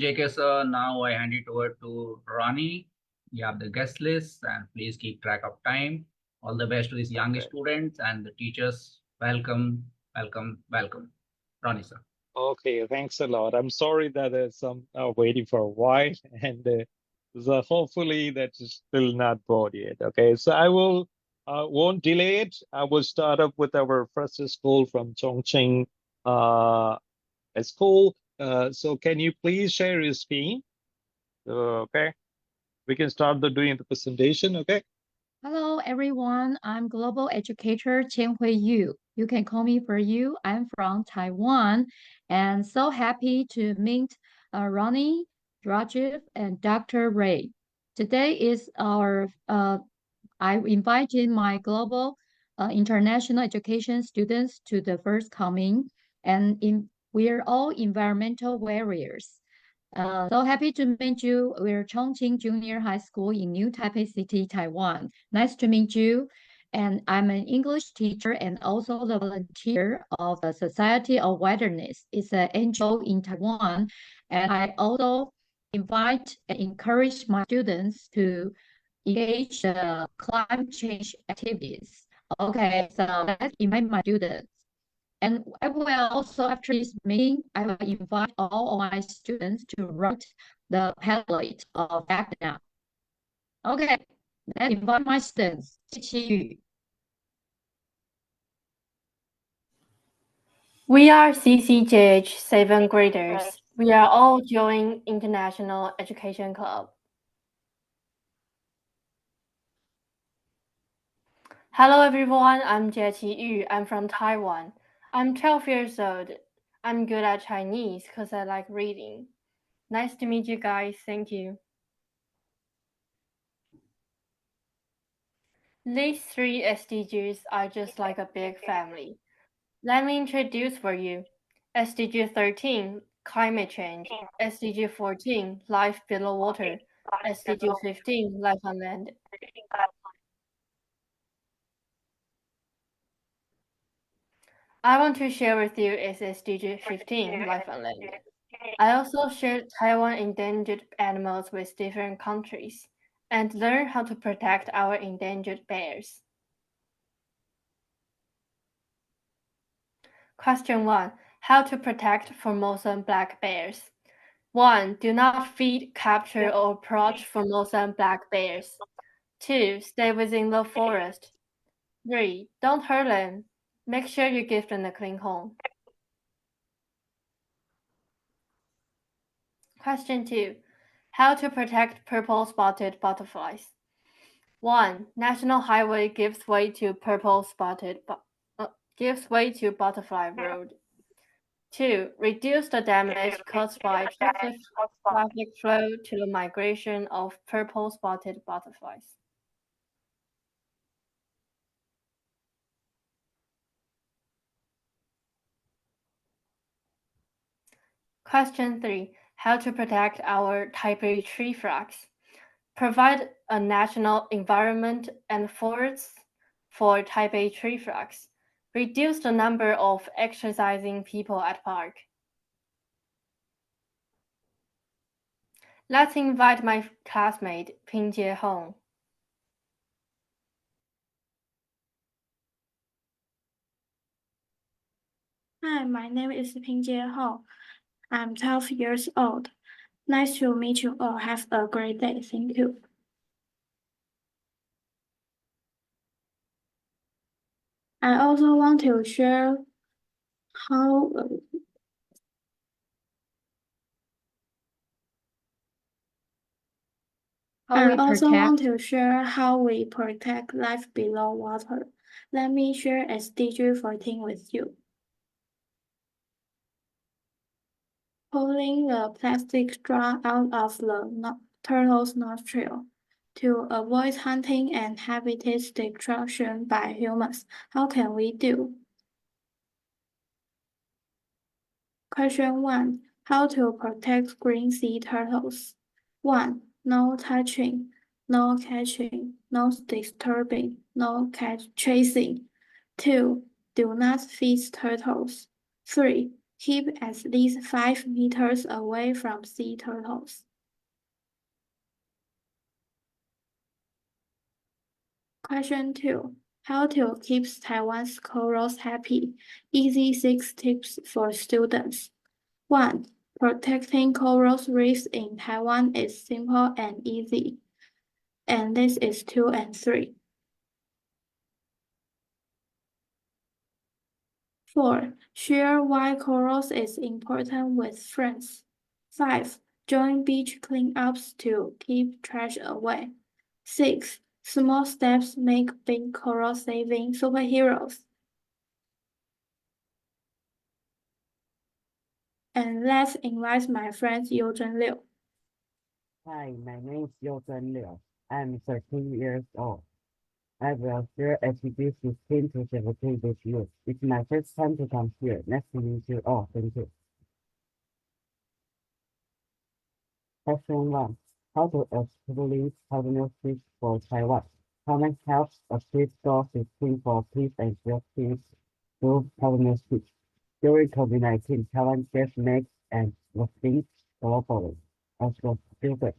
JK sir. Now I hand it over to Ronnie. You have the guest list and please keep track of time. All the best to these young students and the teachers. Welcome, welcome, welcome. Ronnie sir. Okay, thanks a lot. I'm sorry that there's some waiting for a while, and so hopefully that is still not bored yet. Okay, so I won't delay it. I will start up with our first school from Chongqing school. So can you please share your screen? Okay, we can start doing the presentation. Okay. Hello, everyone. I'm Global Educator Qianhui Yu. You can call me for you. I'm from Taiwan, and so happy to meet Ronnie, Rajiv, and Dr. Ray. Today is I invited my global international education students to the first coming, and we're all environmental warriors. So happy to meet you. We're Chongqing Junior High School in New Taipei City, Taiwan. Nice to meet you. And I'm an English teacher and also the volunteer of the Society of Wilderness. It's an NGO in Taiwan. And I also invite and encourage my students to engage the climate change activities. Okay, so let's invite my students. And I will also, after this meeting, I will invite all of my students to write the Padlet of ACNA. Okay, let's invite my students. 谢谢。 We are CCJH 7th graders. We are all joining International Education Club. Hello everyone, I'm Jieqi Yu. I'm from Taiwan. I'm 12 years old. I'm good at Chinese because I like reading. Nice to meet you guys. Thank you. These 3 SDGs are just like a big family. Let me introduce for you. SDG 13, climate change. SDG 14, life below water. SDG 15, life on land. I want to share with you is SDG 15, life on land. I also shared Taiwan endangered animals with different countries and learn how to protect our endangered bears. Question 1. How to protect Formosan black bears. 1. Do not feed, capture, or approach Formosan black bears. 2. Stay within the forest. 3. Don't hurt them. Make sure you give them a clean home. Question 2. How to protect purple-spotted butterflies. 1. National highway gives way to Butterfly Road. 2. Reduce the damage caused by traffic flow to the migration of purple-spotted butterflies. Question 3. How to protect our Taipei tree frogs. Provide a national environment and forests for Taipei tree frogs. Reduce the number of exercising people at park. Let's invite my classmate, Pingjie Hong. Hi, my name is Pingjie Hong. I'm 12 years old. Nice to meet you all. Have a great day. Thank you. I also want to share how we protect life below water. Let me share SDG 14 with you. Pulling the plastic straw out of the turtle's nostril to avoid hunting and habitat destruction by humans. How can we do? Question 1. How to protect green sea turtles? 1. No touching, no catching, no disturbing, no chasing. 2. Do not feed turtles. 3. Keep at least 5 meters away from sea turtles. Question 2. How to keep Taiwan's corals happy? Easy 6 tips for students. 1. Protecting coral reefs in Taiwan is simple and easy. And this is 2 and 3. 4. Share why corals is important with friends. 5. Join beach cleanups to keep trash away. 6. Small steps make big coral saving superheroes. And let's invite my friend Youzhen Liu. Hi, my name is Youzhen Liu. I'm 13 years old. I will share activities 16 to 17 this year. It's my first time to come here. Nice to meet you all. Thank you. Question 1. How to establish partnerships for Taiwan? Taiwan helps achieve goal 16 for peace and justice through partnerships. During COVID-19, Taiwan gave makes and vaccines globally. As a student,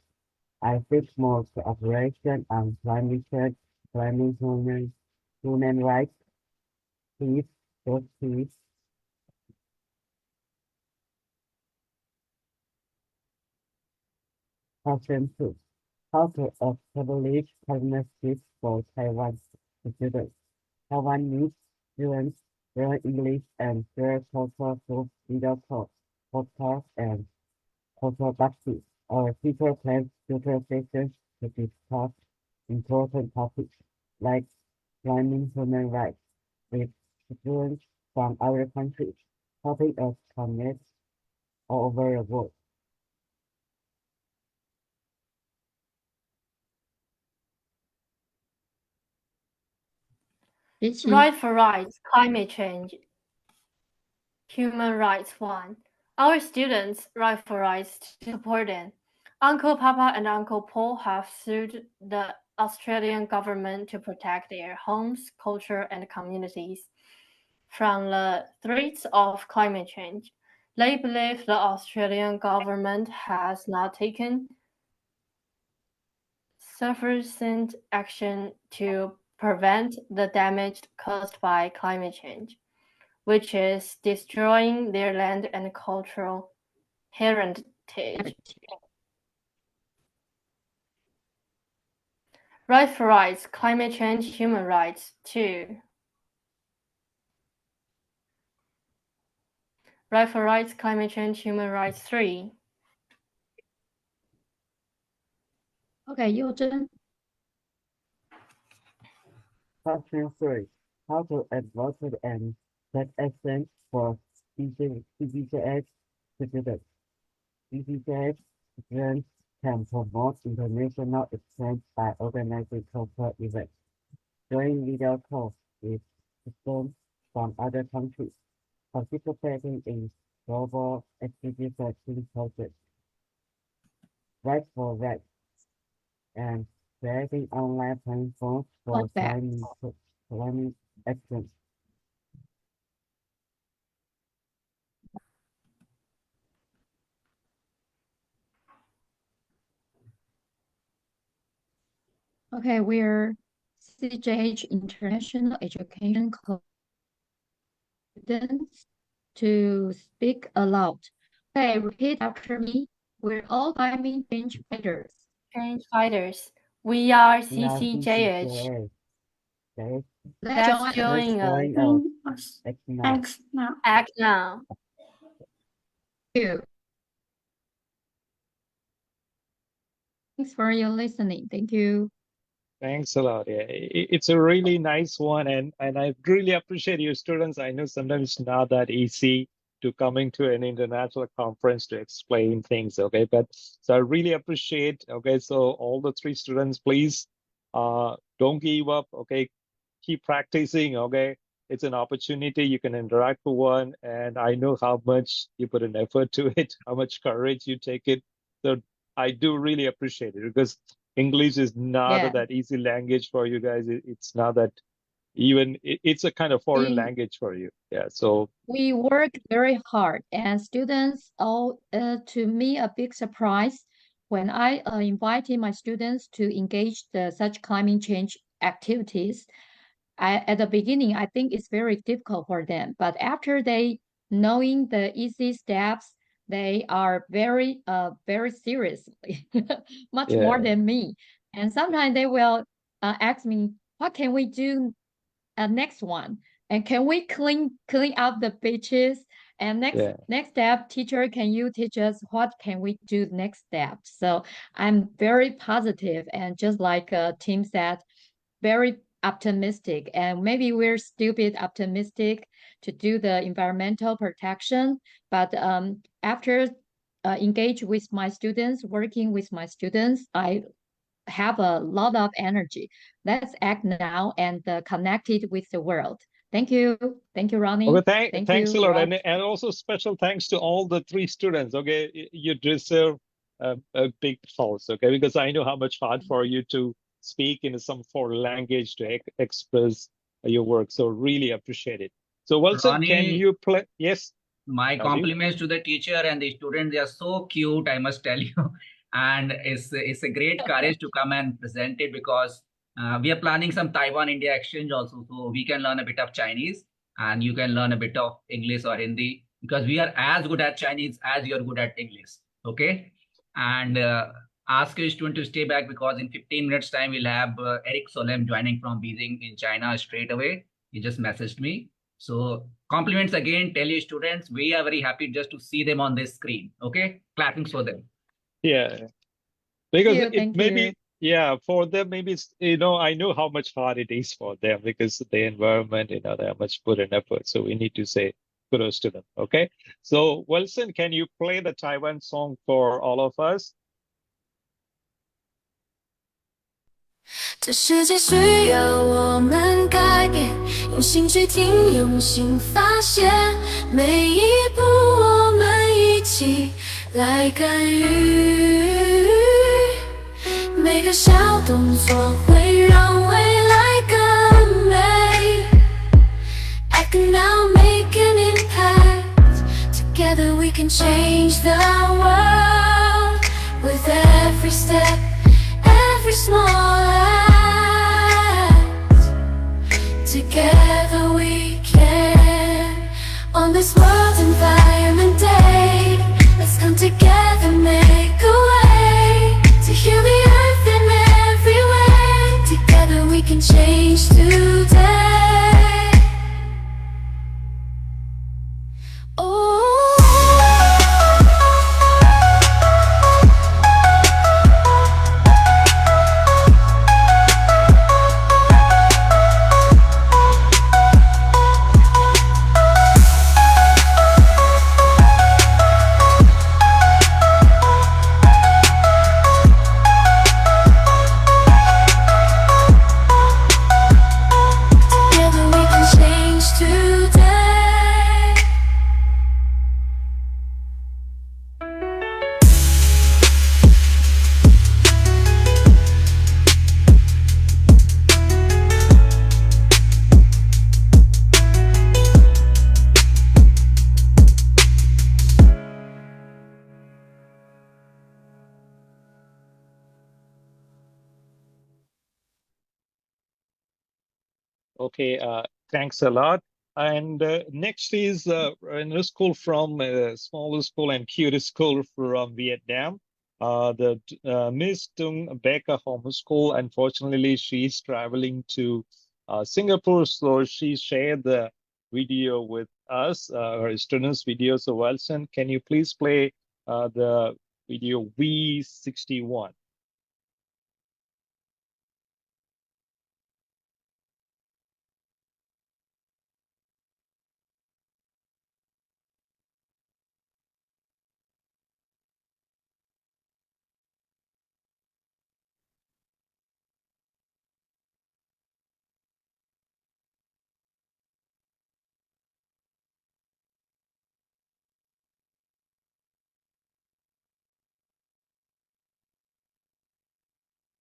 I seek more cooperation on climate change, human rights, peace, justice. Question 2. How to establish partnerships for Taiwan students? Taiwan needs students learn English and share culture through video calls, podcasts, and cultural practice. Our teacher plans future sessions to discuss important topics like climbing human rights with students from other countries, helping us connect all over the world. Right for rights, climate change, human rights 1. Our students right for rights to support them. Uncle Papa and Uncle Paul have sued the Australian government to protect their homes, culture, and communities from the threats of climate change. They believe the Australian government has not taken sufficient action to prevent the damage caused by climate change, which is destroying their land and cultural heritage. Right for rights, climate change, human rights 2. Right for rights, climate change, human rights 3. Okay, Youzhen. Question 3. How to advocate and take action for CBJH students. CBJH students can promote international exchange by organizing cultural events, join video calls with students from other countries, participating in global activity projects, Right for Right, and creating online platforms for Like that. climate action. Okay, we're CJH International Education students to speak aloud. Okay, repeat after me. We're all climate change fighters. Change fighters. We are Now CCJH. CCJH. Okay, Let's Let's join join us. join Us. Act now. X now. Act now. you. Thanks for your listening. Thank you. Thanks a lot. Yeah, it's a really nice one, and I really appreciate your students. I know sometimes it's not that easy to coming to an international conference to explain things. Okay, but so I really appreciate. Okay, so all the 3 students, please, don't give up. Okay, keep practicing. Okay, it's an opportunity. You can interact with one, and I know how much you put an effort to it, how much courage you take it. So I do really appreciate it because English is not Yeah. that easy language for you guys. It's not that even it's a kind of foreign We- language for you. Yeah, so We work very hard, and students all to me a big surprise when I invited my students to engage the such climate change activities. At the beginning, I think it's very difficult for them, but after they knowing the easy steps, they are very seriously, much more yeah, than me. And sometimes they will ask me, "What can we do next one? And can we clean up the beaches? And yeah. next step, teacher, can you teach us what can we do next step?" So I'm very positive, and just like Tim said, very optimistic. And maybe we're stupid optimistic to do the environmental protection, but after engage with my students, working with my students, I have a lot of energy. Let's act now and connected with the world. Thank you. Thank you, Ronnie. Okay, Thank thanks a you, lot, Raj. and also special thanks to all the 3 students. Okay, you deserve a big applause. Okay, because I know how much hard for you to speak in some foreign language to express your work. So really appreciate it. So Wilson, can Ronnie, you play? Yes, my Rajiv? compliments to the teacher and the students. They are so cute, I must tell you. And it's a great courage to come and present it, because we are planning some Taiwan-India exchange also. So we can learn a bit of Chinese and you can learn a bit of English or Hindi, because we are as good at Chinese as you're good at English. Okay. And ask your student to stay back, because in 15 minutes time, we'll have Eric Solem joining from Beijing in China straight away. He just messaged me. So compliments again, tell your students, we are very happy just to see them on this screen. Okay, clapping for them. Yeah, because it Thank maybe, you. yeah, for them, maybe it's, I know how much hard it is for them because the environment, they have much put in effort. So we need to say kudos to them. Okay. So Wilson, can you play the Taiwan song for all of us? 这世界需要我们改变，用心去听，用心发现，每一步我们一起来干预，每个小动作会让未来更美。Act now, make an impact. Together we can change the world. With every step, every small act. Together we can. On this World Environment Day, let's come together, make a way to heal the earth in every way. Together we can change today. Oh. Together we can change today. Okay, thanks a lot. And next is a school from smaller school and cute school from Vietnam. The Miss Tung Becca Homeschool. Unfortunately, she's traveling to Singapore, so she shared the video with us, her students' video. So Wilson, can you please play the video V61?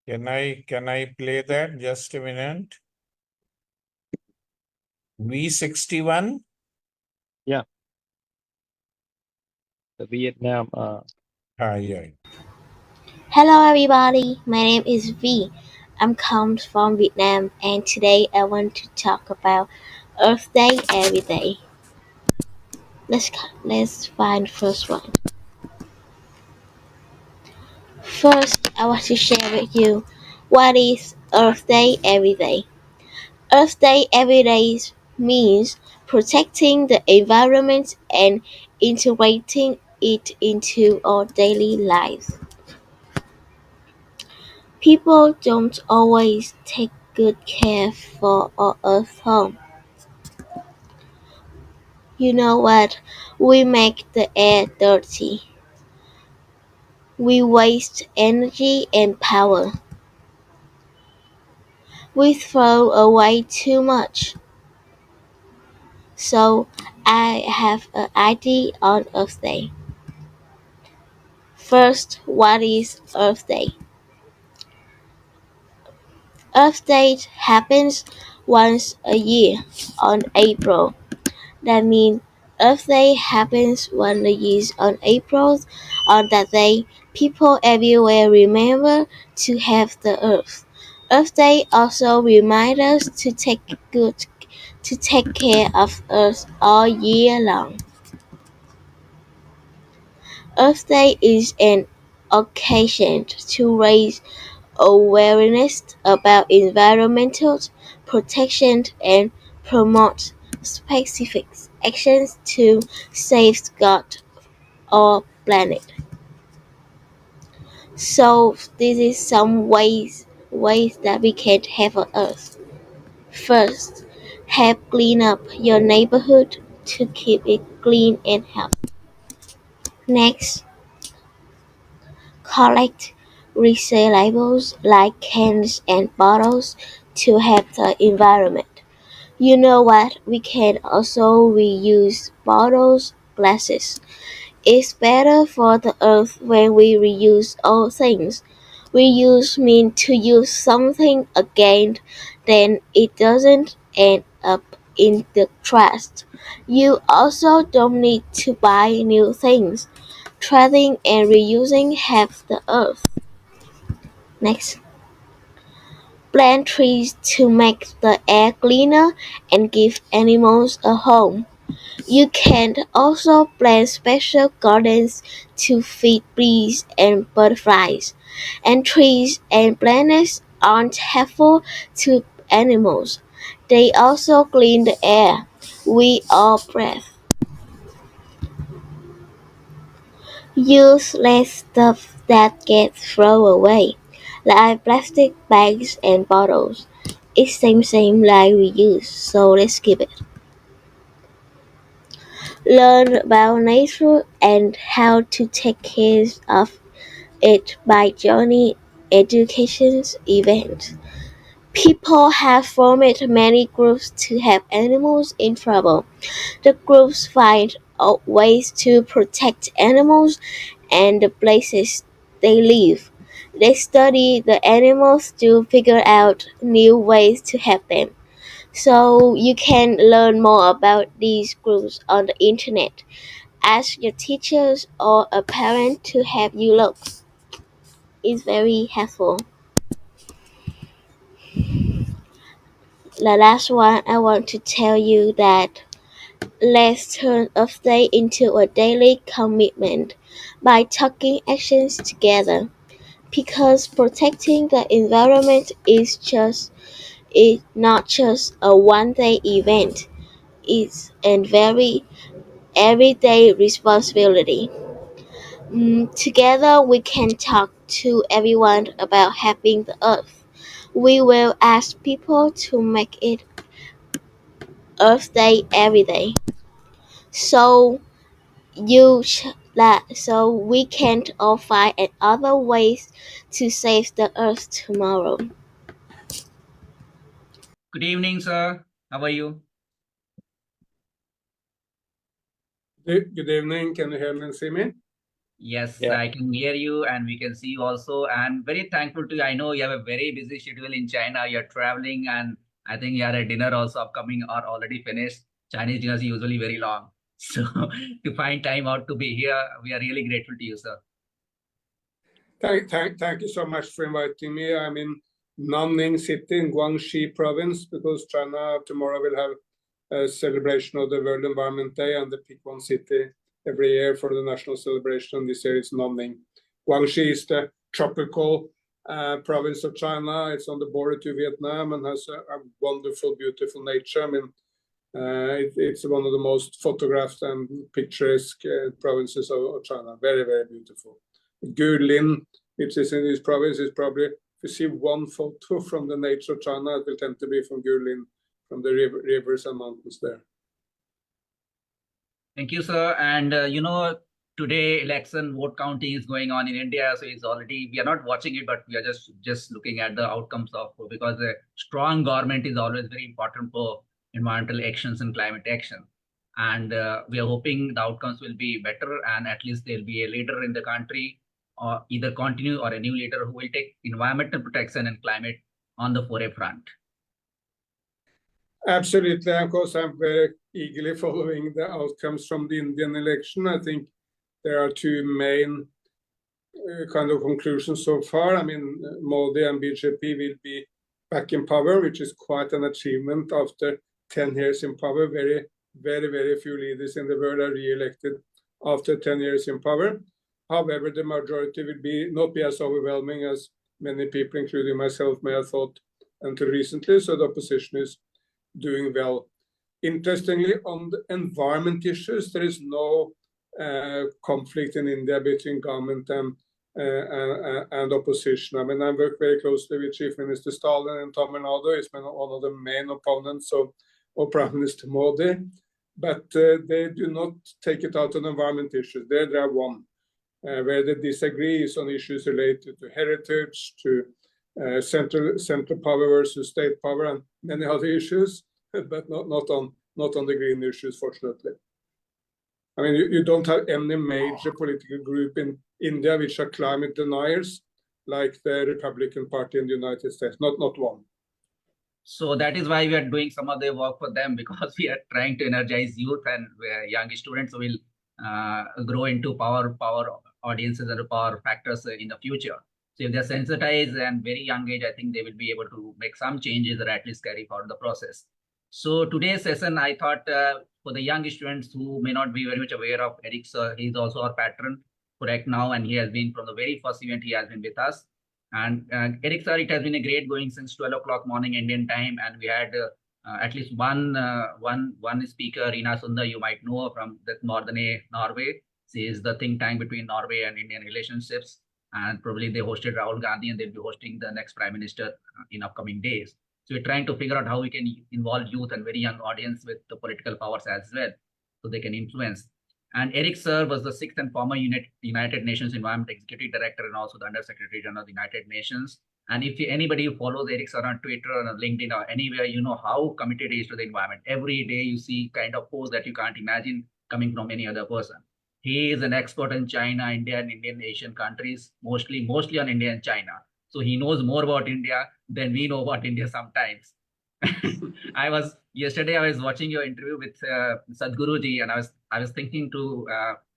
Can I play that? Just a minute. V61. Yeah, the Vietnam. Yeah. Hello everybody, my name is V. I'm come from Vietnam and today I want to talk about Earth Day every day. Let's find first one. First, I want to share with you what is Earth Day every day. Earth Day every day means protecting the environment and integrating it into our daily lives. People don't always take good care for our Earth home. You know what? We make the air dirty. We waste energy and power. We throw away too much. So I have an idea on Earth Day. First, what is Earth Day? Earth Day happens once a year on April. That means Earth Day happens once a year on April. On that day, people everywhere remember to have the Earth. Earth Day also reminds us to take care of Earth all year long. Earth Day is an occasion to raise awareness about environmental protection and promote specific actions to safeguard our planet. So this is some ways that we can have on Earth. First, help clean up your neighborhood to keep it clean and healthy. Next, collect recyclables like cans and bottles to help the environment. You know what? We can also reuse bottles, glasses. It's better for the earth when we reuse all things. Reuse means to use something again, then it doesn't end up in the trash. You also don't need to buy new things. Trading and reusing helps the earth. Next, plant trees to make the air cleaner and give animals a home. You can also plant special gardens to feed bees and butterflies. And trees and plants aren't harmful to animals. They also clean the air we all breathe. Use less stuff that gets thrown away, like plastic bags and bottles. It's same like we use, so let's keep it. Learn about nature and how to take care of it by joining education events. People have formed many groups to help animals in trouble. The groups find out ways to protect animals and the places they live. They study the animals to figure out new ways to help them. So you can learn more about these groups on the internet. Ask your teachers or a parent to help you look. It's very helpful. The last one I want to tell you that let's turn Earth Day into a daily commitment by taking actions together. Because protecting the environment is not just a one-day event. It's a very everyday responsibility. Together we can talk to everyone about helping the earth. We will ask people to make it Earth Day every day. So so we can all find other ways to save the earth tomorrow. Good evening, sir. How are you? Good evening. Can you hear me and see me? Yes, Yeah. I can hear you and we can see you also. And very thankful to you. I know you have a very busy schedule in China. You're traveling, and I think you had a dinner also upcoming or already finished. Chinese dinners are usually very long. So to find time out to be here, we are really grateful to you, sir. Thank you so much for inviting me. I'm in Nanning City in Guangxi province because China tomorrow will have a celebration of the World Environment Day, and they pick one city every year for the national celebration. This year is Nanning. Guangxi is the tropical province of China. It's on the border to Vietnam and has a wonderful, beautiful nature. I mean, it's one of the most photographed and picturesque provinces of China. Very, very beautiful. Guilin, which is in this province, is probably, if you see one photo from the nature of China, it will tend to be from Guilin, from the rivers and mountains there. Thank you, sir. And today election vote counting is going on in India, so it's already, we are not watching it, but we are just looking at the outcomes of, because a strong government is always very important for environmental actions and climate action. And we are hoping the outcomes will be better, and at least there'll be a leader in the country, or either continue or a new leader who will take environmental protection and climate on the forefront. Absolutely. Of course, I'm very eagerly following the outcomes from the Indian election. I think there are two main kind of conclusions so far. I mean, Modi and BJP will be back in power, which is quite an achievement after 10 years in power. Very, very few leaders in the world are re-elected after 10 years in power. However, the majority will not be as overwhelming as many people, including myself, may have thought until recently. So the opposition is doing well. Interestingly, on the environment issues, there is no conflict in India between government and opposition. I mean, I work very closely with Chief Minister Stalin in Tamil Nadu. He's been one of the main opponents of Prime Minister Modi, but they do not take it out on environment issues. There they are one. Where they disagree is on issues related to heritage, to central power versus state power, and many other issues, but not on the green issues, fortunately. I mean, you don't have any major political group in India which are climate deniers, like the Republican Party in the United States. Not one. So that is why we are doing some of the work for them, because we are trying to energize youth and young students who will grow into power audiences and power factors in the future. So if they're sensitized and very young age, I think they will be able to make some changes or at least carry forward the process. So today's session, I thought for the young students who may not be very much aware of Eric sir, he's also our patron for Act Now, and he has been from the very first event, he has been with us. And Eric sir, it has been a great going since 12 o'clock morning Indian time, and we had at least one speaker, Rina Sundar, you might know her from the northern Norway. She is the think tank between Norway and Indian relationships, and probably they hosted Rahul Gandhi, and they'll be hosting the next Prime Minister in upcoming days. So we're trying to figure out how we can involve youth and very young audience with the political powers as well, so they can influence. And Eric sir was the 6th and former United Nations Environment Executive Director and also the Under Secretary General of the United Nations. And if anybody who follows Eric sir on Twitter or on LinkedIn or anywhere, you know how committed he is to the environment. Every day you see kind of posts that you can't imagine coming from any other person. He is an expert in China, India, and Indian Asian countries, mostly on India and China. So he knows more about India than we know about India sometimes. Yesterday I was watching your interview with Sadhguruji, and I was thinking to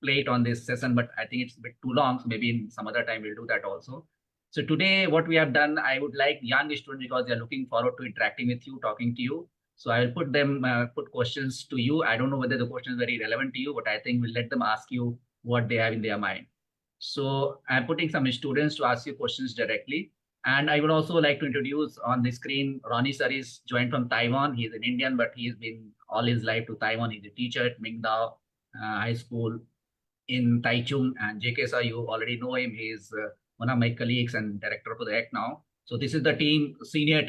play it on this session, but I think it's a bit too long. So maybe in some other time we'll do that also. So today what we have done, I would like young students, because they're looking forward to interacting with you, talking to you. So I will put questions to you. I don't know whether the question is very relevant to you, but I think we'll let them ask you what they have in their mind. So I'm putting some students to ask you questions directly. And I would also like to introduce on the screen, Ronnie sir is joined from Taiwan. He's an Indian, but he's been all his life to Taiwan. He's a teacher at Mingdao High School in Taichung. And JK sir, you already know him. He's one of my colleagues and director for the Act Now. So this is the senior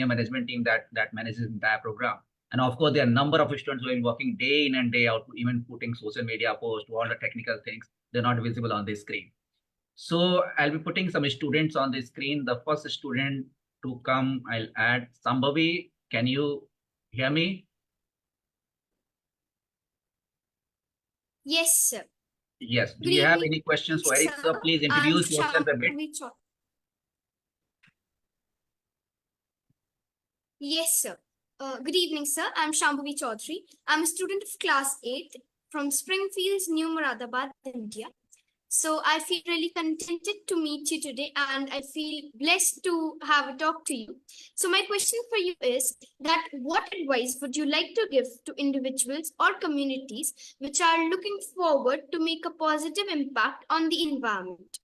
management team that manages the entire program. And of course, there are a number of students who have been working day in and day out, even putting social media posts, all the technical things. They're not visible on this screen. So I'll be putting some students on the screen. The first student to come, I'll add Sambhavi. Can you hear me? Yes, sir. Yes. Do you have any questions for Eric, sir? Please introduce yourself a bit. Yes, sir. Good evening, sir. I'm Shambhavi Chaudhary. I'm a student of class 8 from Springfields, New Moradabad, India. So I feel really contented to meet you today, and I feel blessed to have a talk to you. So my question for you is that what advice would you like to give to individuals or communities which are looking forward to make a positive impact on the environment?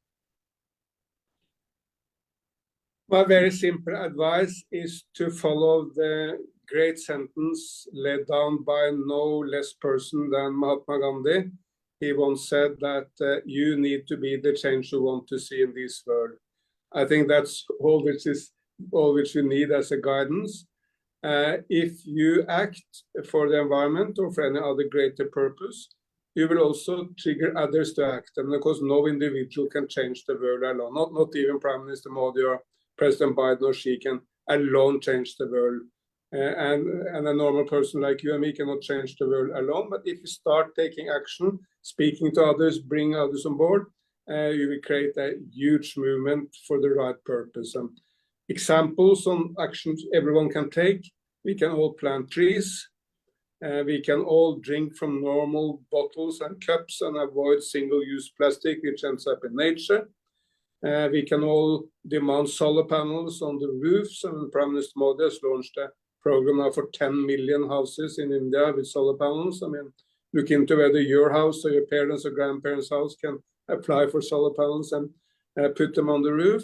My very simple advice is to follow the great sentence laid down by no less person than Mahatma Gandhi. He once said that you need to be the change you want to see in this world. I think that's all which we need as a guidance. If you act for the environment or for any other greater purpose, you will also trigger others to act. And of course, no individual can change the world alone. Not even Prime Minister Modi or President Biden or Xi can alone change the world. And a normal person like you and me cannot change the world alone. But if you start taking action, speaking to others, bring others on board, you will create a huge movement for the right purpose. And examples on actions everyone can take: we can all plant trees. We can all drink from normal bottles and cups and avoid single-use plastic, which ends up in nature. We can all demand solar panels on the roofs, and Prime Minister Modi has launched a program now for 10 million houses in India with solar panels. I mean, look into whether your house or your parents' or grandparents' house can apply for solar panels and put them on the roof.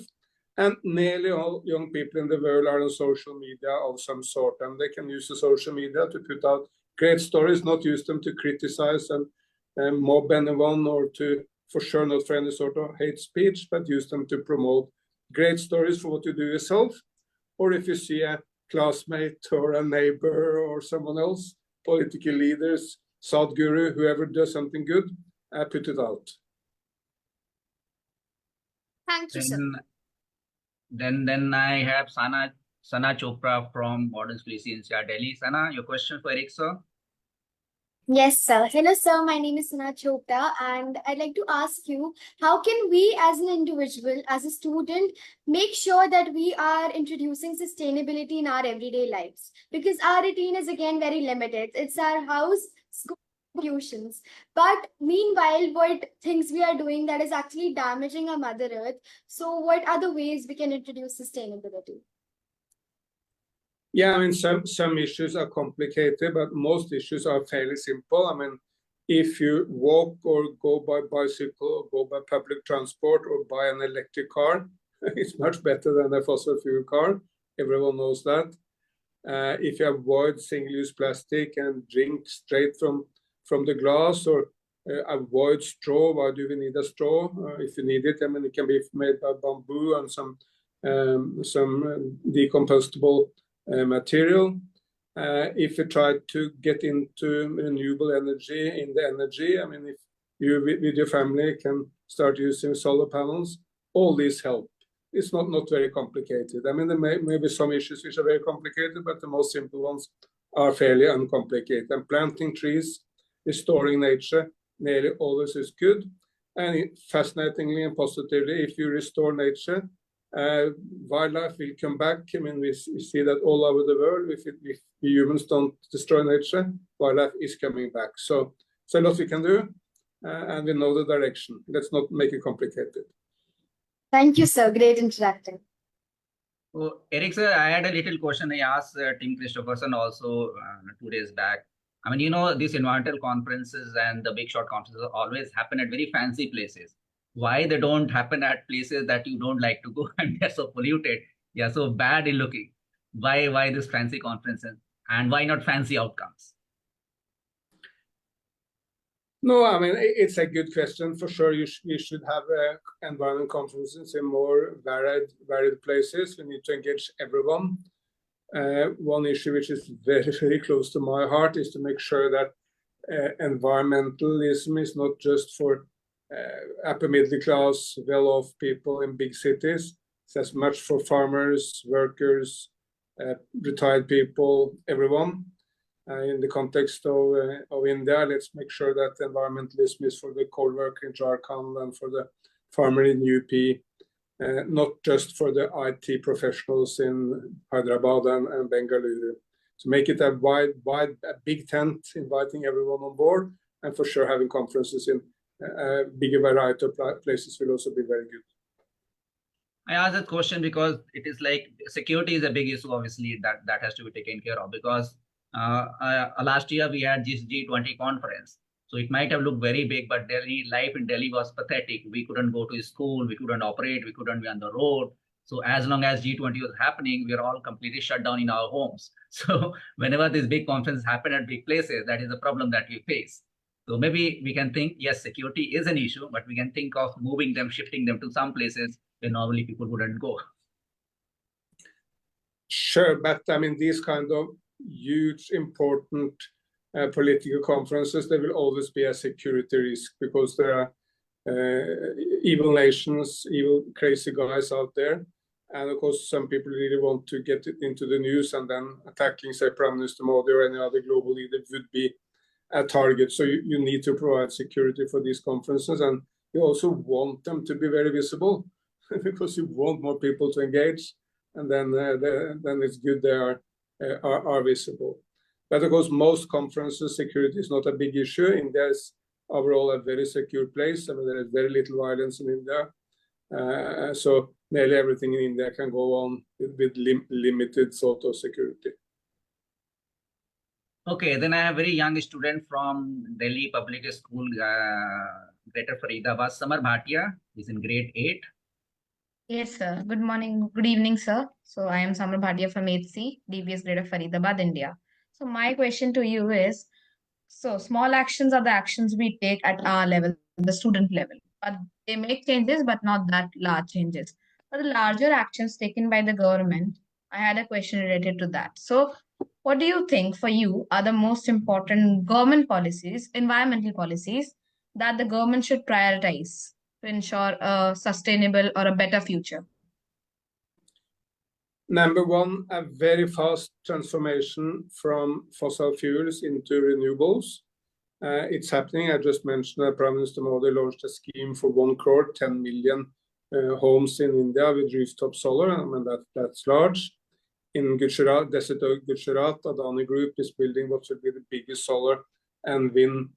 And nearly all young people in the world are on social media of some sort, and they can use the social media to put out great stories, not use them to criticize and mob anyone, or to, for sure, not for any sort of hate speech, but use them to promote great stories for what you do yourself. Or if you see a classmate or a neighbor or someone else, political leaders, Sadhguru, whoever does something good, put it out. Thank you, sir. Then I have Sana Chopra from Modern School NCR, Delhi. Sana, your question for Eric, sir? Yes, sir. Hello, sir. My name is Sana Chopra, and I'd like to ask you, how can we as an individual, as a student, make sure that we are introducing sustainability in our everyday lives? Because our routine is, again, very limited. It's our house, school, tuitions. But meanwhile, what things we are doing that is actually damaging our Mother Earth? So what are the ways we can introduce sustainability? Yeah, I mean, some issues are complicated, but most issues are fairly simple. I mean, if you walk or go by bicycle, or go by public transport, or buy an electric car, it's much better than a fossil fuel car. Everyone knows that. If you avoid single-use plastic and drink straight from the glass, or avoid straw, why do we need a straw? If you need it, I mean, it can be made by bamboo and some decompostable material. If you try to get into renewable energy in the energy, I mean, if you with your family can start using solar panels, all these help. It's not very complicated. I mean, there may be some issues which are very complicated, but the most simple ones are fairly uncomplicated. And planting trees, restoring nature, nearly always is good. And fascinatingly and positively, if you restore nature, wildlife will come back. I mean, we see that all over the world. If humans don't destroy nature, wildlife is coming back. So a lot we can do, and we know the direction. Let's not make it complicated. Thank you, sir. Great interacting. So, Eric, sir, I had a little question I asked Tim Christopherson also 2 days back. I mean, you know, these environmental conferences and the big short conferences always happen at very fancy places. Why they don't happen at places that you don't like to go and they're so polluted, yeah, so bad in looking? Why this fancy conferences, and why not fancy outcomes? No, I mean, it's a good question. For sure, we should have environment conferences in more varied places. We need to engage everyone. One issue which is very close to my heart is to make sure that environmentalism is not just for upper middle class, well-off people in big cities. It's as much for farmers, workers, retired people, everyone. In the context of India, let's make sure that environmentalism is for the coal worker in Jharkhand and for the farmer in UP, not just for the IT professionals in Hyderabad and Bengaluru. So make it a big tent, inviting everyone on board, and for sure having conferences in a bigger variety of places will also be very good. I asked that question because it is like security is a big issue, obviously, that has to be taken care of, because last year we had this G20 conference. So it might have looked very big, but life in Delhi was pathetic. We couldn't go to school, we couldn't operate, we couldn't be on the road. So as long as G20 was happening, we were all completely shut down in our homes. So whenever these big conferences happen at big places, that is the problem that we face. So maybe we can think, yes, security is an issue, but we can think of moving them, shifting them to some places where normally people wouldn't go. Sure, but I mean, these kind of huge, important political conferences, there will always be a security risk because there are evil nations, evil, crazy guys out there. And of course, some people really want to get it into the news, and then attacking, say, Prime Minister Modi or any other global leader would be a target. So you need to provide security for these conferences, and you also want them to be very visible because you want more people to engage, and then it's good they are visible. But of course, most conferences, security is not a big issue. India is overall a very secure place. I mean, there is very little violence in India. So nearly everything in India can go on with limited sort of security. Okay, then I have a very young student from Delhi Public School, Greater Faridabad, Samar Bhatia. He's in grade 8. Yes, sir. Good morning, good evening, sir. So I am Samar Bhatia from 8C, DBS Greater Faridabad, India. So my question to you is, so small actions are the actions we take at our level, the student level, but they make changes, but not that large changes. For the larger actions taken by the government, I had a question related to that. So what do you think for you are the most important government policies, environmental policies, that the government should prioritize to ensure a sustainable or a better future? Number one, a very fast transformation from fossil fuels into renewables. It's happening. I just mentioned that Prime Minister Modi launched a scheme for 1 crore, 10 million homes in India with rooftop solar. I mean, that's large. In Gujarat, desert of Gujarat, Adani Group is building what should be the biggest solar and wind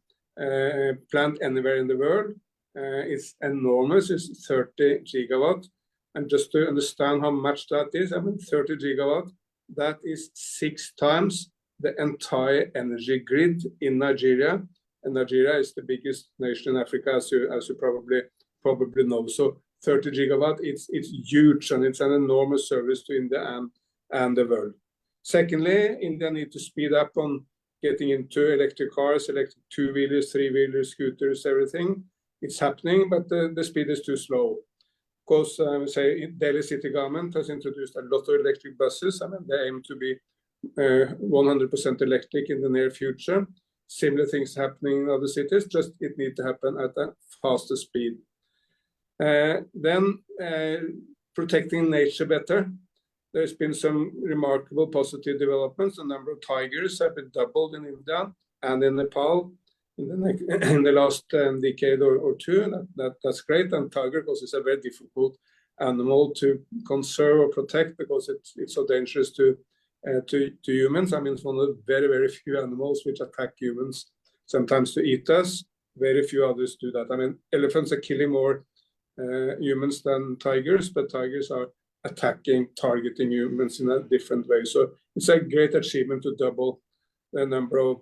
plant anywhere in the world. It's enormous. It's 30 gigawatt. And just to understand how much that is, I mean, 30 gigawatt, that is 6 times the entire energy grid in Nigeria. And Nigeria is the biggest nation in Africa, as you probably know. So 30 gigawatt, it's huge, and it's an enormous service to India and the world. Secondly, India needs to speed up on getting into electric cars, electric 2-wheelers, 3-wheelers, scooters, everything. It's happening, but the speed is too slow. Of course, say Delhi city government has introduced a lot of electric buses. I mean, they aim to be 100% electric in the near future. Similar things happening in other cities, just it needs to happen at a faster speed. Then protecting nature better. There's been some remarkable positive developments. The number of tigers have been doubled in India and in Nepal in the last decade or two. That's great. And tiger, because it's a very difficult animal to conserve or protect because it's so dangerous to humans. I mean, it's one of the very, very few animals which attack humans, sometimes to eat us. Very few others do that. I mean, elephants are killing more humans than tigers, but tigers are targeting humans in a different way. So it's a great achievement to double the number of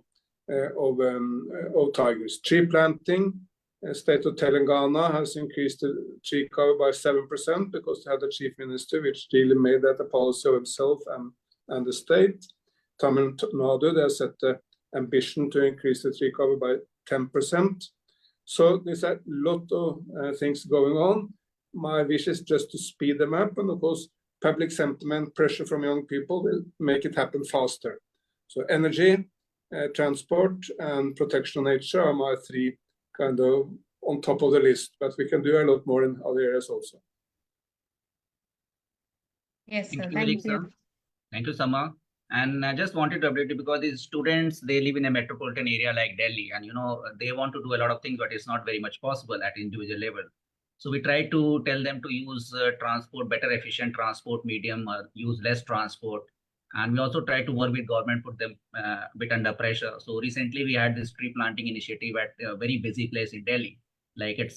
tigers. Tree planting. State of Telangana has increased the tree cover by 7% because they had a chief minister which really made that a policy of himself and the state. Tamil Nadu, they have set the ambition to increase the tree cover by 10%. So there's a lot of things going on. My wish is just to speed them up, and of course, public sentiment, pressure from young people will make it happen faster. So energy, transport, and protection of nature are my 3 kind of on top of the list, but we can do a lot more in other areas also. Yes, sir. Thank you, Thank you. Thank you, Sama. And I just wanted to update you because these students, they live in a metropolitan area like Delhi, and they want to do a lot of things, but it's not very much possible at individual level. So we try to tell them to use transport, better efficient transport medium, use less transport. And we also try to work with government, put them a bit under pressure. So recently we had this tree planting initiative at a very busy place in Delhi. Like it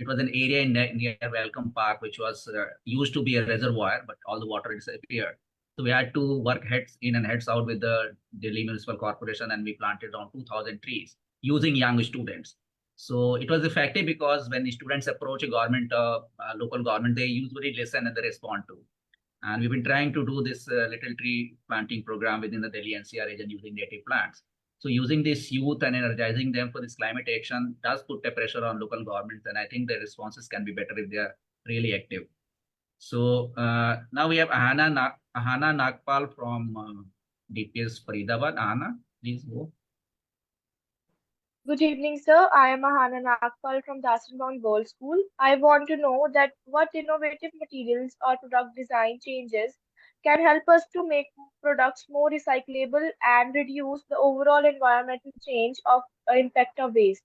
was an area near Welcome Park, which was used to be a reservoir, but all the water disappeared. So we had to work heads in and heads out with the Delhi Municipal Corporation, and we planted around 2,000 trees using young students. So it was effective because when the students approach a government, local government, they usually listen and they respond to. And we've been trying to do this little tree planting program within the Delhi NCR region using native plants. So using this youth and energizing them for this climate action does put a pressure on local governments. And I think the responses can be better if they are really active. So now we have Ahana Nagpal from DPS Faridabad. Ahana, please go. Good evening, sir. I am Ahana Nagpal from Dastonbound Girls School. I want to know that what innovative materials or product design changes can help us to make products more recyclable and reduce the overall environmental change of impact of waste.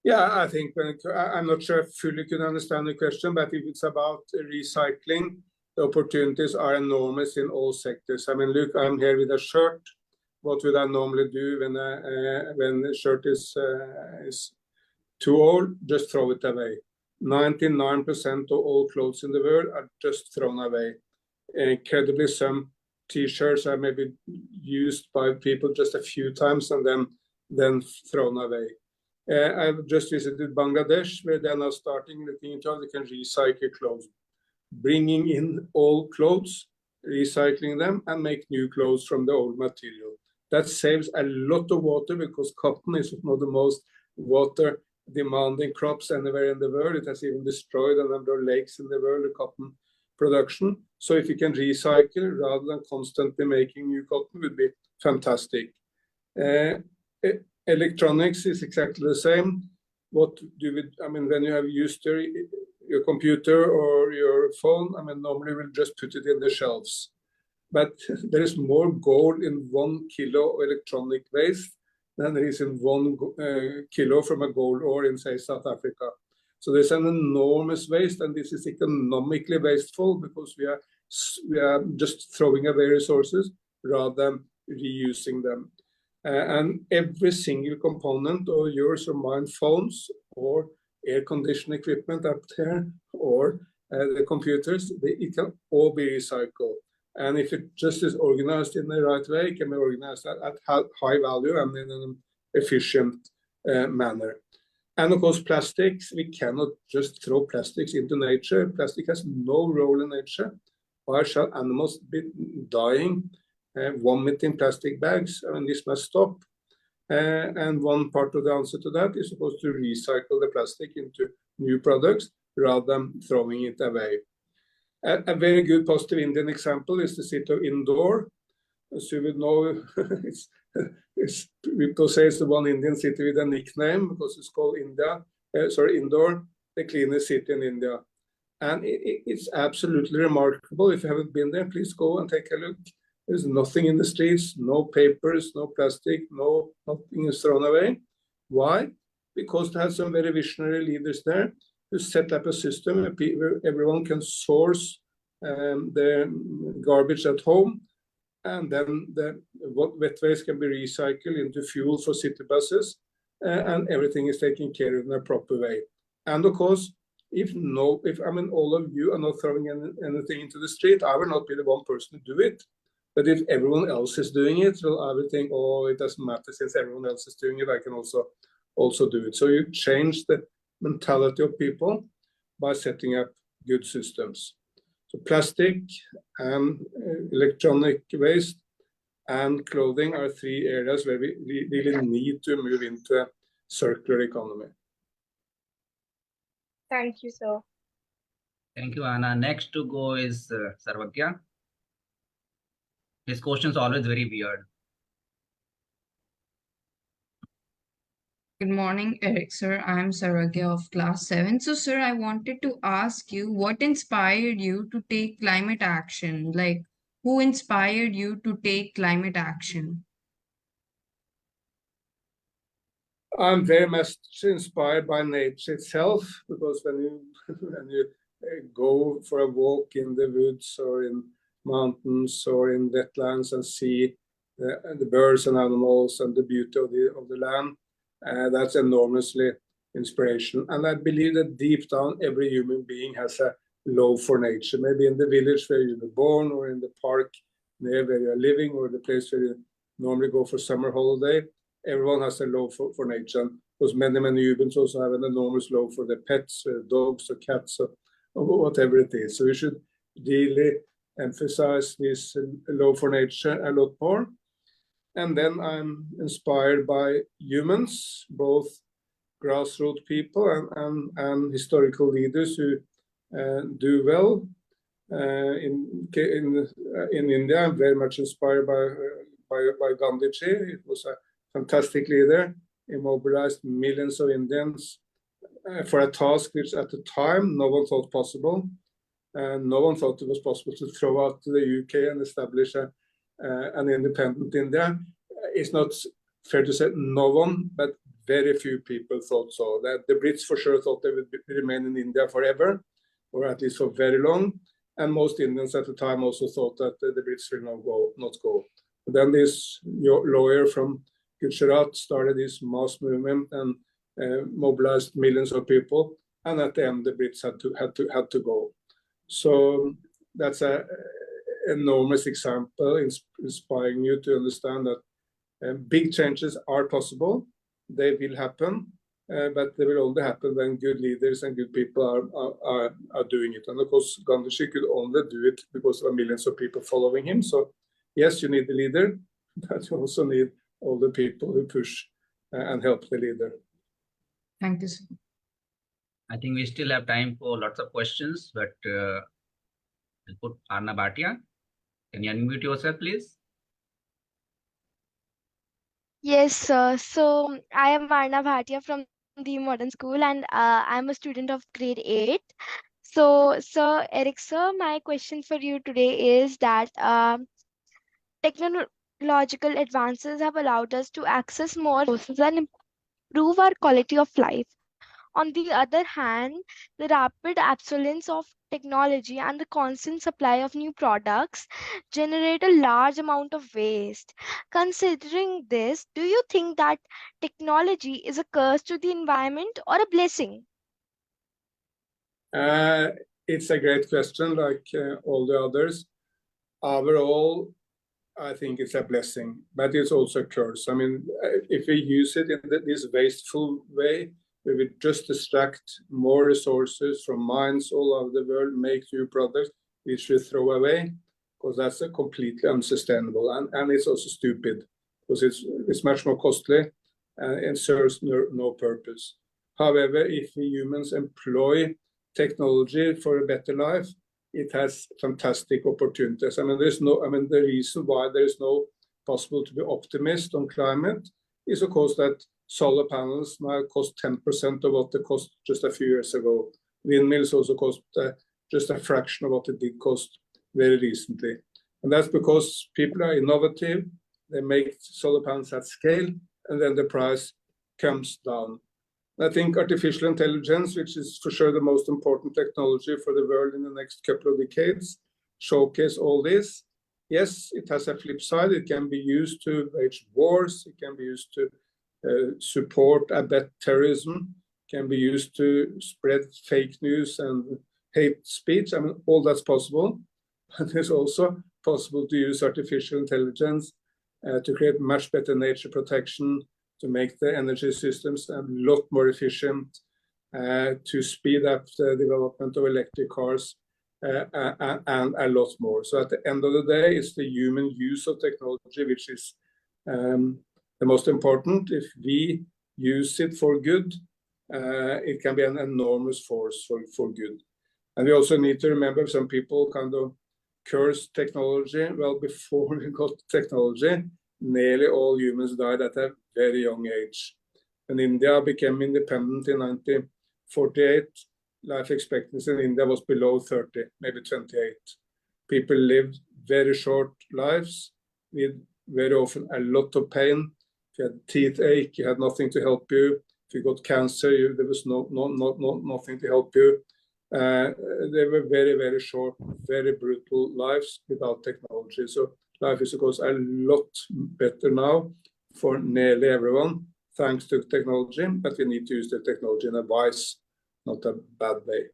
Yeah, I think I'm not sure I fully can understand the question, but if it's about recycling, the opportunities are enormous in all sectors. I mean, look, I'm here with a shirt. What would I normally do when the shirt is too old? Just throw it away. 99% of all clothes in the world are just thrown away. Incredibly, some T-shirts are maybe used by people just a few times and then thrown away. I've just visited Bangladesh, where they're now starting looking into how they can recycle clothes, bringing in old clothes, recycling them, and make new clothes from the old material. That saves a lot of water because cotton is one of the most water demanding crops anywhere in the world. It has even destroyed a number of lakes in the world, the cotton production. So if you can recycle rather than constantly making new cotton would be fantastic. Electronics is exactly the same. What do we, I mean, when you have used your computer or your phone, I mean, normally we'll just put it in the shelves. But there is more gold in 1 kilo of electronic waste than there is in 1 kilo from a gold ore in, say, South Africa. So there's an enormous waste, and this is economically wasteful because we are just throwing away resources rather than reusing them. And every single component of yours or mine phones or air conditioning equipment up there or the computers, it can all be recycled. And if it just is organized in the right way, it can be organized at high value and in an efficient manner. And of course, plastics, we cannot just throw plastics into nature. Plastic has no role in nature. Why shall animals be dying, vomiting plastic bags? I mean, this must stop. And one part of the answer to that is supposed to recycle the plastic into new products rather than throwing it away. A very good positive Indian example is the city of Indore. As you would know, people say it's the one Indian city with a nickname because it's called Indore, the cleanest city in India. And it's absolutely remarkable. If you haven't been there, please go and take a look. There's nothing in the streets, no papers, no plastic, nothing is thrown away. Why? Because they have some very visionary leaders there who set up a system where everyone can source their garbage at home, and then the wet waste can be recycled into fuel for city buses, and everything is taken care of in a proper way. And of course, if I mean all of you are not throwing anything into the street, I will not be the one person to do it. But if everyone else is doing it, well, I would think, oh, it doesn't matter since everyone else is doing it, I can also do it. So you change the mentality of people by setting up good systems. So plastic and electronic waste and clothing are 3 areas where we really need to move into a circular economy. Thank you, sir. Thank you, Anna. Next to go is Sarvagya. His question is always very weird. Good morning, Eric, sir. I'm Saragya of class 7. So, sir, I wanted to ask you what inspired you to take climate action? Like, who inspired you to take climate action? I'm very much inspired by nature itself, because when you go for a walk in the woods or in mountains or in wetlands and see the birds and animals and the beauty of the land. That's enormously inspiration. And I believe that deep down, every human being has a love for nature. Maybe in the village where you were born, or in the park near where you're living, or the place where you normally go for summer holiday. Everyone has a love for nature. And because many humans also have an enormous love for their pets, dogs or cats, or whatever it is. So we should really emphasize this love for nature a lot more. And then I'm inspired by humans, both grassroots people and historical leaders who do well. In India, I'm very much inspired by Gandhiji. It was a fantastic leader. He mobilized millions of Indians for a task which at the time no one thought possible. No one thought it was possible to throw out the UK and establish an independent India. It's not fair to say no one, but very few people thought so. That the Brits for sure thought they would remain in India forever, or at least for very long. And most Indians at the time also thought that the Brits will not go. But then this lawyer from Gujarat started this mass movement and mobilized millions of people. And at the end, the Brits had to go. So that's an enormous example, inspiring you to understand that big changes are possible. They will happen, but they will only happen when good leaders and good people are doing it. And of course, Gandhiji could only do it because there are millions of people following him. So yes, you need the leader, but you also need all the people who push and help the leader. Thank you, sir. I think we still have time for lots of questions, but we'll put Arna Bhatia. Can you unmute yourself, please? Yes, sir. So I am Arna Bhatia from the Modern School, and I'm a student of grade 8. So, Sir Eric, sir, my question for you today is that technological advances have allowed us to access more resources and improve our quality of life. On the other hand, the rapid obsolescence of technology and the constant supply of new products generate a large amount of waste. Considering this, do you think that technology is a curse to the environment or a blessing? It's a great question, like all the others. Overall, I think it's a blessing, but it's also a curse. I mean, if we use it in this wasteful way, we will just extract more resources from mines all over the world, make new products, which we throw away, because that's completely unsustainable. And it's also stupid, because it's much more costly and serves no purpose. However, if we humans employ technology for a better life, it has fantastic opportunities. I mean, the reason why there is no possible to be optimist on climate is, of course, that solar panels now cost 10% of what they cost just a few years ago. Windmills also cost just a fraction of what it did cost very recently. And that's because people are innovative, they make solar panels at scale, and then the price comes down. I think artificial intelligence, which is for sure the most important technology for the world in the next couple of decades, showcase all this. Yes, it has a flip side. It can be used to wage wars. It can be used to support abet terrorism, can be used to spread fake news and hate speech. I mean, all that's possible. But it's also possible to use artificial intelligence to create much better nature protection, to make the energy systems a lot more efficient, to speed up the development of electric cars, and a lot more. So at the end of the day, it's the human use of technology which is the most important. If we use it for good, it can be an enormous force for good. And we also need to remember some people kind of curse technology. Well, before we got technology, nearly all humans died at a very young age. When India became independent in 1948, life expectancy in India was below 30, maybe 28. People lived very short lives with very often a lot of pain. If you had teeth ache, you had nothing to help you. If you got cancer, there was nothing to help you. They were very, very short, very brutal lives without technology. So life is, of course, a lot better now for nearly everyone, thanks to technology, but we need to use the technology in a wise, not a bad way.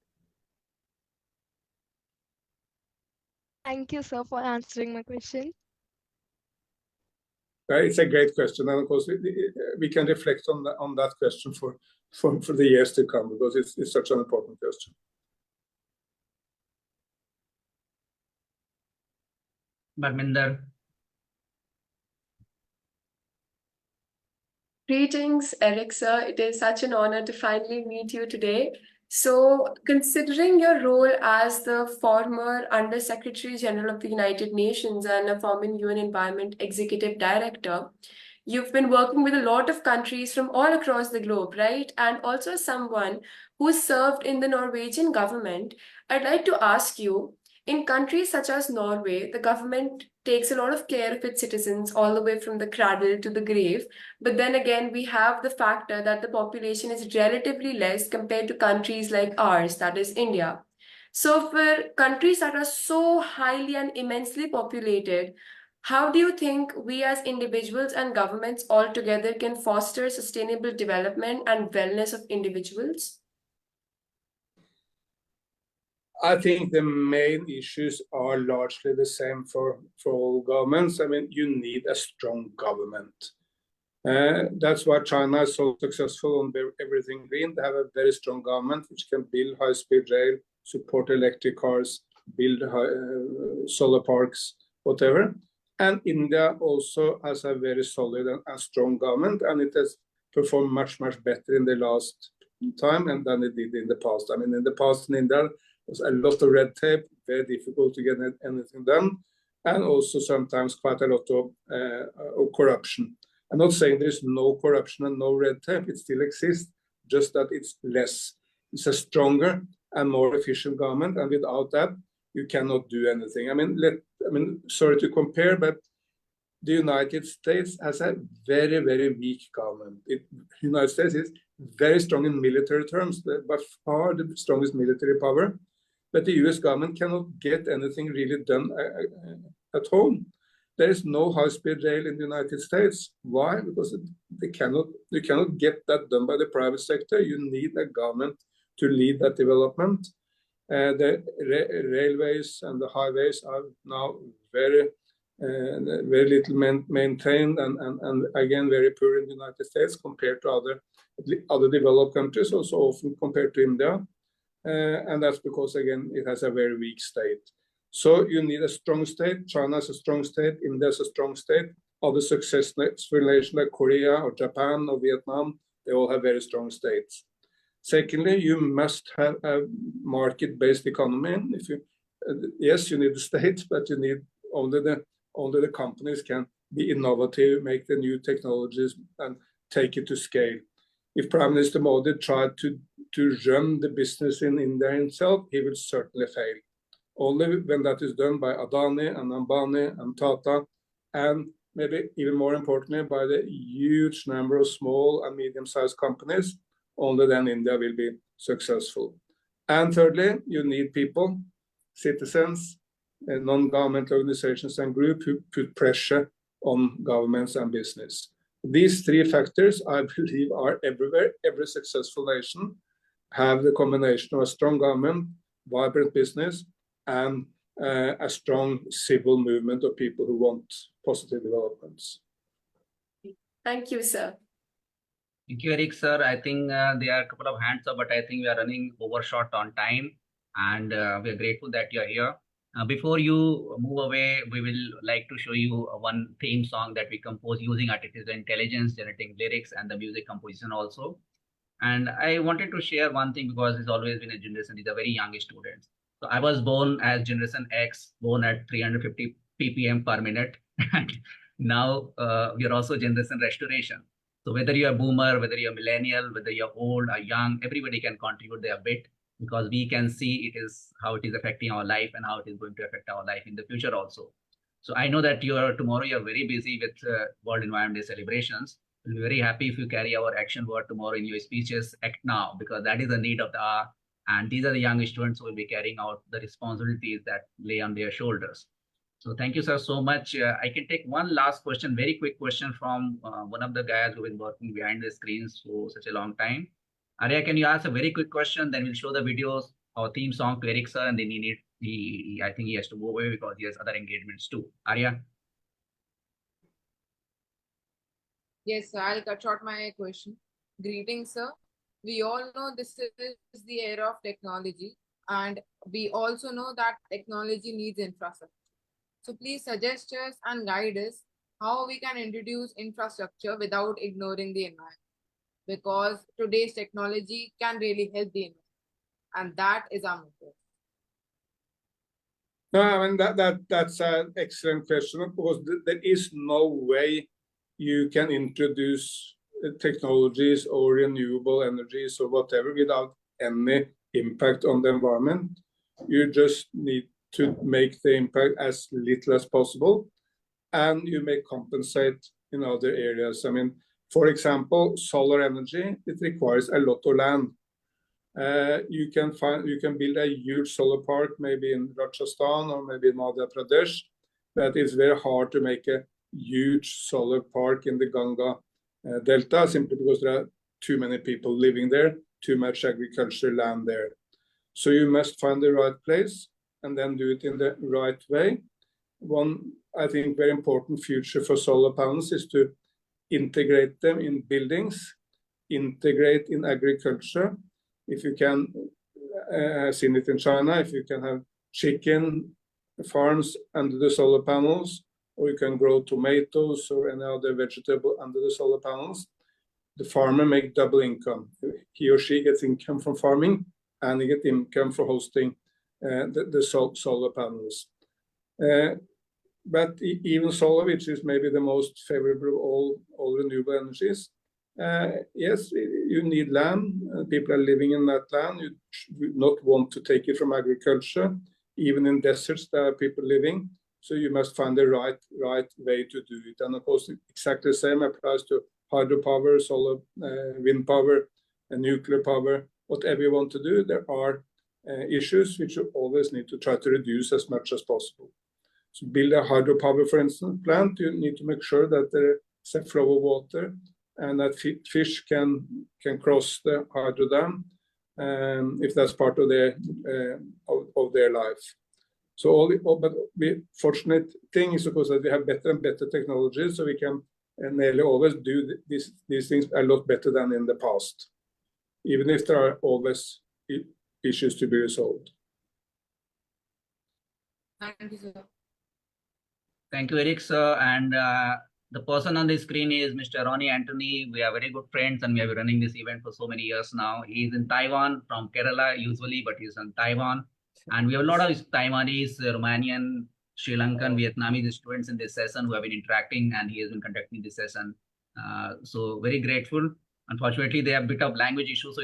Thank you, sir, for answering my question. It's a great question, and of course we can reflect on that question for the years to come, because it's such an important question. Barminder. Greetings, Eric sir. It is such an honor to finally meet you today. So, considering your role as the former Under Secretary General of the United Nations and a former UN Environment Executive Director, you've been working with a lot of countries from all across the globe, right? And also someone who served in the Norwegian government, I'd like to ask you, in countries such as Norway, the government takes a lot of care of its citizens all the way from the cradle to the grave. But then again, we have the factor that the population is relatively less compared to countries like ours, that is India. So for countries that are so highly and immensely populated, how do you think we as individuals and governments all together can foster sustainable development and wellness of individuals? I think the main issues are largely the same for all governments. I mean, you need a strong government. That's why China is so successful on everything green. They have a very strong government which can build high-speed rail, support electric cars, build solar parks, whatever. And India also has a very solid and strong government, and it has performed much, much better in the last time than it did in the past. I mean, in the past in India, there's a lot of red tape, very difficult to get anything done, and also sometimes quite a lot of corruption. I'm not saying there's no corruption and no red tape, it still exists, just that it's less. It's a stronger and more efficient government, and without that, you cannot do anything. I mean, sorry to compare, but the United States has a very, very weak government. The United States is very strong in military terms, by far the strongest military power, but the US government cannot get anything really done at home. There is no high-speed rail in the United States. Why? Because you cannot get that done by the private sector. You need a government to lead that development. The railways and the highways are now very little maintained and again very poor in the United States compared to other developed countries, also often compared to India. And that's because, again, it has a very weak state. So you need a strong state. China is a strong state. India is a strong state. Other successful nations like Korea or Japan or Vietnam, they all have very strong states. Secondly, you must have a market-based economy. Yes, you need the state, but you need only the companies can be innovative, make the new technologies, and take it to scale. If Prime Minister Modi tried to run the business in India himself, he will certainly fail. Only when that is done by Adani and Ambani and Tata, and maybe even more importantly, by the huge number of small and medium-sized companies, only then India will be successful. And thirdly, you need people, citizens, non-governmental organizations and groups who put pressure on governments and business. These three factors, I believe, are everywhere. Every successful nation have the combination of a strong government, vibrant business, and a strong civil movement of people who want positive developments. Thank you, sir. Thank you, Eric, sir. I think there are a couple of hands up, but I think we are running overshot on time, and we are grateful that you are here. Before you move away, we will like to show you one theme song that we composed using artificial intelligence, generating lyrics and the music composition also. And I wanted to share one thing because it's always been a generation, these are very young students. So I was born as Generation X, born at 350 ppm per minute. And now we are also Generation Restoration. So whether you're a boomer, whether you're a millennial, whether you're old or young, everybody can contribute their bit, because we can see how it is affecting our life and how it is going to affect our life in the future also. So I know that tomorrow you're very busy with World Environment Day celebrations. We'll be very happy if you carry our action word tomorrow in your speeches. Act now, because that is the need of the hour. And these are the young students who will be carrying out the responsibilities that lay on their shoulders. So thank you, sir, so much. I can take one last question, very quick question from one of the guys who has been working behind the screens for such a long time. Arya, can you ask a very quick question? Then we'll show the videos, our theme song to Eric, sir, and then I think he has to go away because he has other engagements too. Arya? Yes, sir, I'll cut short my question. Greetings, sir. We all know this is the era of technology, and we also know that technology needs infrastructure. So please suggest us and guide us how we can introduce infrastructure without ignoring the environment. Because today's technology can really help the environment, and that is our motto. No, I mean that's an excellent question. Of course, there is no way you can introduce technologies or renewable energies or whatever without any impact on the environment. You just need to make the impact as little as possible, and you may compensate in other areas. I mean, for example, solar energy, it requires a lot of land. You can build a huge solar park maybe in Rajasthan or maybe in Madhya Pradesh, but it's very hard to make a huge solar park in the Ganga Delta simply because there are too many people living there, too much agricultural land there. So you must find the right place and then do it in the right way. One, I think, very important future for solar panels is to integrate them in buildings, integrate in agriculture. If you can, I've seen it in China, if you can have chicken farms under the solar panels, or you can grow tomatoes or any other vegetable under the solar panels, the farmer makes double income. He or she gets income from farming, and he gets income for hosting the solar panels. But even solar, which is maybe the most favorable of all renewable energies, yes, you need land. People are living in that land. You do not want to take it from agriculture. Even in deserts, there are people living. So you must find the right way to do it. And of course, exactly the same applies to hydropower, solar, wind power, and nuclear power. Whatever you want to do, there are issues which you always need to try to reduce as much as possible. So build a hydropower, for instance, plant, you need to make sure that there is a flow of water and that fish can cross the hydro dam if that's part of their life. So but the fortunate thing is, of course, that we have better and better technology, so we can nearly always do these things a lot better than in the past, even if there are always issues to be resolved. Thank you, sir. Thank you, Eric, sir. And the person on the screen is Mr. Ronnie Anthony. We are very good friends, and we have been running this event for so many years now. He is in Taiwan, from Kerala usually, but he's in Taiwan. And we have a lot of Taiwanese, Romanian, Sri Lankan, Vietnamese students in this session who have been interacting, and he has been conducting this session. So very grateful. Unfortunately, they have a bit of language issues, so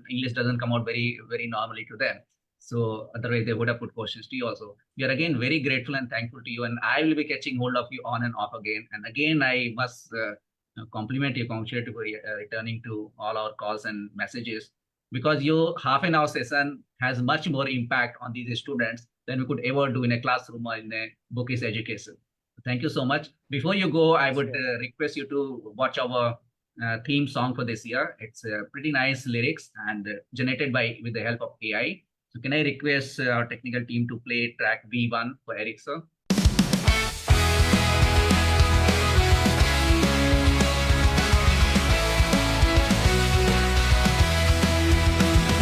English doesn't come out very, very normally to them. So otherwise, they would have put questions to you also. We are again very grateful and thankful to you, and I will be catching hold of you on and off again. And again, I must compliment you, congratulate you for returning to all our calls and messages, because your half-an-hour session has much more impact on these students than we could ever do in a classroom or in a bookish education. Thank you so much. Before you go, I would request you to watch our theme song for this year. It's pretty nice lyrics and generated with the help of AI. So can I request our technical team to play track V1 for Eric, sir?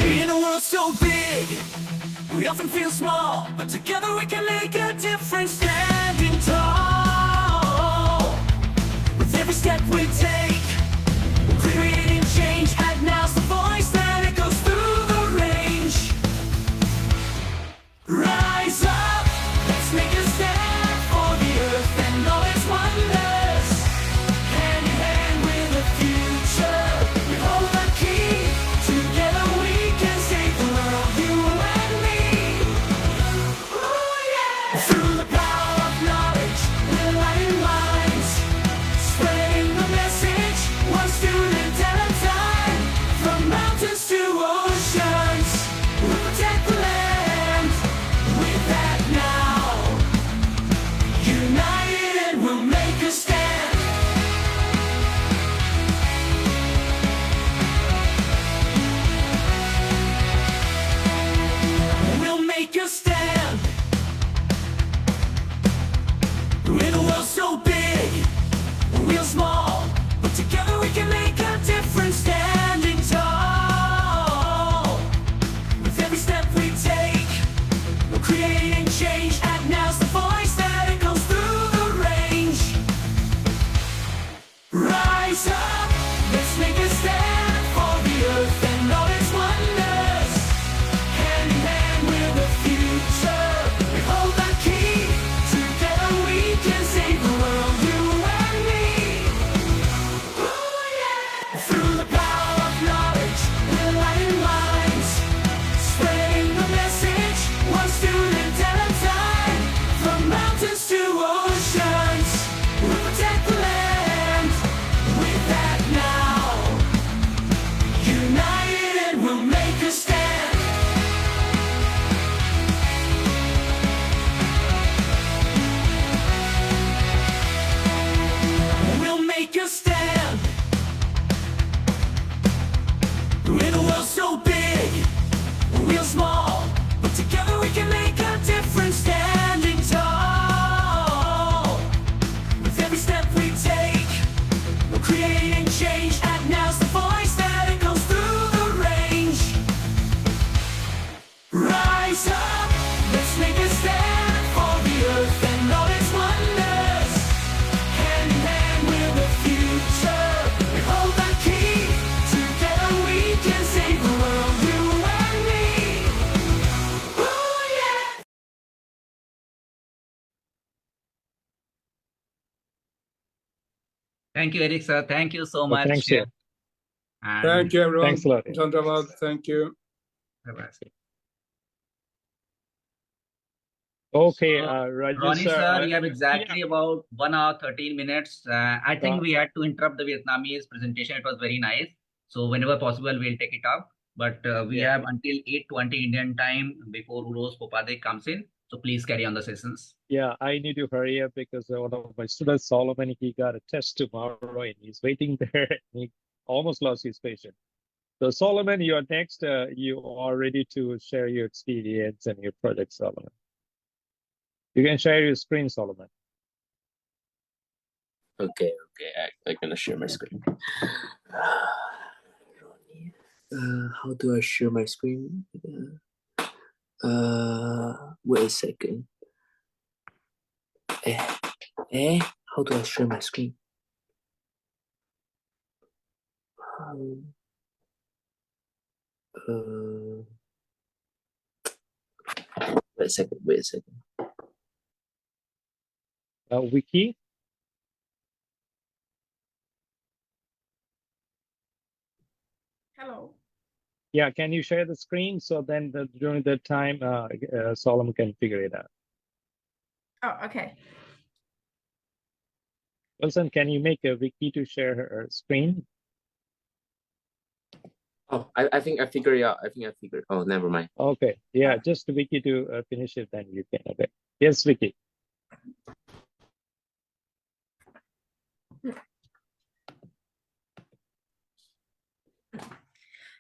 In a world so big, we often feel small, but together we can make a difference, standing tall. With every step we take, we're creating change, and now's the voice that echoes through the range. Rise up, let's make a stand for the earth and all its wonders. Hand in hand with the future, we hold the key. Together we can save the world, you and me. Ooh, yeah. Through the power of knowledge. Thank you, Eric, sir. Thank you so much. Thanks, sir. And Thank you, everyone. Thanks a lot. Chandravad, thank you. bye-bye. Okay, So, Rajesh, Ronnie, sir, you have yeah. exactly about 1 hour, 13 minutes. I think we had to interrupt the Vietnamese presentation. It was very nice. So whenever possible, we'll take it up. But we Yeah. have until 8:20 Indian time before Uros Popadek comes in. So please carry on the sessions. Yeah, I need to hurry up because one of my students, Solomon, he got a test tomorrow and he's waiting there. He almost lost his patient. So Solomon, you are next. You are ready to share your experience and your project, Solomon. You can share your screen, Solomon. Okay, I'm gonna share my screen. How do I share my screen? Wait a second. How do I share my screen? Wait a second. Wiki. Hello. Yeah, can you share the screen so then during that time, Solomon can figure it out. Oh, okay. Wilson, can you make a Wiki to share her screen? Oh, I think I figured it out. Oh, never mind. Okay, yeah, just Wiki to finish it, then you can. Okay. Yes, Wiki.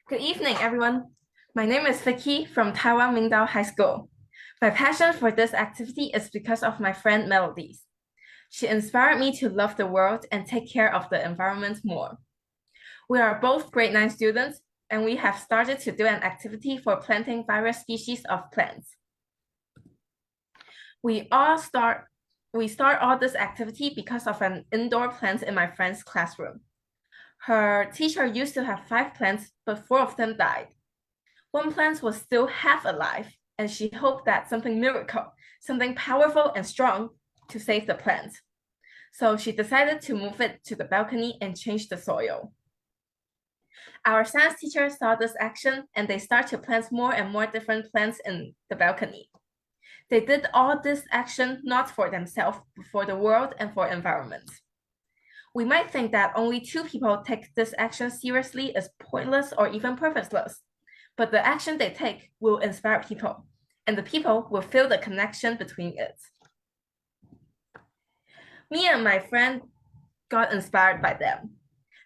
Good evening, everyone. My name is Vicky from Taiwan Mingdao High School. My passion for this activity is because of my friend Melodies. She inspired me to love the world and take care of the environment more. We are both grade 9 students, and we have started to do an activity for planting various species of plants. We start all this activity because of an indoor plant in my friend's classroom. Her teacher used to have 5 plants, but 4 of them died. One plant was still half alive, and she hoped that something powerful and strong to save the plant. So she decided to move it to the balcony and change the soil. Our science teacher saw this action, and they started to plant more and more different plants in the balcony. They did all this action not for themselves, but for the world and for environment. We might think that only 2 people take this action seriously is pointless or even purposeless, but the action they take will inspire people, and the people will feel the connection between it. Me and my friend got inspired by them.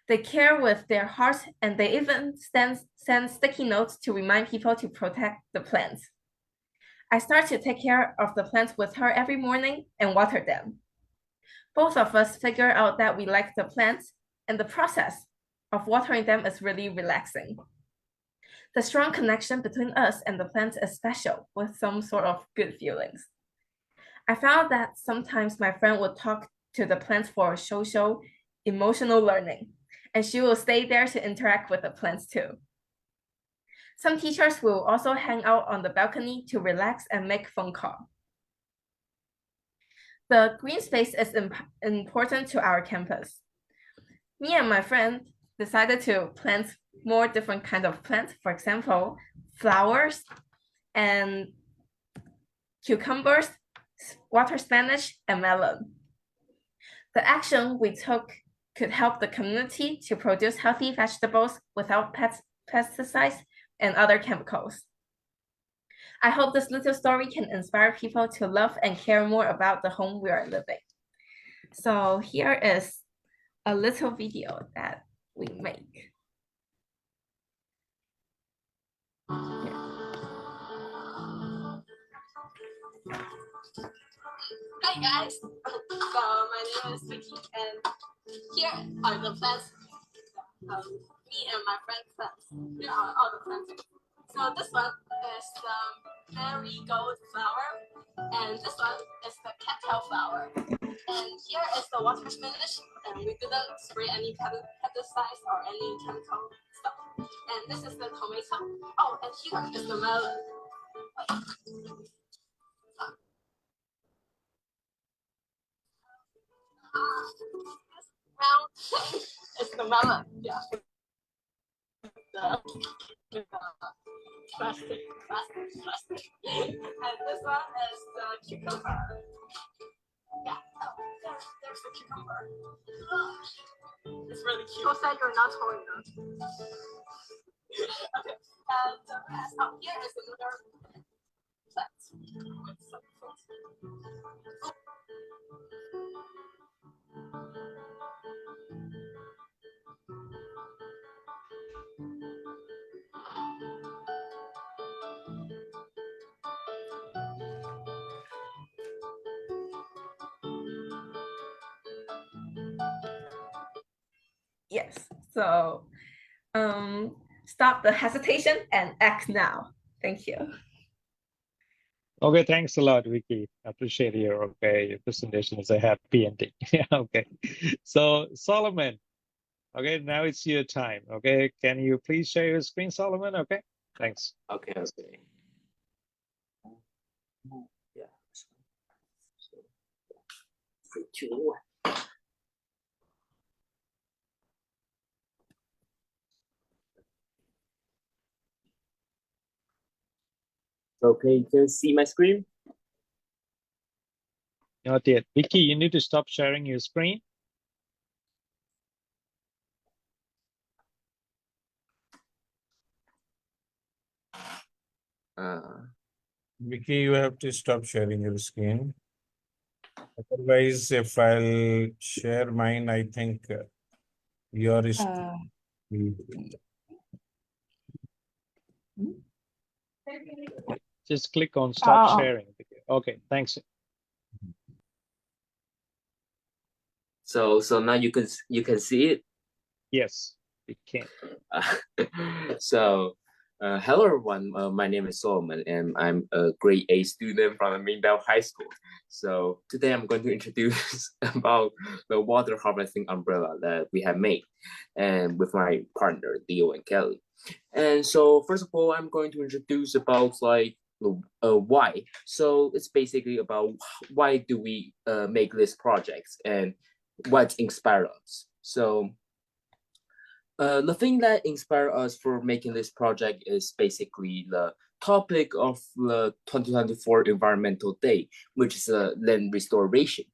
They care with their hearts, and they even send sticky notes to remind people to protect the plants. I start to take care of the plants with her every morning and water them. Both of us figure out that we like the plants, and the process of watering them is really relaxing. The strong connection between us and the plants is special, with some sort of good feelings. I found that sometimes my friend would talk to the plants for social, emotional learning, and she will stay there to interact with the plants too. Some teachers will also hang out on the balcony to relax and make phone calls. The green space is important to our campus. Me and my friend decided to plant more different kinds of plants, for example, flowers and cucumbers, water spinach, and melon. The action we took could help the community to produce healthy vegetables without pesticides and other chemicals. I hope this little story can inspire people to love and care more about the home we are living. So here is a little video that we make. Hi guys, so my name is Vicky, and here are the plants me and my friend plants. Here are all the plants. So this one is the marigold flower, and this one is the cattail flower, and here is the water spinach, and we didn't spray any pesticides or any chemical stuff. And this is the tomato. Oh, and here is the melon. now is the melon. Yeah. The plastic. And this one is the cucumber. Yeah. Oh, there's the cucumber. It's really cute. Who said you're not tall enough? Okay. And the rest. Oh, here is another plant with some fruit. Yes. So stop the hesitation and act now. Thank you. Okay, thanks a lot, Vicky. I appreciate your presentation is a happy ending. Yeah, okay. So Solomon, okay, now it's your time. Okay, can you please share your screen, Solomon? Okay, thanks. Okay. Yeah. So, 3, 2, 1. Okay, you can see my screen? Not yet. Vicky, you need to stop sharing your screen. Vicky, you have to stop sharing your screen. Otherwise, if I'll share mine, I think your is. Just click on stop sharing. Okay, thanks. So now you can see it. Yes, we can. So hello everyone. My name is Solomon, and I'm a grade A student from Mingbao High School. So today I'm going to introduce about the water harvesting umbrella that we have made, and with my partner Leo and Kelly. And so first of all, I'm going to introduce about like why. So it's basically about why do we make this project and what inspired us. So the thing that inspired us for making this project is basically the topic of the 2024 Environmental Day, which is land restoration.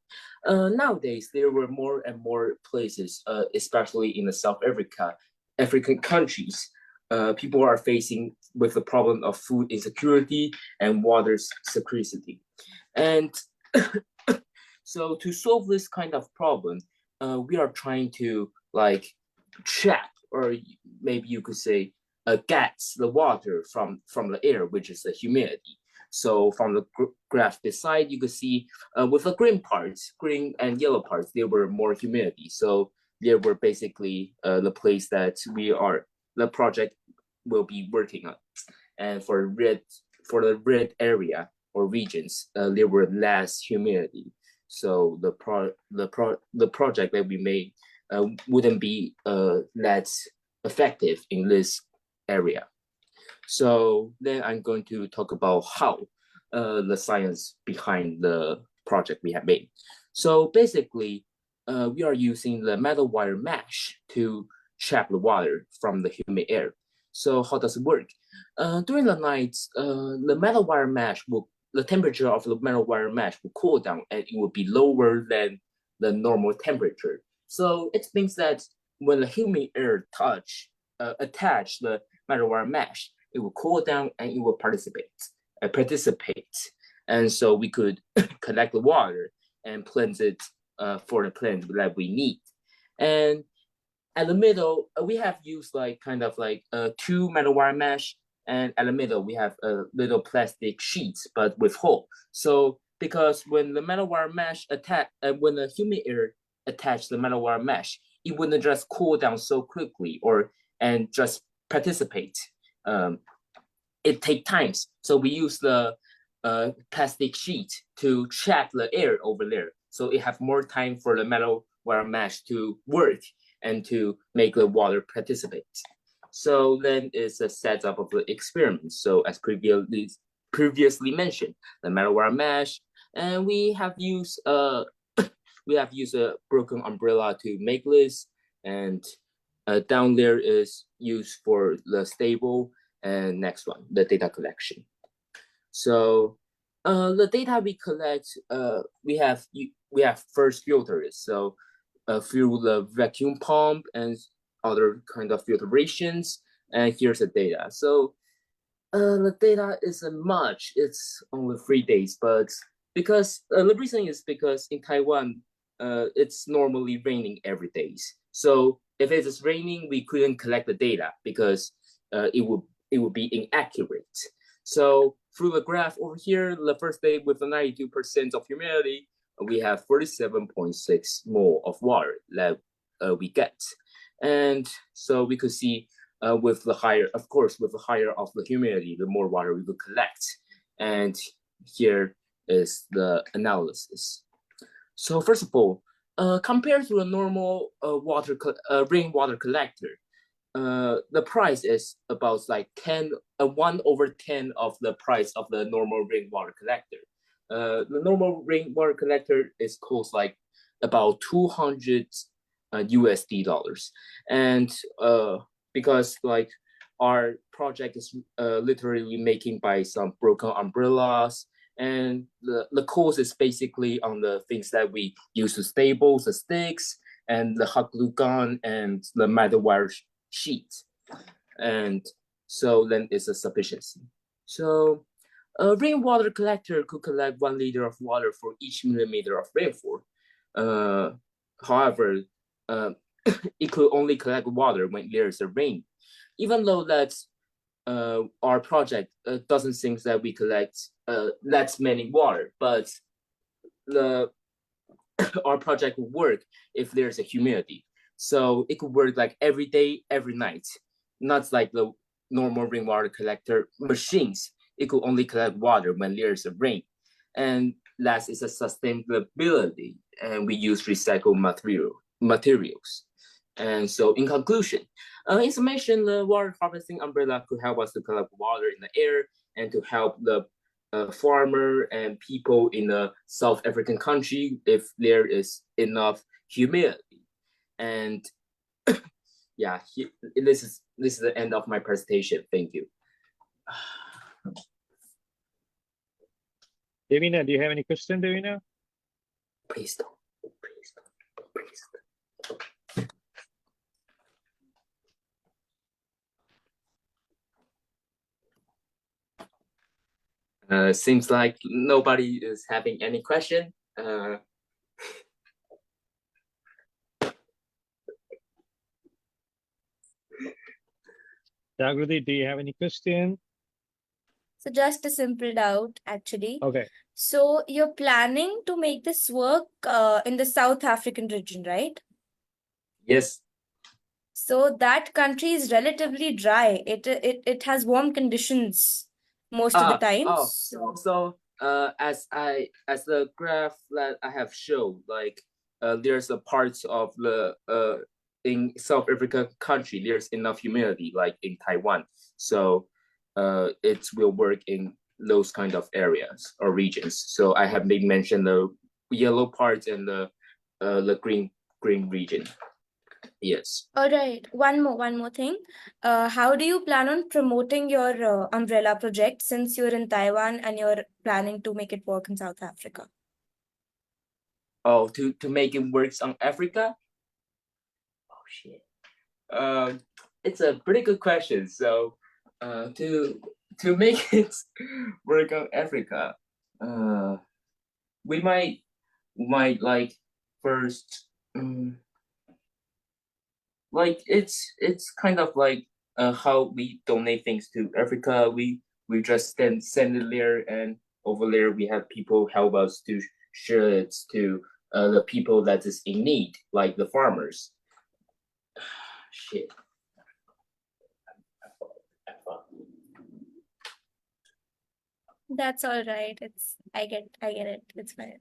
Nowadays, there were more and more places, especially in the South African countries, people are facing with the problem of food insecurity and water scarcity. And so to solve this kind of problem, we are trying to like trap, or maybe you could say gets the water from the air, which is the humidity. So from the graph beside, you could see with the green parts, green and yellow parts, there were more humidity. So there were basically the place that the project will be working on. And for the red area or regions, there were less humidity. So the project that we made wouldn't be that effective in this area. So then I'm going to talk about how the science behind the project we have made. So basically, we are using the metal wire mesh to trap the water from the humid air. So how does it work? During the night, the temperature of the metal wire mesh will cool down, and it will be lower than the normal temperature. So it means that when the humid air attach the metal wire mesh, it will cool down and it will participate. And so we could collect the water and plant it for the plant that we need. And at the middle, we have used like kind of like 2 metal wire mesh, and at the middle we have a little plastic sheets but with hole. So because when the metal wire mesh when the humid air attach the metal wire mesh, it wouldn't just cool down so quickly and just participate. It takes times. So we use the plastic sheet to trap the air over there. So it have more time for the metal wire mesh to work and to make the water participate. So then it's a setup of the experiment. So as previously mentioned, the metal wire mesh, and we have used we have used a broken umbrella to make this, and down there is used for the stable, and next one, the data collection. So the data we collect, we have first filters. So through the vacuum pump and other kind of filtrations, and here's the data. So the data isn't much. It's only 3 days, but because the reason is because in Taiwan, it's normally raining every day. So if it is raining, we couldn't collect the data because it would be inaccurate. So through the graph over here, the first day with the 92% of humidity, we have 47.6 mole of water that we get. And so we could see with the higher, of course, with the higher of the humidity, the more water we will collect. And here is the analysis. So first of all, compared to a normal rainwater collector, the price is about like 1/10 of the price of the normal rainwater collector. The normal rainwater collector is cost like about $200 USD, and because like our project is literally making by some broken umbrellas, and the cost is basically on the things that we use to stable the sticks and the hot glue gun and the metal wire sheet, and so then it's a sufficiency. So a rainwater collector could collect 1 liter of water for each millimeter of rainfall. However, it could only collect water when there's a rain. Even though that's our project doesn't think that we collect that many water, but our project will work if there's a humidity. So it could work like every day, every night, not like the normal rainwater collector machines. It could only collect water when there's a rain. And last is a sustainability, and we use recycled materials. And so in conclusion, information, the water harvesting umbrella could help us to collect water in the air and to help the farmer and people in a South African country if there is enough humidity. And yeah, this is the end of my presentation. Thank you. Davina, do you have any question, Davina? Please don't. Seems like nobody is having any question. Jagruti, do you have any question? So just a simple doubt, actually. Okay. So you're planning to make this work in the South African region, right? Yes. So that country is relatively dry. It has warm conditions most of the time. So as the graph that I have shown, like there's a parts of the in South Africa country, there's enough humidity, like in Taiwan. So it will work in those kind of areas or regions. So I have been mentioned the yellow parts and the green region. Yes. All right. One more thing. How do you plan on promoting your umbrella project since you're in Taiwan and you're planning to make it work in South Africa? Oh, to make it work on Africa? Oh shit. It's a pretty good question. So to make it work on Africa, we might like first like it's kind of like how we donate things to Africa. We just send it there, and over there we have people help us to share it to the people that is in need, like the farmers. Shit. That's all right. I get it. It's fine.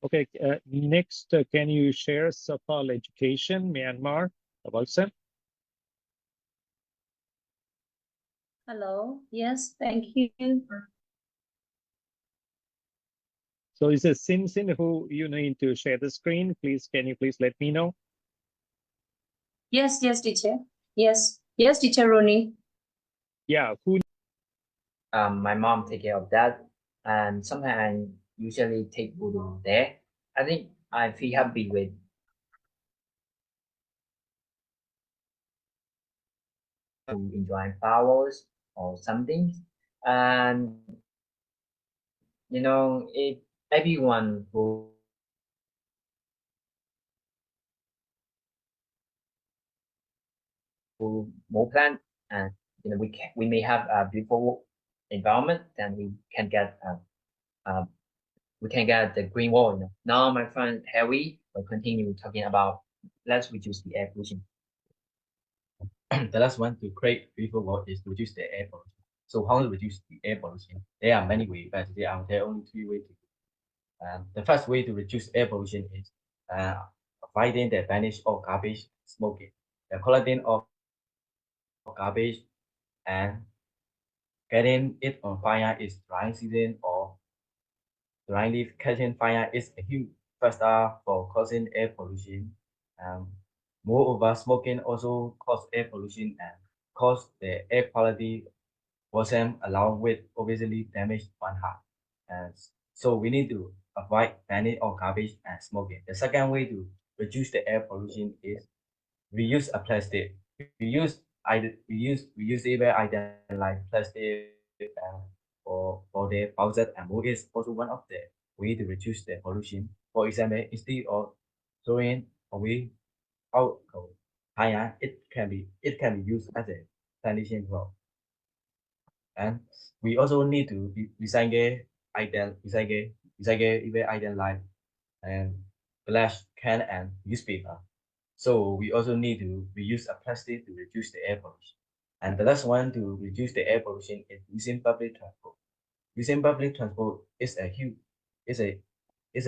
Okay, next, can you share Sapal Education, Myanmar, about some? Hello. Yes, thank you. So is it Sin who you need to share the screen? Please, can you please let me know? Yes, teacher. Yes, teacher Rooney. Yeah, who? My mom take care of that, and sometimes I usually take Voodoo there. I think I feel happy with enjoying flowers or something, and if everyone who more plant and we may have a beautiful environment, then uh, we can get the green wall. Now, my friend Harry will continue talking about let's reduce the air pollution. The last one to create beautiful world is to reduce the air pollution. So how to reduce the air pollution? There are many ways, but there are only three ways. The first way to reduce air pollution is avoiding the vanish of garbage, smoking. The quality of garbage and getting it on fire is dry season or dry leaf catching fire is a huge factor for causing air pollution. Um, Moreover, smoking also cause air pollution and cause the air quality worsen along with obviously damage one heart. And so we need to avoid burning of garbage and smoking. The second way to reduce the air pollution is reuse a plastic. Reusable item like plastic for the faucet and wood is also one of the way to reduce the pollution. For example, instead of throwing away alcohol, it can be used as a sanitation road. And we also need to recycle even item like and glass can and newspaper. So we also need to reuse a plastic to reduce the air pollution. And the last one to reduce the air pollution is using public transport. Using public transport is a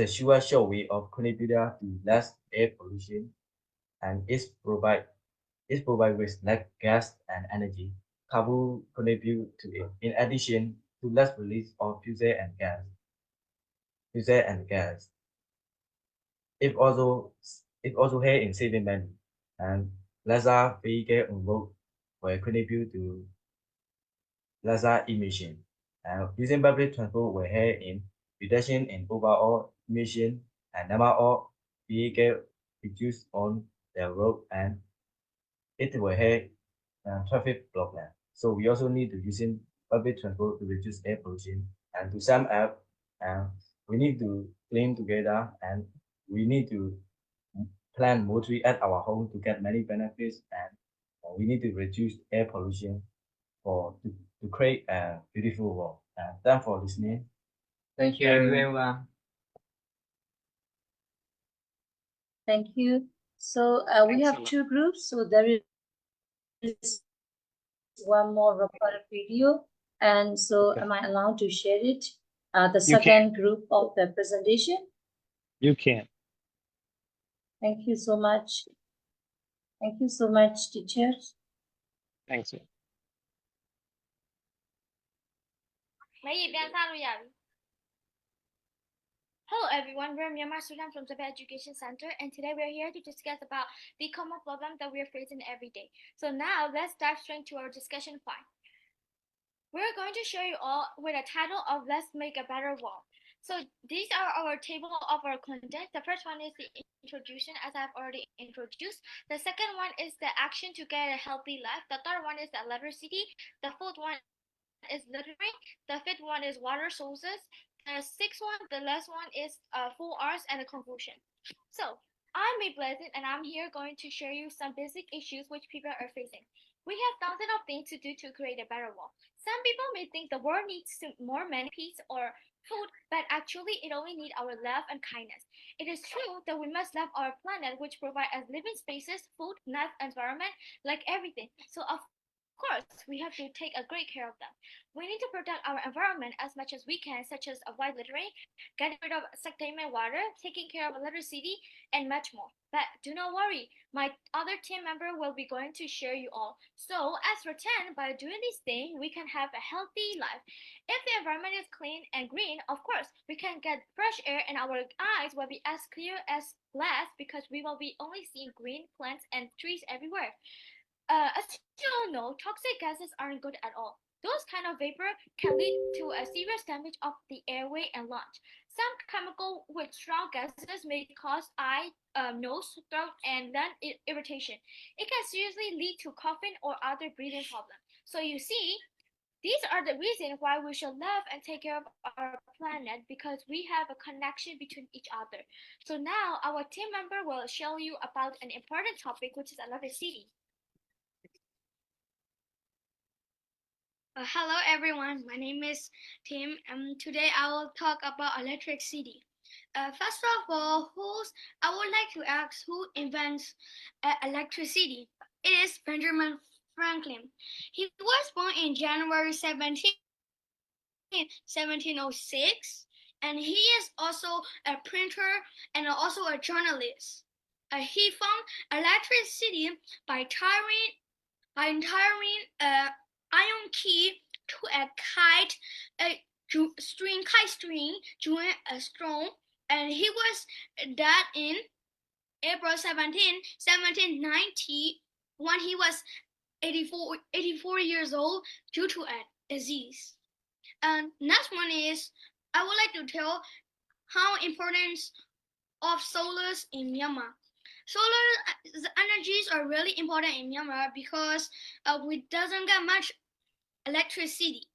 sure way of contributing to less air pollution and is provide with less gas and energy. Carbo contribute to it. In addition to less release of fuel and gas, it also help in saving money and lesser vehicle on road will contribute to lesser emission. And using public transport will help in reduction in overall emission and number of vehicle reduced on the road, and it will help traffic problem. So we also need to using public transport to reduce air pollution. And to sum up, we need to clean together and we need to plant more tree at our home to get many benefits, and we need to reduce air pollution to create a beautiful world. Thanks for listening. Thank you, everyone. Thank you. So we have two groups. So there is one more recorded video. And so am I allowed to share it? The second group of the presentation. You can. Thank you so much. Thank you so much, teachers. Thanks. Hello everyone, we're Myanmar students from Tibet Education Center, and today we're here to discuss about the common problem that we're facing every day. So now let's dive straight to our discussion point. We're going to show you all with a title of Let's Make a Better World. So these are our table of our content. The first one is the introduction, as I've already introduced. The second one is the action to get a healthy life. The third one is the literacy. The fourth one is littering. The fifth one is water sources. The sixth one, the last one is 4 R's and a conclusion. So I'm May Pleasant, and I'm here going to share you some basic issues which people are facing. We have thousands of things to do to create a better world. Some people may think the world needs more money, peace, or food, but actually it only needs our love and kindness. It is true that we must love our planet, which provides us living spaces, food, nice environment, like everything. So of course, we have to take a great care of them. We need to protect our environment as much as we can, such as avoid littering, getting rid of stagnant water, taking care of electricity, and much more. But do not worry, my other team member will be going to share you all. So, as for 10, by doing these things, we can have a healthy life. If the environment is clean and green, of course, we can get fresh air and our eyes will be as clear as glass because we will be only seeing green plants and trees everywhere. As you all know, toxic gases aren't good at all. Those kind of vapor can lead to a serious damage of the airway and lungs. Some chemical with strong gases may cause eye, nose, throat, and lung irritation. It can seriously lead to coughing or other breathing problems. So you see, these are the reasons why we should love and take care of our planet because we have a connection between each other. So now our team member will show you about an important topic, which is electricity. Hello everyone, my name is Tim and today I will talk about electricity. First of all, I would like to ask who invents electricity. It is Benjamin Franklin. He was born in January 1706 and he is also a printer and also a journalist. He found electricity by tying iron key to a kite string during a storm, and he was dead in April 1790 when he was 84 years old due to a disease. And next one is I would like to tell how important of solars in Myanmar. Solar energies are really important in Myanmar because we doesn't get much electricity.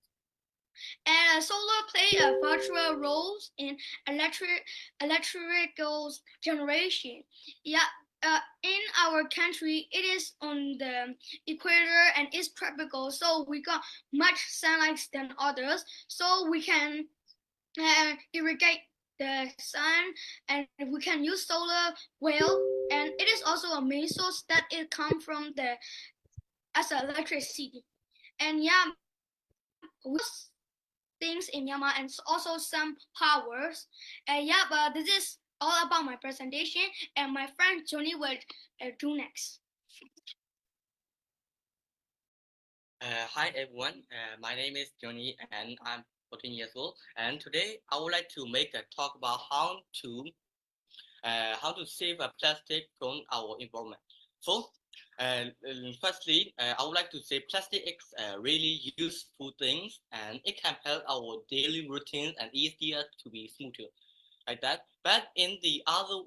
And solar play a virtual roles in electrical generation. Yeah, in our country, it is on the equator and it's tropical, so we got much sunlight than others. So we can irrigate the sun, and we can use solar well. And it is also a main source that it comes from the as electricity. And yeah, we things in Myanmar and also some powers. Yeah, but this is all about my presentation, and my friend Johnny will do next. Hi everyone, my name is Johnny and I'm 14 years old. And today I would like to make a talk about how to save a plastic from our environment. So, firstly, I would like to say plastic is a really useful thing and it can help our daily routines and easier to be smoother like that. But in the other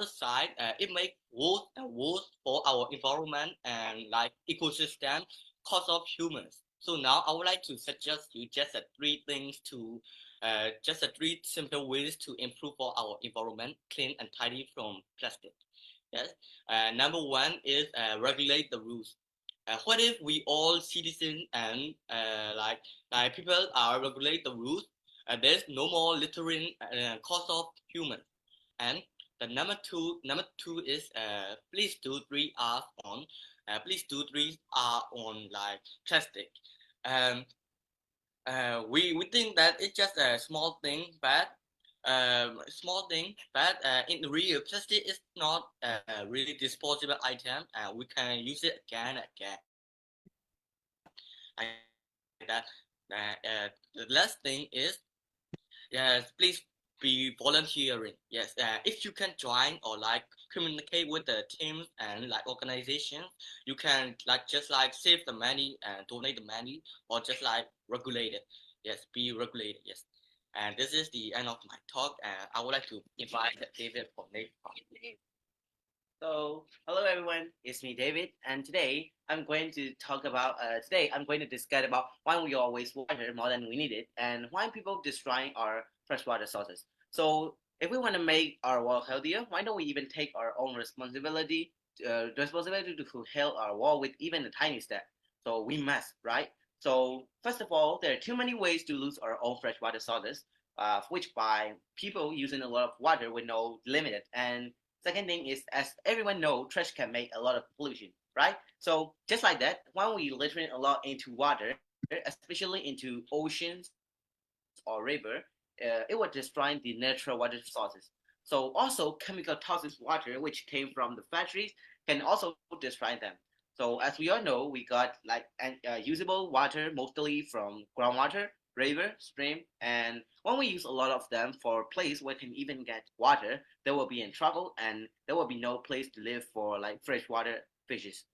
side, it makes worse and worse for our environment and like ecosystem cause of humans. So now I would like to suggest you just three simple ways to improve for our environment, clean and tidy from plastic. Yes. Number one is regulate the rules. What if we all citizens and like people are regulate the rules? There's no more littering cause of humans. And the number two is please do 3R on like plastic. We think that it's just a small thing, but in real plastic is not a really disposable item, and we can use it again and again. Like that. The last thing is yes, please be volunteering. Yes, if you can join or like communicate with the teams and like organizations, you can like just like save the money and donate the money or just like regulate it. Yes, be regulated. Yes, and this is the end of my talk. And I would like to invite David for next part. So, hello everyone, it's me David, and today I'm going to discuss about why we all waste water more than we need it, and why people destroying our freshwater sources. So, if we want to make our world healthier, why don't we even take our own responsibility to fulfill our world with even a tiny step? So we must, right? So first of all, there are too many ways to lose our own freshwater sources, which by people using a lot of water with no limit. And second thing is, as everyone knows, trash can make a lot of pollution, right? So just like that, when we littering a lot into water, especially into oceans or river, it was destroying the natural water sources. So also chemical toxic water which came from the factories can also destroy them. So as we all know, we got like usable water mostly from groundwater, river, stream, and when we use a lot of them for a place where we can even get water, they will be in trouble and there will be no place to live for like freshwater fishes.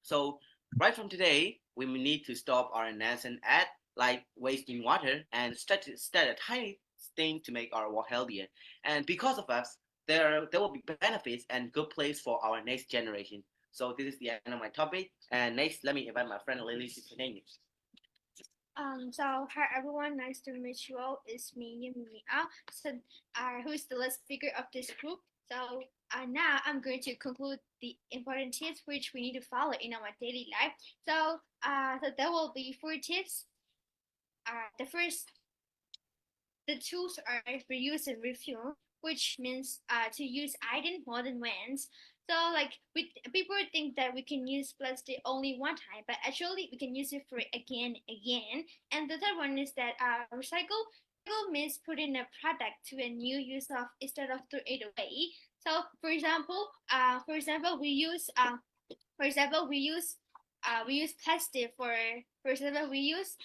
So right from today, we need to stop our nonsense at like wasting water and start a tiny thing to make our world healthier. And because of us, there will be benefits and good place for our next generation. So this is the end of my topic. And next, let me invite my friend Lily to continue. So hi everyone, nice to meet you all. It's me, Mia. So, who is the last speaker of this group? So, now I'm going to conclude the important tips which we need to follow in our daily life. So there will be 4 tips. The first, the tools are reuse and refuel, which means to use item more than once. So like people think that we can use plastic only one time, but actually we can use it for again. And the third one is that recycle. Recycle means putting a product to a new use of instead of throw it away. So for example, we use plastic for example we use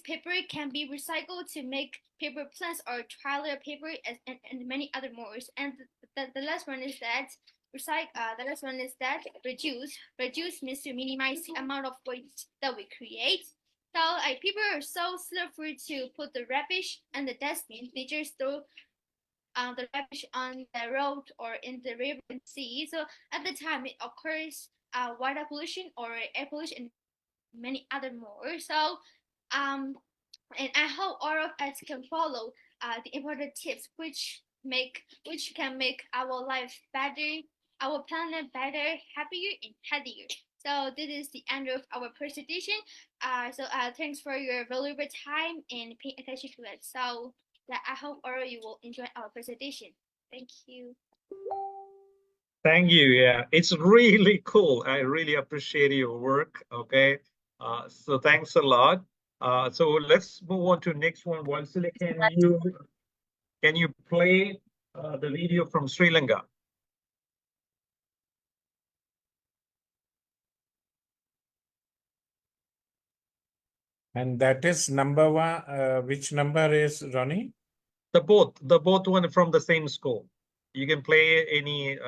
paper can be recycled to make paper plants or toilet paper and many other more. And the last one is that the last one is that reduce. Reduce means to minimize the amount of waste that we create. So like people are so slippery to put the rubbish in the dustbin. They just throw the rubbish on the road or in the river and sea. So at the time it occurs water pollution or air pollution and many other more. So um, and I hope all of us can follow the important tips which can make our life better, our planet better, happier and healthier. So this is the end of our presentation. Thanks for your valuable time and paying attention to it. So I hope all of you will enjoy our presentation. Thank you. Thank you. Yeah, it's really cool. I really appreciate your work. Okay. So thanks a lot. So let's move on to next one. Wansila, can you play the video from Sri Lanka? And that is number one. Which number is Ronnie? The both one from the same school. You can play any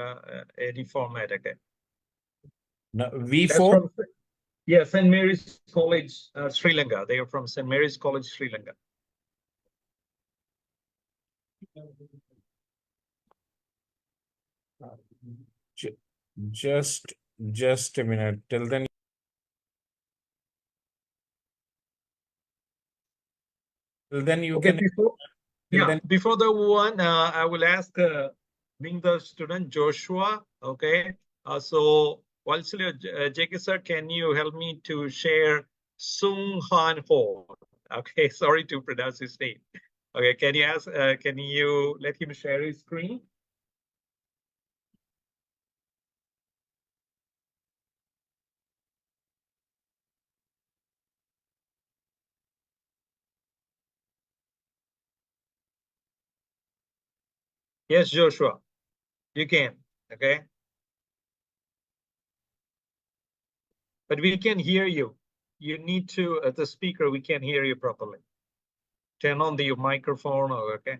format. Okay. No, That's V4. from, yeah, St. Mary's College, Sri Lanka. They are from St. Mary's College, Sri Lanka. Just a minute. Till then. Till then you Okay, can. before the one, I will ask being the student Joshua. Okay. So Walsila J.K. sir, can you help me to share Sung Han Ho? Okay, sorry to pronounce his name. Okay, can you let him share his screen? Yes, Joshua, you can. Okay. But we can hear you. You need to, the speaker, we can hear you properly. Turn on the microphone, okay?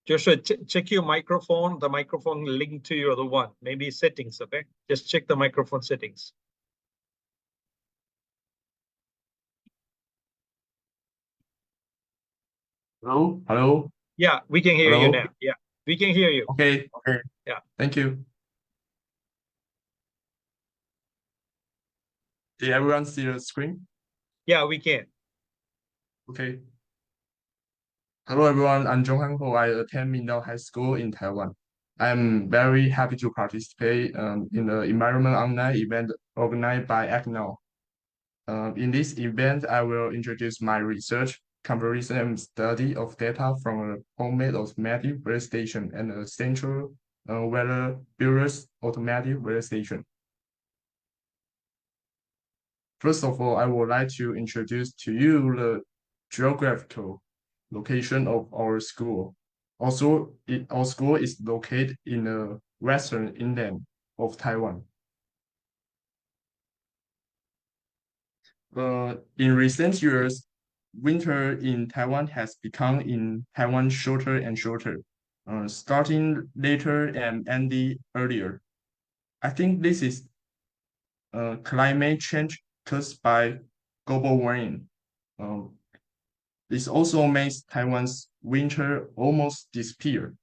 Joshua, check your microphone, the microphone linked to your other one, maybe settings, okay? Just check the microphone settings. Hello, hello. Yeah, we can hear you now. Yeah, we can hear you. Okay. Yeah. Thank you. Did everyone see the screen? Yeah, we can. Okay. Hello, everyone. I'm Jung Han Ho. I attend Mindao High School in Taiwan. I'm very happy to participate in the Environment Online event organized by ACNOW. In this event, I will introduce my research, comparison and study of data from a homemade automatic weather station and a central weather bureau's automatic weather station. First of all, I would like to introduce to you the geographical location of our school. Also, our school is located in the western inland of Taiwan. In recent years, winter in Taiwan has become in Taiwan shorter and shorter, starting later and ending earlier. I think this is climate change caused by global warming. This also makes Taiwan's winter almost disappear.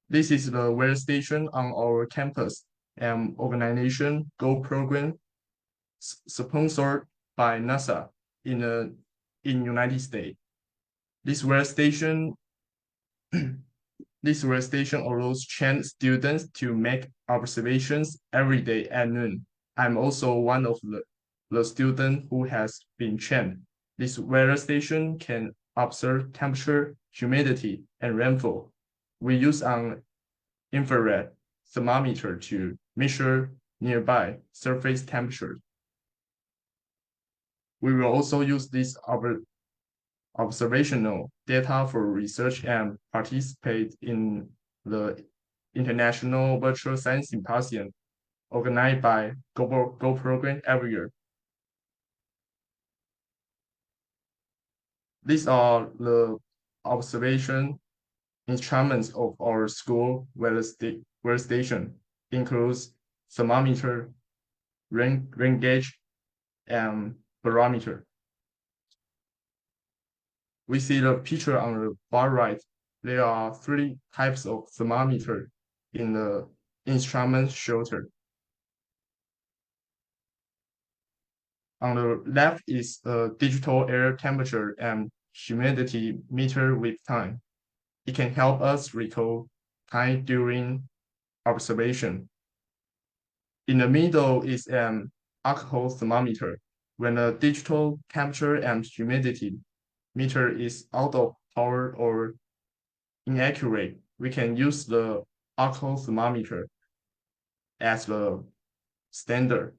This is the weather station on our campus and organization Go program sponsored by NASA in United States. This weather station allows trained students to make observations every day at noon. I'm also one of the students who has been trained. This weather station can observe temperature, humidity, and rainfall. We use an infrared thermometer to measure nearby surface temperature. We will also use this observational data for research and participate in the International Virtual Science Symposium organized by Go program every year. These are the observation instruments of our school weather station, includes thermometer, rain gauge, and barometer. We see the picture on the far right. There are 3 types of thermometer in the instrument shelter. On the left is a digital air temperature and humidity meter with time. It can help us recall time during observation. In the middle is an alcohol thermometer. When a digital temperature and humidity meter is out of power or inaccurate, we can use the alcohol thermometer as the standard.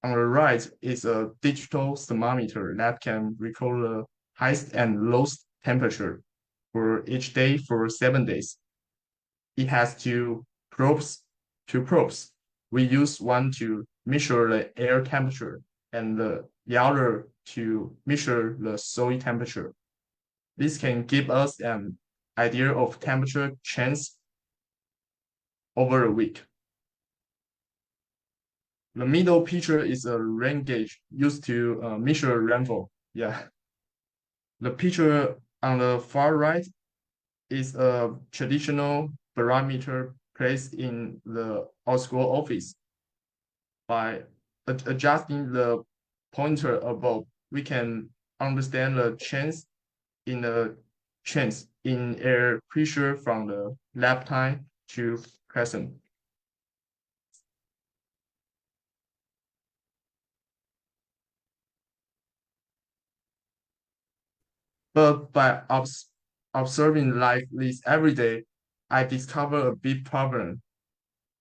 On the right is a digital thermometer that can record the highest and lowest temperature for each day for 7 days. It has two probes. We use one to measure the air temperature and the other to measure the soil temperature. This can give us an idea of temperature change over a week. The middle picture is a rain gauge used to measure rainfall. Yeah. The picture on the far right is a traditional barometer placed in the school office. By adjusting the pointer above, we can understand the change in air pressure from the left time to present. But by observing like this every day, I discover a big problem.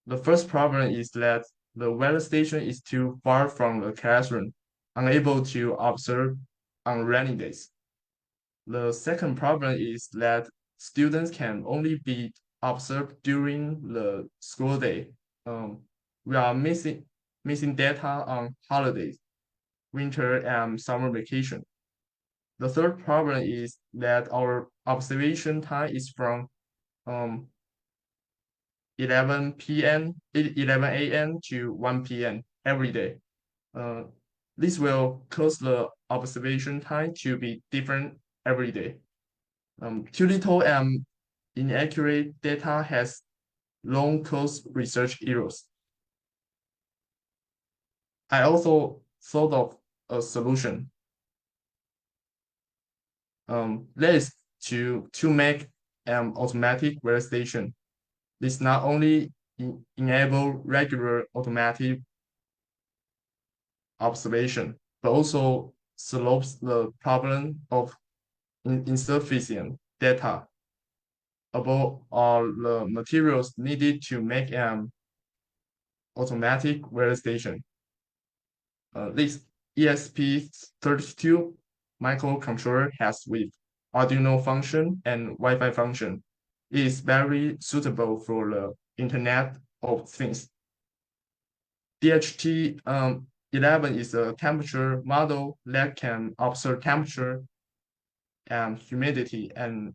The first problem is that the weather station is too far from the classroom, unable to observe on rainy days. The second problem is that students can only be observed during the school day. We are missing data on holidays, winter and summer vacation. The third problem is that our observation time is from 11 a.m. to 1 p.m. every day. This will cause the observation time to be different every day. Too little and inaccurate data has long caused research errors. I also thought of a solution. That is to make an automatic weather station. This not only enable regular automatic observation, but also solves the problem of insufficient data about all the materials needed to make an automatic weather station. This ESP32 microcontroller has with Arduino function and Wi-Fi function. It is very suitable for the Internet of Things. DHT11 is a temperature model that can observe temperature and humidity and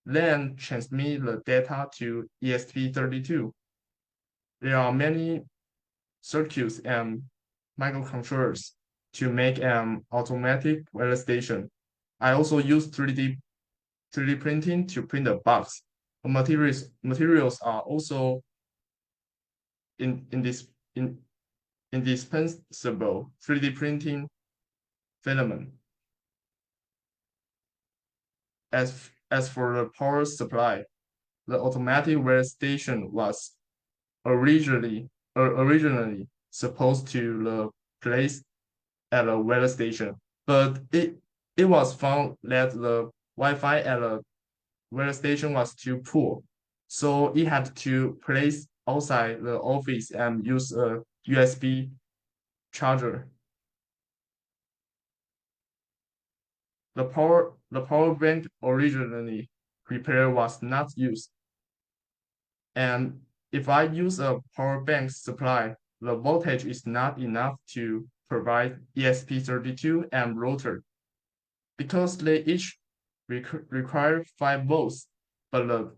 then transmit the data to ESP32. There are many circuits and microcontrollers to make an automatic weather station. I also use 3D printing to print a box. The materials are also indispensable 3D printing filament. As for the power supply, the automatic weather station was originally supposed to place at a weather station, but it was found that the Wi-Fi at a weather station was too poor, so it had to place outside the office and use a USB charger. The power bank originally prepared was not used, and if I use a power bank supply, the voltage is not enough to provide ESP32 and rotor because they each require 5 volts, but the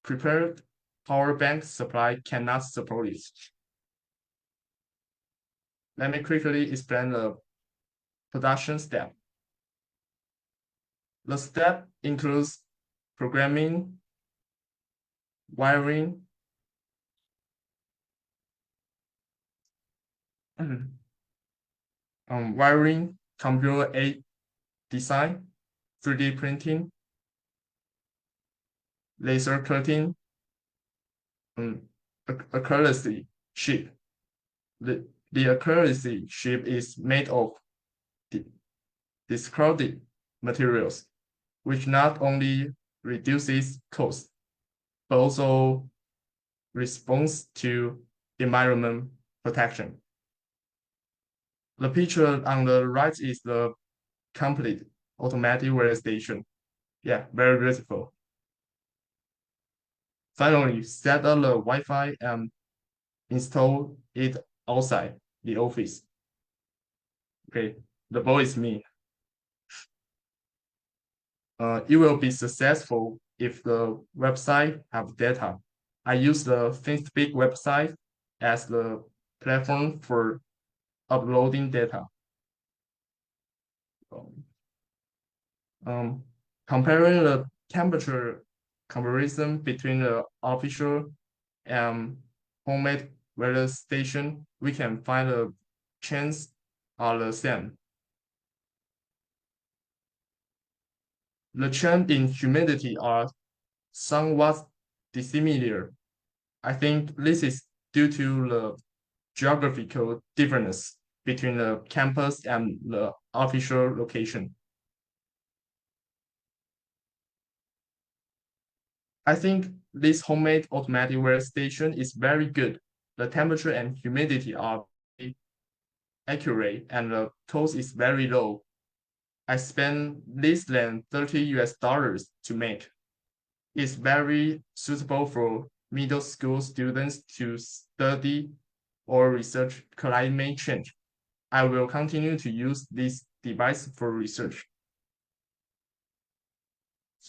prepared power bank supply cannot support it. Let me quickly explain the production step. The step includes programming, wiring, wiring, computer aided design, 3D printing, laser cutting, accuracy chip. The accuracy chip is made of discarded materials, which not only reduces cost, but also responds to environment protection. The picture on the right is the complete automatic weather station. Yeah, very beautiful. Finally, set up the Wi-Fi and install it outside the office. Okay, the ball is me. It will be successful if the website have data. I use the ThinkSpeak website as the platform for uploading data. Comparing the temperature comparison between the official and homemade weather station, we can find the changes are the same. The change in humidity are somewhat dissimilar. I think this is due to the geographical difference between the campus and the official location. I think this homemade automatic weather station is very good. The temperature and humidity are accurate and the cost is very low. I spent less than $30 to make. It's very suitable for middle school students to study or research climate change. I will continue to use this device for research.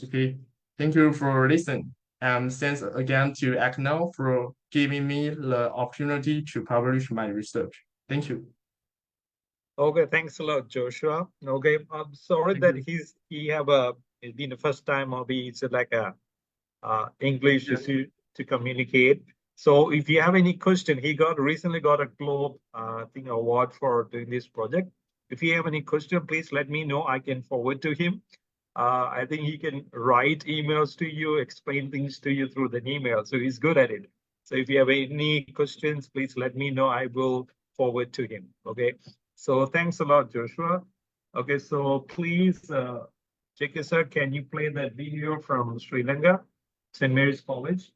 Okay, thank you for listening. And thanks again to ACNO for giving me the opportunity to publish my research. Thank you. Okay, thanks a lot, Joshua. Okay, I'm sorry that he have been the first time maybe it's like a English to communicate. So if you have any question, he recently got a Globe award for doing this project. If you have any question, please let me know. I can forward to him. I think he can write emails to you, explain things to you through the email. So he's good at it. So if you have any questions, please let me know. I will forward to him. Okay. So thanks a lot, Joshua. Okay, so please, J.K. sir, can you play that video from Sri Lanka? St. Mary's College.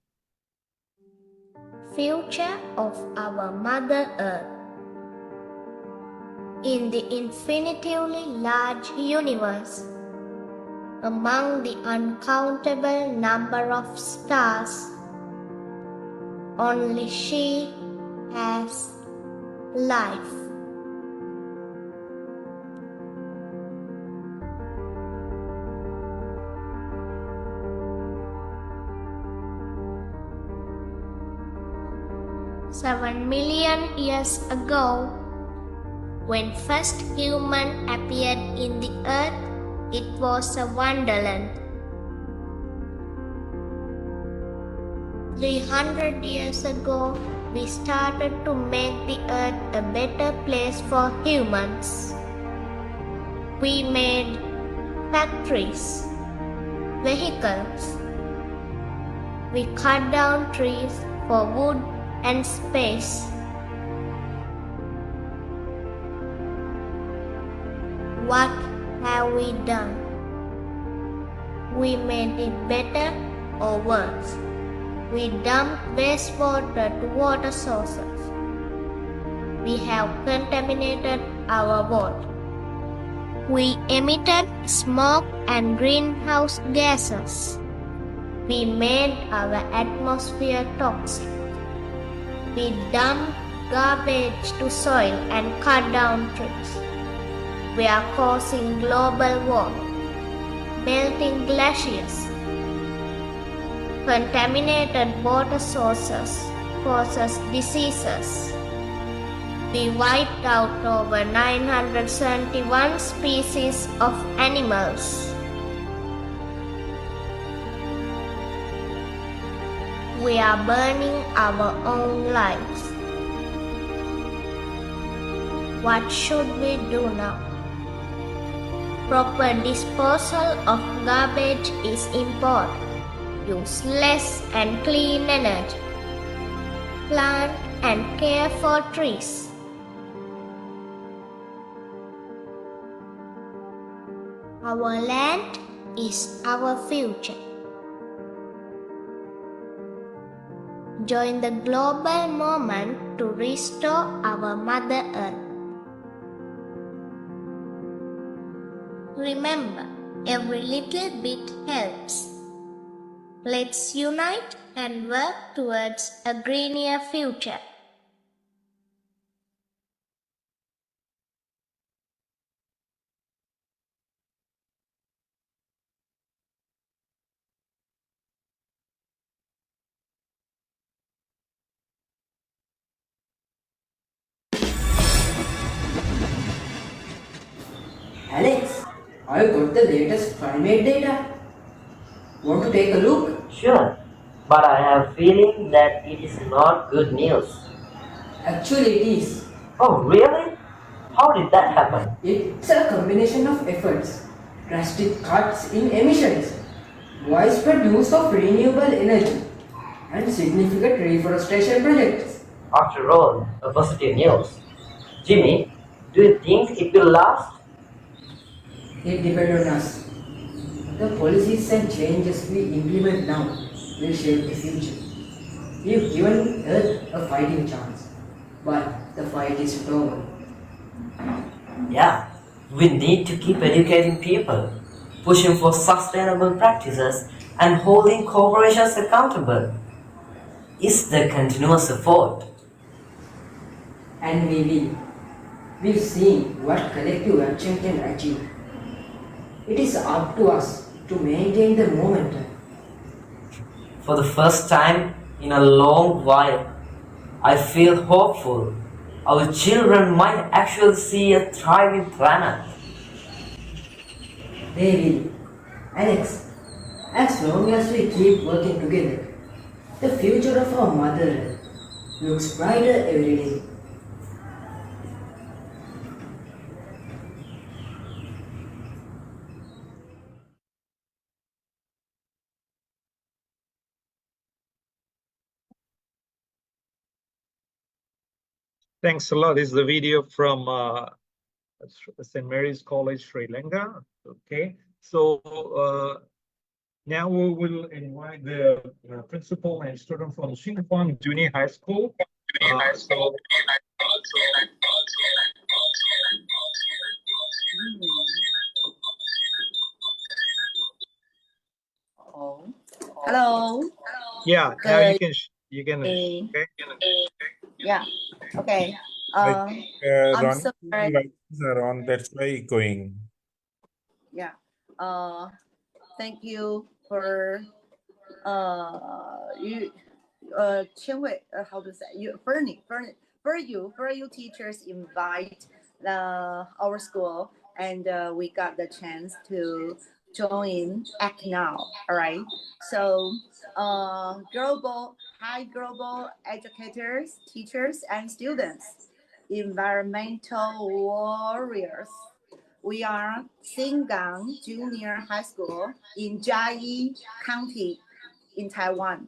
Future of our Mother Earth. In the infinitely large universe, among the uncountable number of stars, only she has life. Seven million years ago, when first human appeared in the earth, it was a wonderland. 300 years ago, we started to make the earth a better place for humans. We made factories, vehicles. We cut down trees for wood and space. What have we done? We made it better or worse? We dumped wastewater to water sources. We have contaminated our water. We emitted smoke and greenhouse gases. We made our atmosphere toxic. We dumped garbage to soil and cut down trees. We are causing global warming, melting glaciers. Contaminated water sources causes diseases. We wiped out over 971 species of animals. We are burning our own lives. What should we do now? Proper disposal of garbage is important. Use less and clean energy. Plant and care for trees. Our land is our future. Join the global movement to restore our Mother Earth. Remember, every little bit helps. Let's unite and work towards a greener future. Alex, I got the latest climate data. Want to take a look? Sure, but I have a feeling that it is not good news. Actually, it is. Oh, really? How did that happen? It's a combination of efforts. Drastic cuts in emissions, widespread use of renewable energy, and significant reforestation projects. After all, a positive news. Jimmy, do you think it will last? It depends on us. The policies and changes we implement now will shape the future. We've given Earth a fighting chance, but the fight is not over. Yeah, we need to keep educating people, pushing for sustainable practices, and holding corporations accountable. It's the continuous effort. And we will. We've seen what collective action can achieve. It is up to us to maintain the momentum. For the first time in a long while, I feel hopeful. Our children might actually see a thriving planet. They will. Alex, as long as we keep working together, the future of our Mother Earth looks brighter every day. Thanks a lot. This is the video from St. Mary's College, Sri Lanka. Okay, so Now we will invite the principal and student from Xinhuang Junior High School. Hello. Yeah, now you can Okay. okay. Yeah. Okay. I I'm think so Ronnie's devices are on, that's why echoing. yeah. Thank you for you how to say you for you teachers invite our school and we got the chance to join Act Now. All right. So global educators, teachers, and students, environmental warriors. We are Xingang Junior High School in Jiayi County in Taiwan.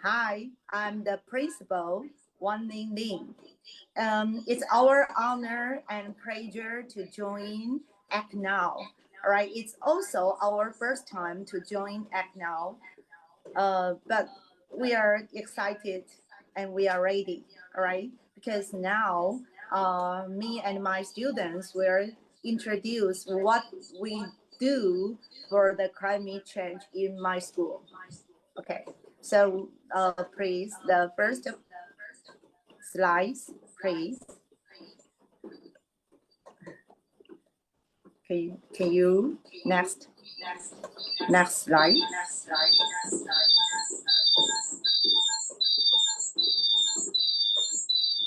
Hi, I'm the principal, Wan Ning Ling. It's our honor and pleasure to join Act Now. All right, it's also our first time to join Act Now, but we are excited and we are ready. All right, because now me and my students will introduce what we do for the climate change in my school. Okay, so please, the first slides, please. Can you next slide?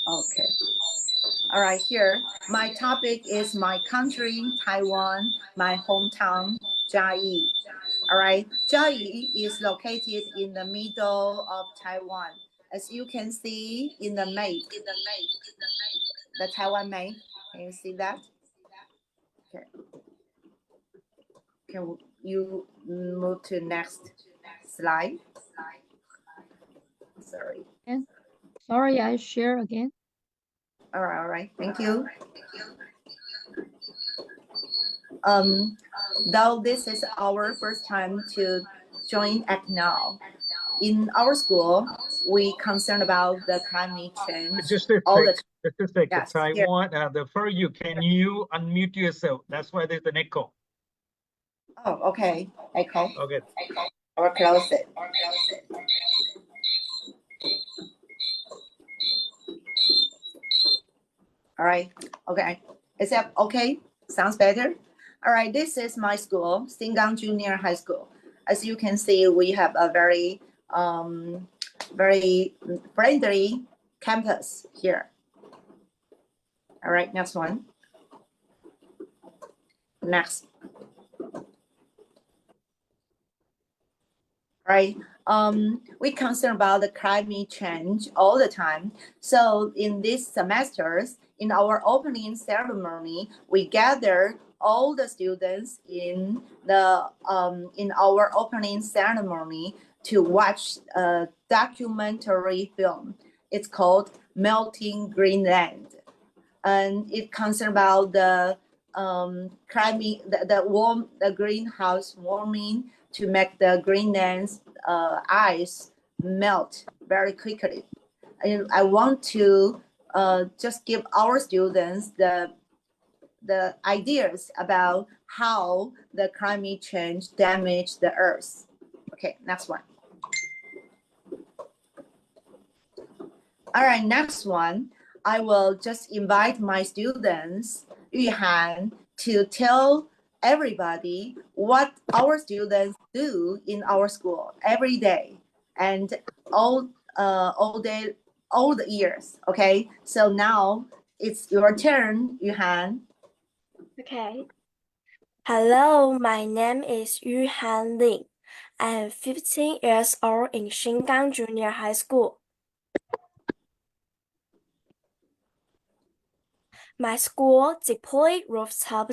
Okay. All right, here, my topic is my country, Taiwan, my hometown, Jiayi. All right, Jiayi is located in the middle of Taiwan. As you can see in the map, the Taiwan map, can you see that? Okay. Can you move to next slide? Sorry. Sorry, I share again. All right, thank you. Though this is our first time to join Act Now, in our school, we concerned about the climate change all the time. Just a sec. Yes, Taiwan, the for you, can you unmute yourself? That's why there's an echo. Oh, okay. Echo. Okay. Or close it. All right. Okay. Is that okay? Sounds better? All right. This is my school, Xingang Junior High School. As you can see, we have a very friendly campus here. All right. Next one. Next. Right. We concern about the climate change all the time. So in this semesters, in our opening ceremony, we gathered all the students in the in our opening ceremony to watch a documentary film. It's called Melting Greenland, and it concerns about the climate, the greenhouse warming to make the Greenland's ice melt very quickly. And I want to just give our students the ideas about how the climate change damage the earth. Okay, next one. All right, next one. I will just invite my students, Yuhan, to tell everybody what our students do in our school every day and all day, all the years. Okay, so now it's your turn, Yuhan. Okay. Hello, my name is Yuhan Lin. I am 15 years old in Xingang Junior High School. My school deployed rooftop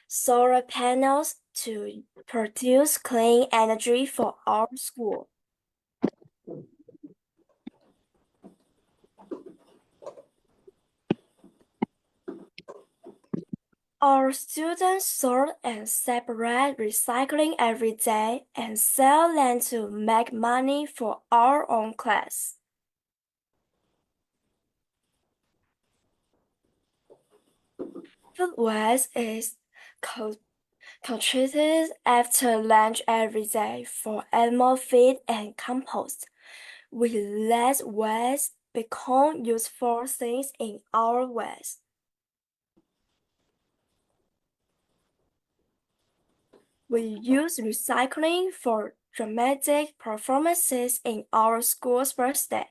solar panels to produce clean energy for our school. Our students sort and separate recycling every day and sell them to make money for our own class. Food waste is treated after lunch every day for animal feed and compost. We let waste become useful things in our waste. We use recycling for dramatic performances in our school's birthday.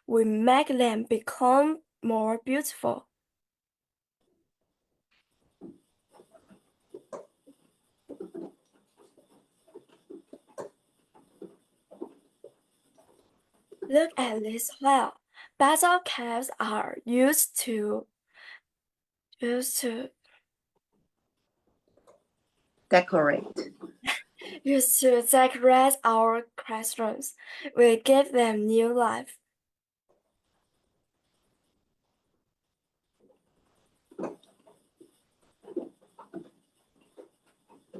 We make them become more beautiful. Look at this whale. Bottle caps are used to Decorate. used to decorate our classrooms. We give them new life.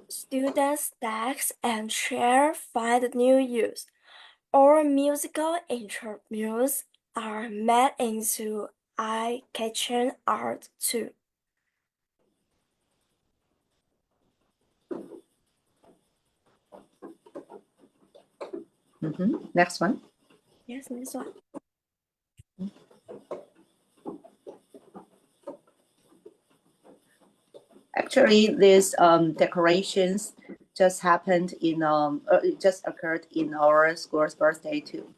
Students' desks and chairs find new use. Our musical instruments are made into eye-catching art too. Next one. Yes, next one. Actually, these decorations just happened in it just occurred in our school's birthday too.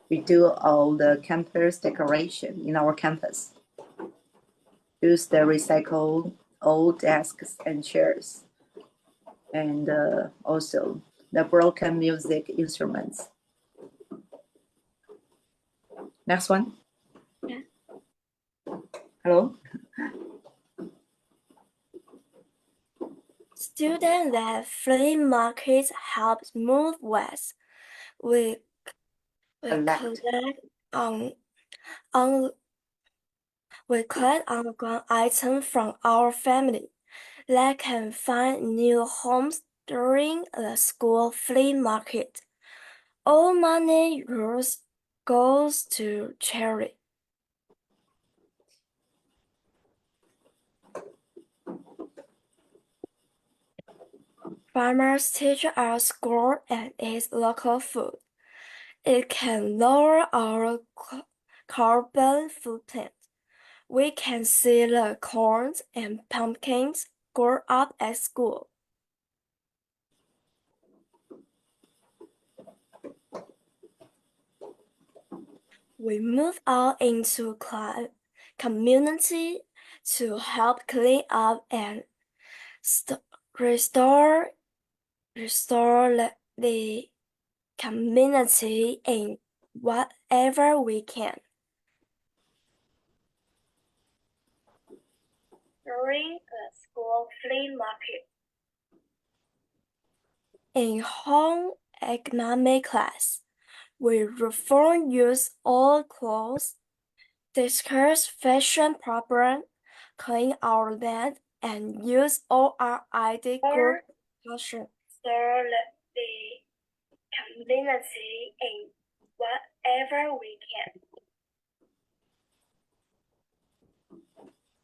We do all the campus decoration in our campus. Use the recycled old desks and chairs, and also the broken music instruments. Next one. Yeah. Hello. Students at flea markets help move waste. We collect underground items from our family. They can find new homes during the school flea market. All money goes to charity. Farmers teach our school and eat local food. It can lower our carbon footprint. We can see the corn and pumpkins grow up at school. We move out into community to help clean up and restore the community in whatever we can. During the school flea market. In home economic class, we reform use old clothes, discuss fashion problems, clean our land, and use ORID group discussion. Serve the community in whatever we can.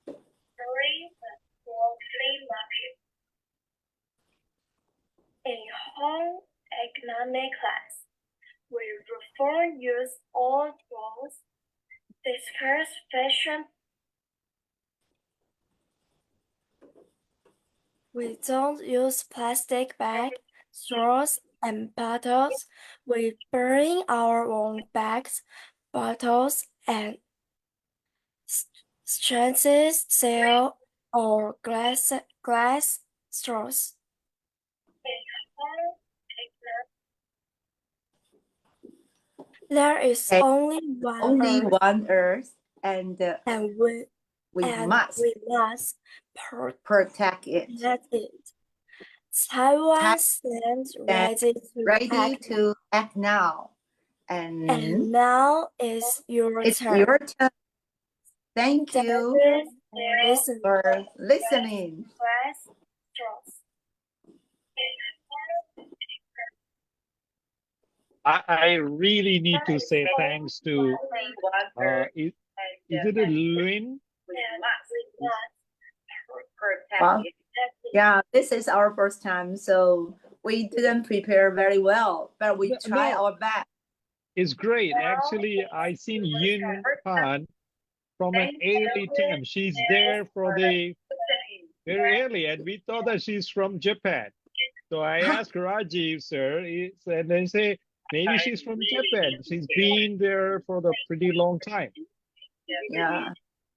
During the school flea market. In home economic class, we reform use old clothes, discuss fashion. We don't use plastic bags, straws, and bottles. We bring our own bags, bottles, and straws, sail, or glass straws. There is only one Earth, and we must protect it. Taiwan stands ready to act now. And now is your it's turn. your turn. Thank you. Listen. for listening. I really need to say thanks to is it a Lynn? Well, yeah, this is our first time, so we didn't prepare very well, but we try No, our best. it's great. Actually, I seen Yun Han from an early time. She's there for the very early, and we thought that she's from Japan. So I asked Rajiv, sir, and they say maybe she's from Japan. She's been there for the pretty long time. Yeah.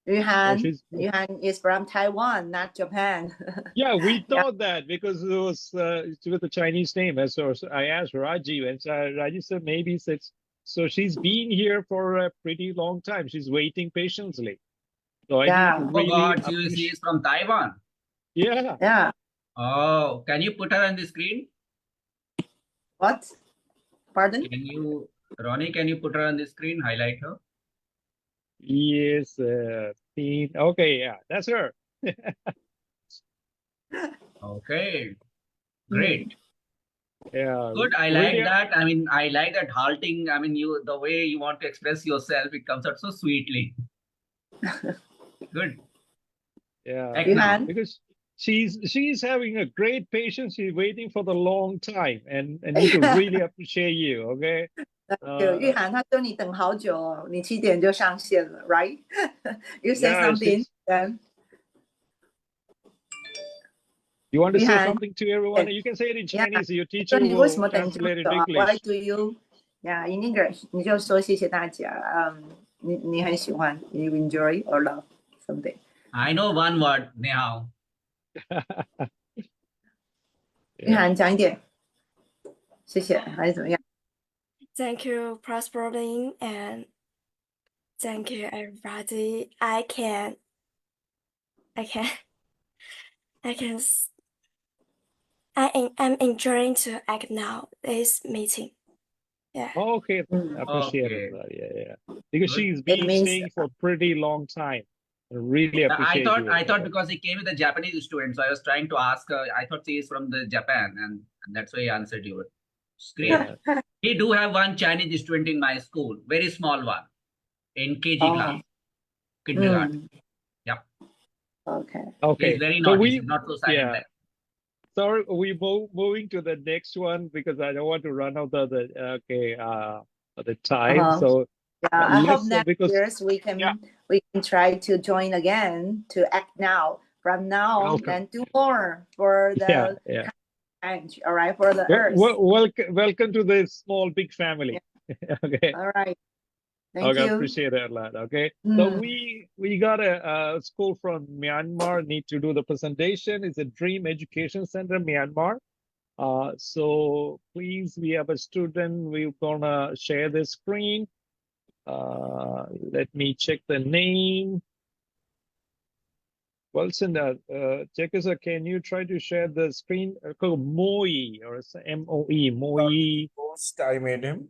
So Yuhan is from Taiwan, not Japan. yeah, we thought that because it was with a Chinese name. And so I asked Rajiv, and Rajiv said maybe it's so she's been here for a pretty long time. She's waiting patiently. So I need to Oh really God, she appreciate. is from Taiwan. Yeah. Yeah. Oh, can you put her on the screen? What? Pardon? Can you, Ronnie, can you put her on the screen, highlight her? Yes. Okay, yeah, that's her. Okay, great. Yeah. Good. I Really, like that. I mean, I like that halting. I mean, the way you want to express yourself, it comes out so sweetly. Good. yeah. Heck now. Because she's having a great patience. She's waiting for the long time, and I need to really appreciate you. Okay. 玉涵他说你等好久哦，你7点就上线了 ，right? You say Yeah, something, then you want to say 玉涵 something to everyone? You can say it in Yeah. Chinese. Your 说 teacher 你为什 will 么等这么 translate it 久 in 啊 ？Why English. do you? Yeah, in English，你就说谢谢大家。你很喜欢，you enjoy or love something. I know one word, ni hao. 玉涵讲一点，谢谢还是怎么样？ Thank you, Prospering, and thank you, everybody. I'm enjoying to act now this meeting. Yeah. Okay, appreciate it. Yeah. Because she's been staying for a pretty long time. I really appreciate you. I thought because he came with a Japanese student, so I was trying to ask her. I thought she is from the Japan, and that's why he answered you. It's great. We do have one Chinese student in my school, very small one, in KG class, kindergarten. Yep. Okay. Okay. He's very So naughty. He's not so silent. yeah. Sorry, we moving to the next one because I don't want to run out of the time. So yeah, I hope let's next because years we can try to join again to act now. From now Welcome. and do more for the yeah. change. All right, for the earth. Welcome to the small big family. Okay. All right. Thank Okay, you. appreciate it a lot. Okay, so we got a school from Myanmar need to do the presentation. It's a Dream Education Center, Myanmar. So please, we have a student. We're gonna share the screen. Let me check the name. Wilson, Jacob, can you try to share the screen? Moi or MOE, Moi. Post I made him.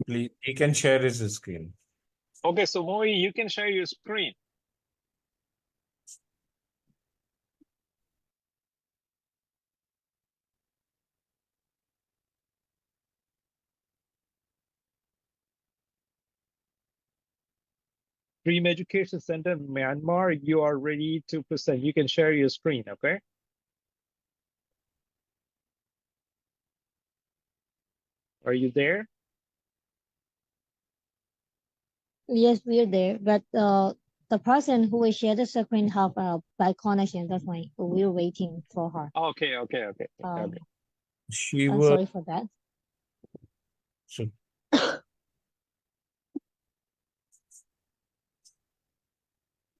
Please, he can share his screen. Okay, so Moi, you can share your screen. Dream Education Center, Myanmar, you are ready to present. You can share your screen, okay? Are you there? Yes, we're there, but the person who will share the screen have a bad connection. That's why we're waiting for her. Okay. She I'm was sorry for that. so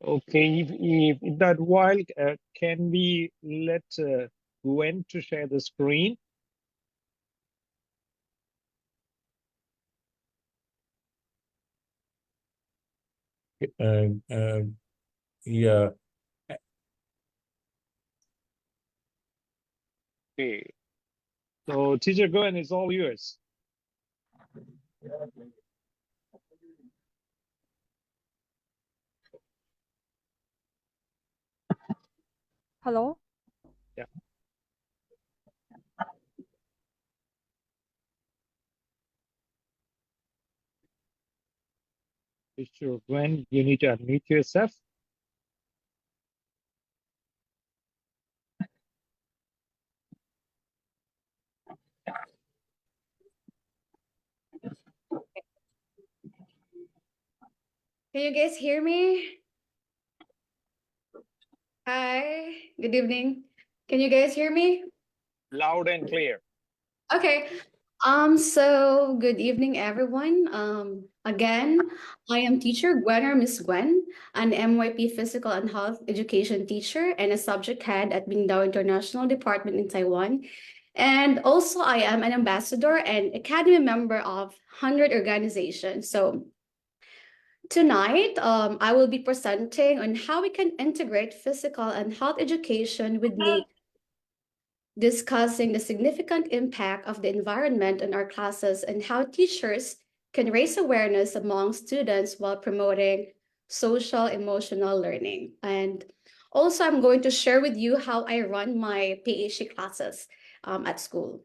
Okay, if in that while, can we let Gwen to share the screen? yeah. Okay. So teacher Gwen, it's all yours. Hello? Yeah. Sure. Gwen, you need to unmute yourself. Can you guys hear me? Hi, good evening. Can you guys hear me? Loud and clear. Okay. So good evening, everyone. Again, I am teacher Gwen or Miss Gwen, an MYP Physical and Health Education teacher and a subject head at Bingdao International Department in Taiwan. And also, I am an ambassador and academy member of 100 organizations. So tonight, I will be presenting on how we can integrate physical and health education with nature, discussing the significant impact of the environment on our classes and how teachers can raise awareness among students while promoting social emotional learning. And also, I'm going to share with you how I run my PhD classes at school.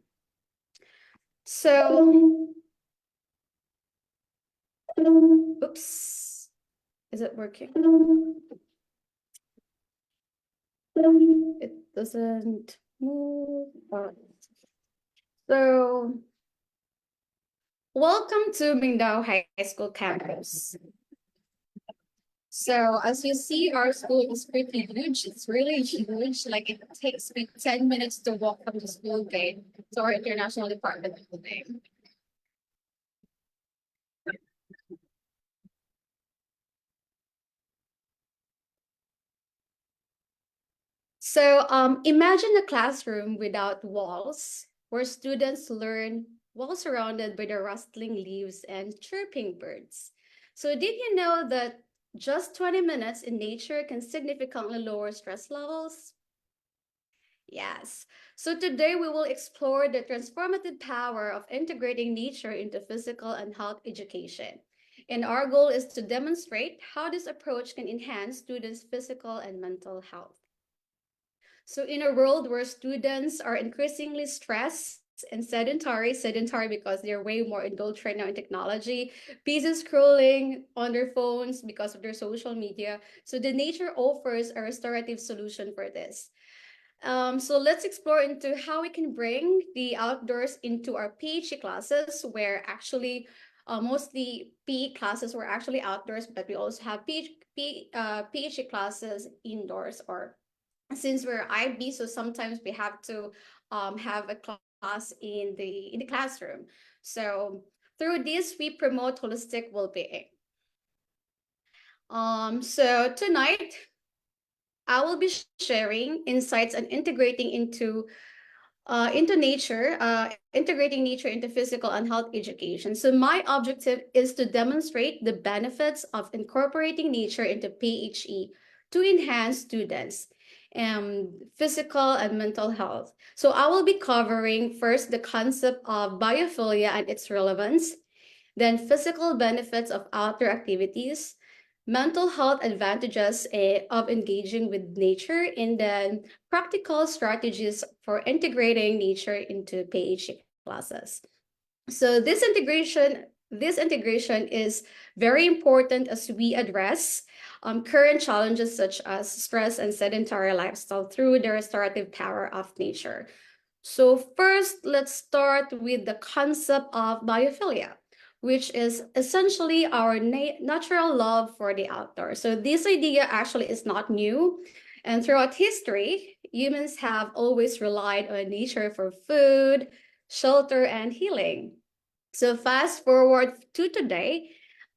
So, oops, is it working? It doesn't move. So, welcome to Bingdao High School campus. So, as you see, our school is pretty huge. It's really huge. Like it takes me 10 minutes to walk from the school gate to our international department building. So imagine a classroom without walls where students learn while surrounded by the rustling leaves and chirping birds. So did you know that just 20 minutes in nature can significantly lower stress levels? Yes. So today we will explore the transformative power of integrating nature into physical and health education. And our goal is to demonstrate how this approach can enhance students' physical and mental health. So in a world where students are increasingly stressed and sedentary because they're way more indulged right now in technology, busy scrolling on their phones because of their social media. So the nature offers a restorative solution for this. So let's explore into how we can bring the outdoors into our PhD classes, where actually mostly PE classes were actually outdoors, but we also have PhD classes indoors, or since we're IB, so sometimes we have to have a class in the classroom. So through this, we promote holistic well-being. So tonight, I will be sharing insights and integrating into integrating nature into physical and health education. So my objective is to demonstrate the benefits of incorporating nature into PHE to enhance students' physical and mental health. So I will be covering first the concept of biophilia and its relevance, then physical benefits of outdoor activities, mental health advantages of engaging with nature, and then practical strategies for integrating nature into PhD classes. So this integration is very important as we address current challenges such as stress and sedentary lifestyle through the restorative power of nature. So first, let's start with the concept of biophilia, which is essentially our natural love for the outdoors. So this idea actually is not new. And throughout history, humans have always relied on nature for food, shelter, and healing. So fast forward to today,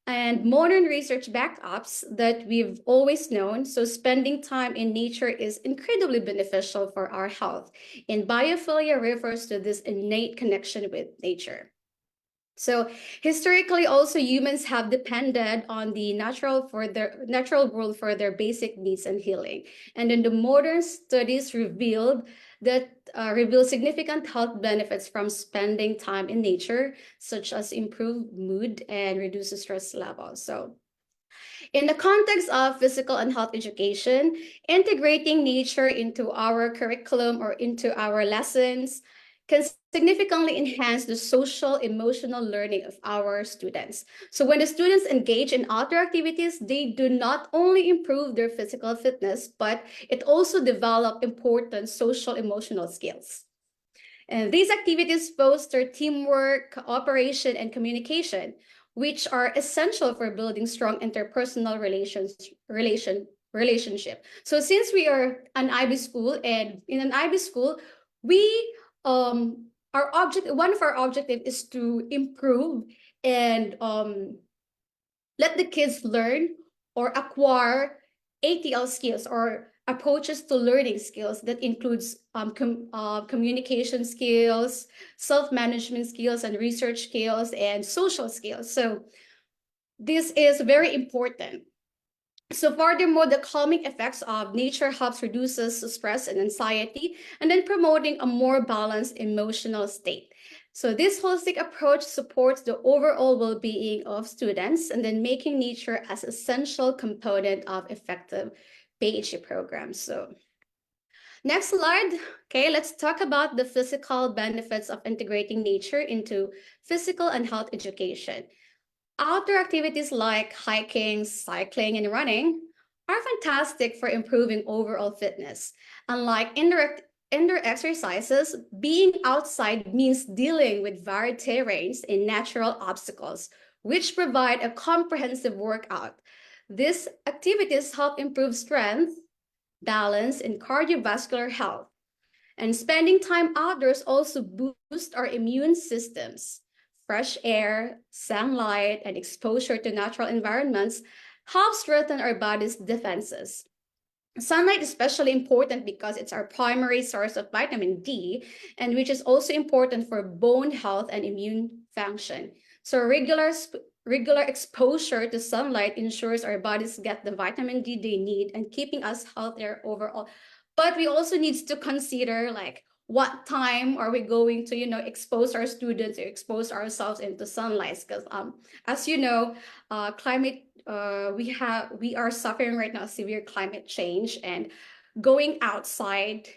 and modern research backups that we've always known. So spending time in nature is incredibly beneficial for our health. And biophilia refers to this innate connection with nature. So historically, also humans have depended on the natural world for their basic needs and healing. And then the modern studies reveal significant health benefits from spending time in nature, such as improved mood and reduced stress levels. So In the context of physical and health education, integrating nature into our curriculum or into our lessons can significantly enhance the social emotional learning of our students. So when the students engage in outdoor activities, they do not only improve their physical fitness, but it also develop important social emotional skills. And these activities foster teamwork, cooperation, and communication, which are essential for building strong interpersonal relationship. So since we are an IB school, and in an IB school, we one of our objective is to improve and let the kids learn or acquire ATL skills or approaches to learning skills that includes communication skills, self-management skills, and research skills, and social skills. So this is very important. So furthermore, the calming effects of nature helps reduces stress and anxiety, and then promoting a more balanced emotional state. So this holistic approach supports the overall well-being of students and then making nature as essential component of effective PhD programs. So next slide. Okay, let's talk about the physical benefits of integrating nature into physical and health education. Outdoor activities like hiking, cycling, and running are fantastic for improving overall fitness. Unlike indoor exercises, being outside means dealing with varied terrains and natural obstacles, which provide a comprehensive workout. These activities help improve strength, balance, and cardiovascular health. And spending time outdoors also boosts our immune systems. Fresh air, sunlight, and exposure to natural environments help strengthen our body's defenses. Sunlight is especially important because it's our primary source of vitamin D, and which is also important for bone health and immune function. So regular exposure to sunlight ensures our bodies get the vitamin D they need and keeping us healthier overall. But we also need to consider like what time are we going to expose our students or expose ourselves into sunlight, because as you know, climate we are suffering right now severe climate change, and going outside,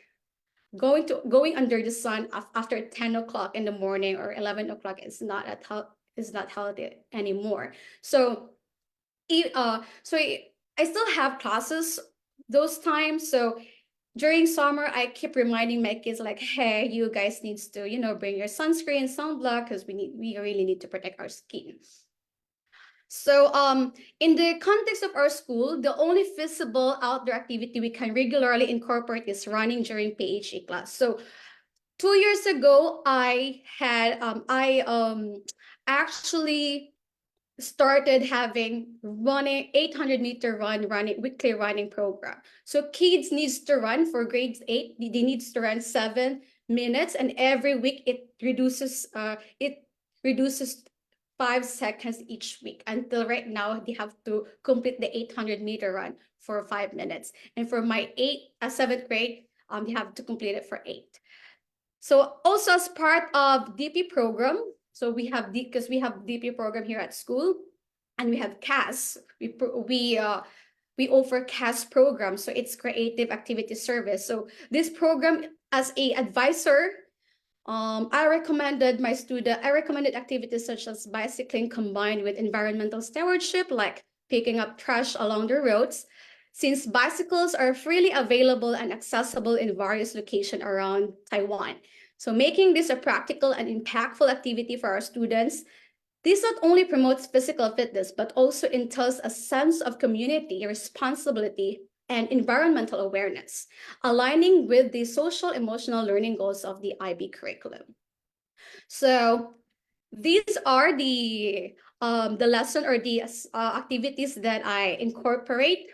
going under the sun after 10 o'clock in the morning or 11 o'clock is not healthy anymore. So I still have classes those times. So during summer, I keep reminding my kids like, hey, you guys needs to, bring your sunscreen, sunblock, because we really need to protect our skin. So in the context of our school, the only feasible outdoor activity we can regularly incorporate is running during PHE class. So 2 years ago, I actually started having running 800-meter weekly running program. So kids needs to run for grades 8. They needs to run 7 minutes, and every week it reduces 5 seconds each week until right now they have to complete the 800-meter run for 5 minutes. And for my 7th grade, they have to complete it for 8. So also as part of DP program, so we have because we have DP program here at school, and we have CAS. We offer CAS program, so it's creative activity service. So this program, as a advisor, I recommended activities such as bicycling combined with environmental stewardship, like picking up trash along the roads, since bicycles are freely available and accessible in various locations around Taiwan. So making this a practical and impactful activity for our students, this not only promotes physical fitness, but also entails a sense of community, responsibility, and environmental awareness, aligning with the social emotional learning goals of the IB curriculum. So these are the lesson or the activities that I incorporate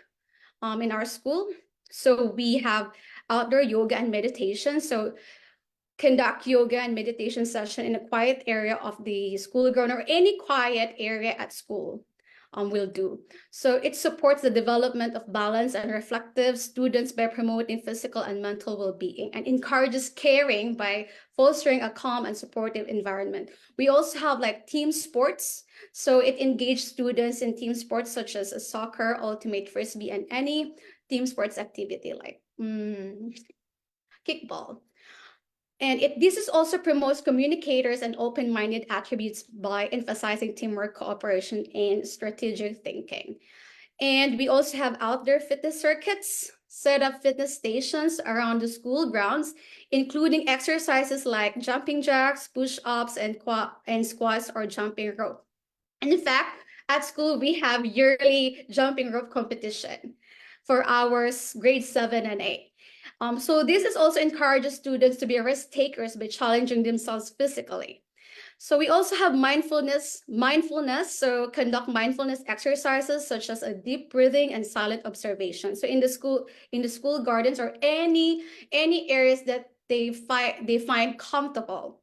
in our school. So we have outdoor yoga and meditation. So conduct yoga and meditation session in a quiet area of the school ground or any quiet area at school. will do. So it supports the development of balanced and reflective students by promoting physical and mental well-being, and encourages caring by fostering a calm and supportive environment. We also have like team sports. So it engages students in team sports such as soccer, ultimate frisbee, and any team sports activity like kickball. And this is also promotes communicators and open-minded attributes by emphasizing teamwork, cooperation, and strategic thinking. And we also have outdoor fitness circuits, set up fitness stations around the school grounds, including exercises like jumping jacks, push-ups, and squats or jumping rope. And in fact, at school, we have yearly jumping rope competition for ours grade 7 and 8. So this is also encourages students to be risk takers by challenging themselves physically. So we also have mindfulness. So conduct mindfulness exercises such as a deep breathing and silent observation. So in the school gardens or any areas that they find comfortable.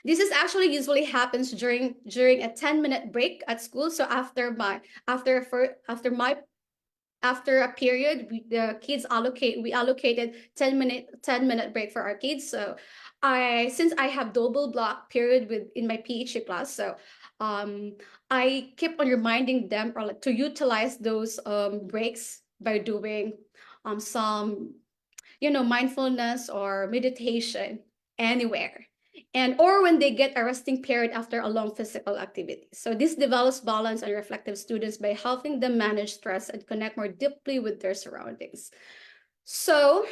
This is actually usually happens during a 10-minute break at school. So after a period, we allocated 10-minute break for our kids. So since I have double block period in my PhD class, so I keep on reminding them or like to utilize those breaks by doing some mindfulness or meditation anywhere, or when they get a resting period after a long physical activity. So this develops balanced and reflective students by helping them manage stress and connect more deeply with their surroundings. So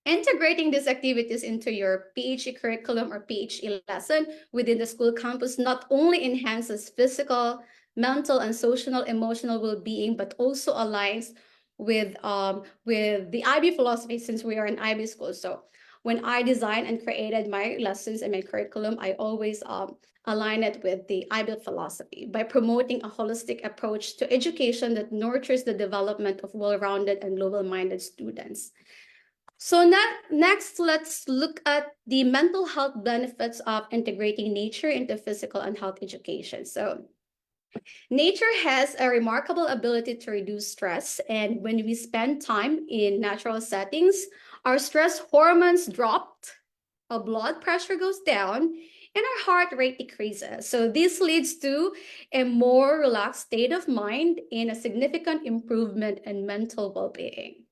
integrating these activities into your PhD curriculum or PhD lesson within the school campus not only enhances physical, mental, and social emotional well-being, but also aligns with the IB philosophy, since we are an IB school. So when I designed and created my lessons and my curriculum, I always align it with the IB philosophy by promoting a holistic approach to education that nurtures the development of well-rounded and global-minded students. So next, let's look at the mental health benefits of integrating nature into physical and health education. So nature has a remarkable ability to reduce stress, and when we spend time in natural settings, our stress hormones drop, our blood pressure goes down, and our heart rate decreases. So this leads to a more relaxed state of mind and a significant improvement in mental well-being.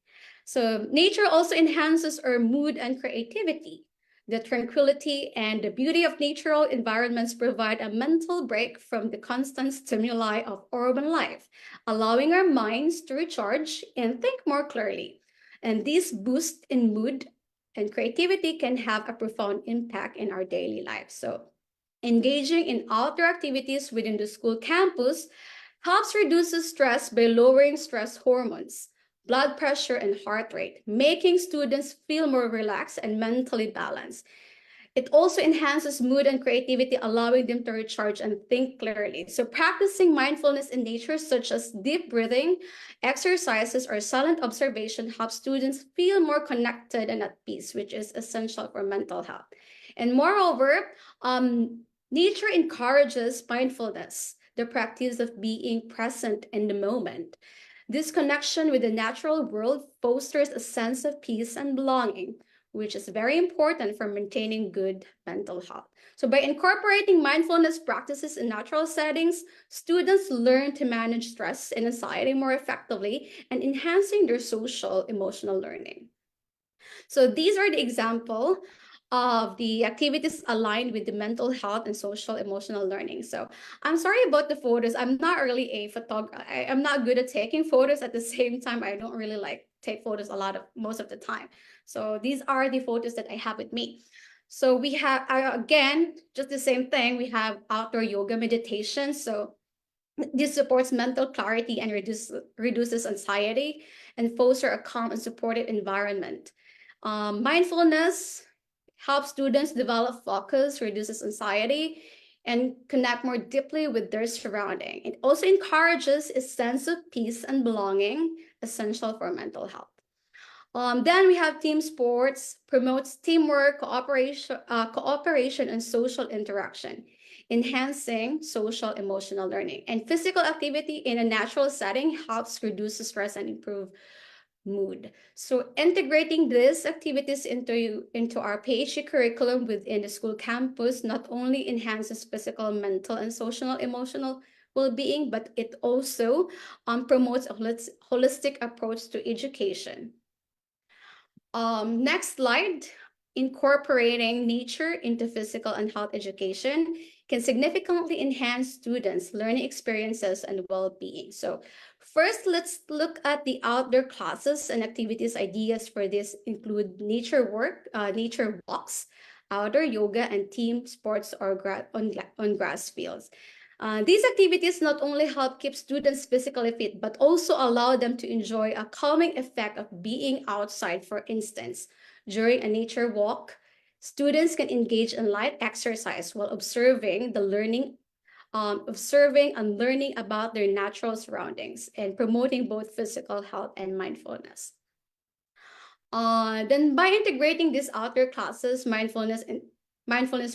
So nature also enhances our mood and creativity. The tranquility and the beauty of natural environments provide a mental break from the constant stimuli of urban life, allowing our minds to recharge and think more clearly. And this boost in mood and creativity can have a profound impact in our daily life. So engaging in outdoor activities within the school campus helps reduce stress by lowering stress hormones, blood pressure, and heart rate, making students feel more relaxed and mentally balanced. It also enhances mood and creativity, allowing them to recharge and think clearly. So practicing mindfulness in nature, such as deep breathing, exercises, or silent observation, helps students feel more connected and at peace, which is essential for mental health. And moreover, nature encourages mindfulness, the practice of being present in the moment. This connection with the natural world fosters a sense of peace and belonging, which is very important for maintaining good mental health. So by incorporating mindfulness practices in natural settings, students learn to manage stress and anxiety more effectively and enhancing their social emotional learning. So these are the example of the activities aligned with the mental health and social emotional learning. So I'm sorry about the photos. I'm not really a photographer. I'm not good at taking photos. At the same time, I don't really like take photos most of the time. So these are the photos that I have with me. So we have, again, just the same thing. We have outdoor yoga meditation. So this supports mental clarity and reduces anxiety and fosters a calm and supportive environment. Mindfulness helps students develop focus, reduces anxiety, and connect more deeply with their surrounding. It also encourages a sense of peace and belonging, essential for mental health. Then we have team sports, promotes teamwork, cooperation, and social interaction. enhancing social emotional learning. And physical activity in a natural setting helps reduce stress and improve mood. So integrating these activities into our PhD curriculum within the school campus not only enhances physical, mental, and social emotional well-being, but it also promotes a holistic approach to education. Next slide. Incorporating nature into physical and health education can significantly enhance students' learning experiences and well-being. So first, let's look at the outdoor classes and activities. Ideas for this include nature walks, outdoor yoga, and team sports or on grass fields. These activities not only help keep students physically fit, but also allow them to enjoy a calming effect of being outside. For instance, during a nature walk, students can engage in light exercise while observing and learning about their natural surroundings and promoting both physical health and mindfulness. Then by integrating these outdoor classes, mindfulness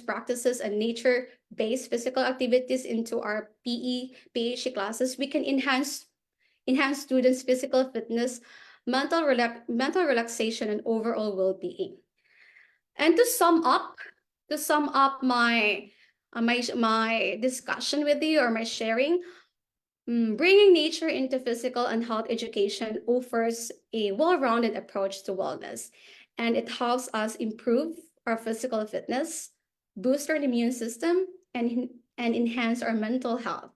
practices, and nature-based physical activities into our PhD classes, we can enhance students' physical fitness, mental relaxation, and overall well-being. And to sum up my discussion with you, or my sharing, bringing nature into physical and health education offers a well-rounded approach to wellness, and it helps us improve our physical fitness, boost our immune system, and enhance our mental health.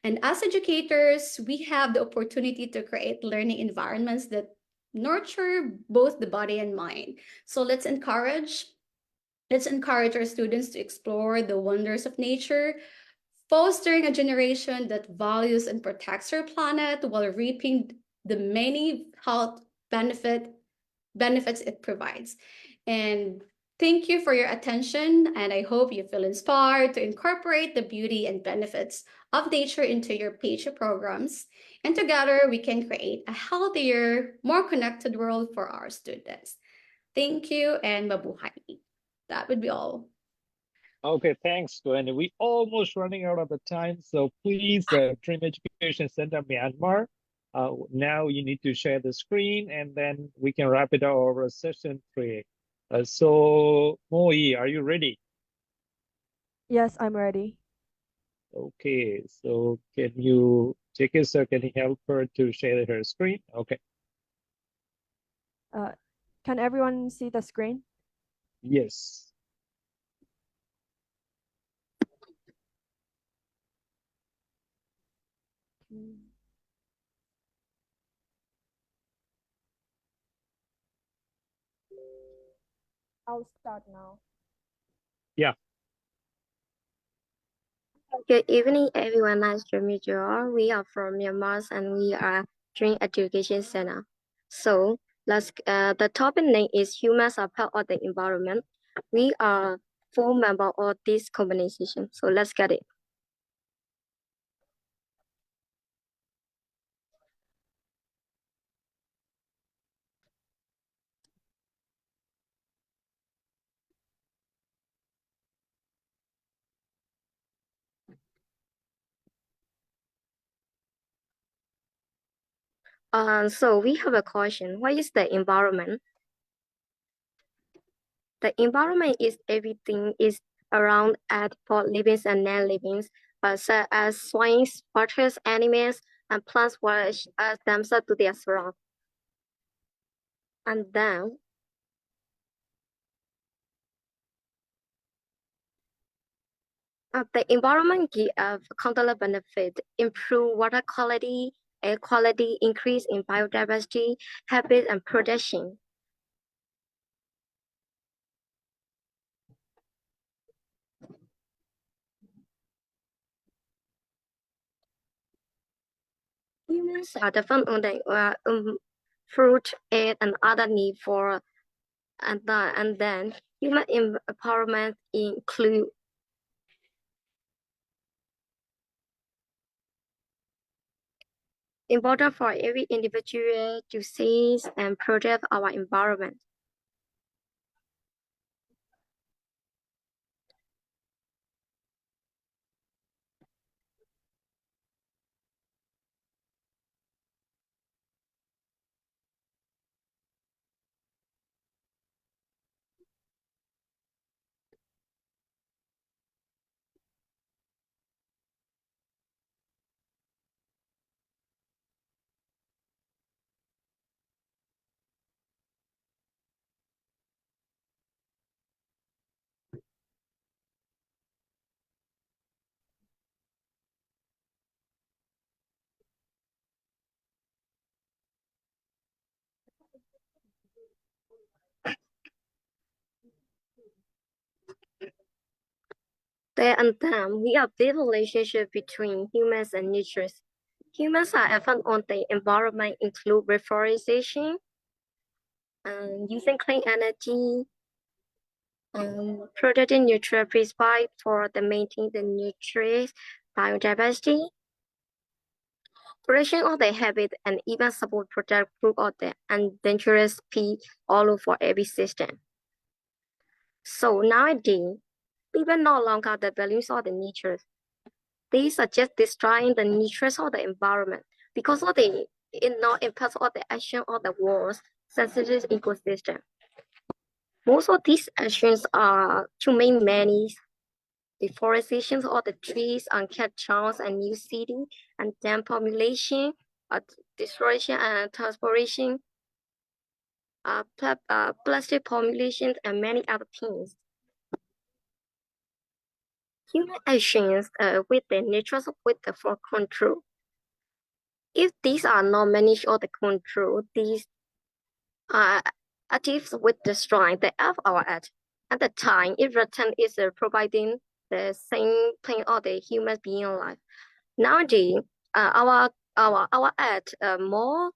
And as educators, we have the opportunity to create learning environments that nurture both the body and mind. So let's encourage our students to explore the wonders of nature, fostering a generation that values and protects our planet while reaping the many health benefits it provides. And thank you for your attention, and I hope you feel inspired to incorporate the beauty and benefits of nature into your PhD programs. And together we can create a healthier, more connected world for our students. Thank you, and mabuhay. That would be all. Okay, thanks, Gwen. We almost running out of the time, so please, Dream Education Center Myanmar, now you need to share the screen, and then we can wrap it up over session 3. So, Moi, are you ready? Yes, I'm ready. Okay, so can you take it, so can you help her to share her screen? Okay. Can everyone see the screen? Yes. I'll start now. Yeah. Good evening, everyone. Nice to meet you all. We are from Myanmar, and we are Dream Education Center. So the topic name is Humans are part of the environment. We are 4 members of this organization. So let's get it. So we have a question. What is the environment? The environment is everything is around at for living and non-living, such as swines, waters, animals, and plants which themselves to their surround. And then the environment give countless benefits: improve water quality, air quality, increase in biodiversity, habit, and protection. Humans are depend on the fruit, air, and other need for, and then human empowerment include important for every individual to seize and protect our environment. There and then, we have the relationship between humans and nature. Humans are effect on the environment include reforestation, using clean energy, protecting nutrient prescribed for the maintaining the nutrients, biodiversity, correction of the habit, and even support protect group of the endangered species all over every system. So nowadays, people no longer the values of the nature. They suggest destroying the natures of the environment because of the impact of the action of the world's sensitive ecosystem. Most of these actions are to make many deforestation of the trees, unkept towns and new cities, and dam population, destruction and transportation, plastic populations, and many other things. Human actions with the nature with the for control. If these are not managed or the control, these actives with destroying the of our earth. At the time, it return is providing the same thing of the human being life. Nowadays, our earth more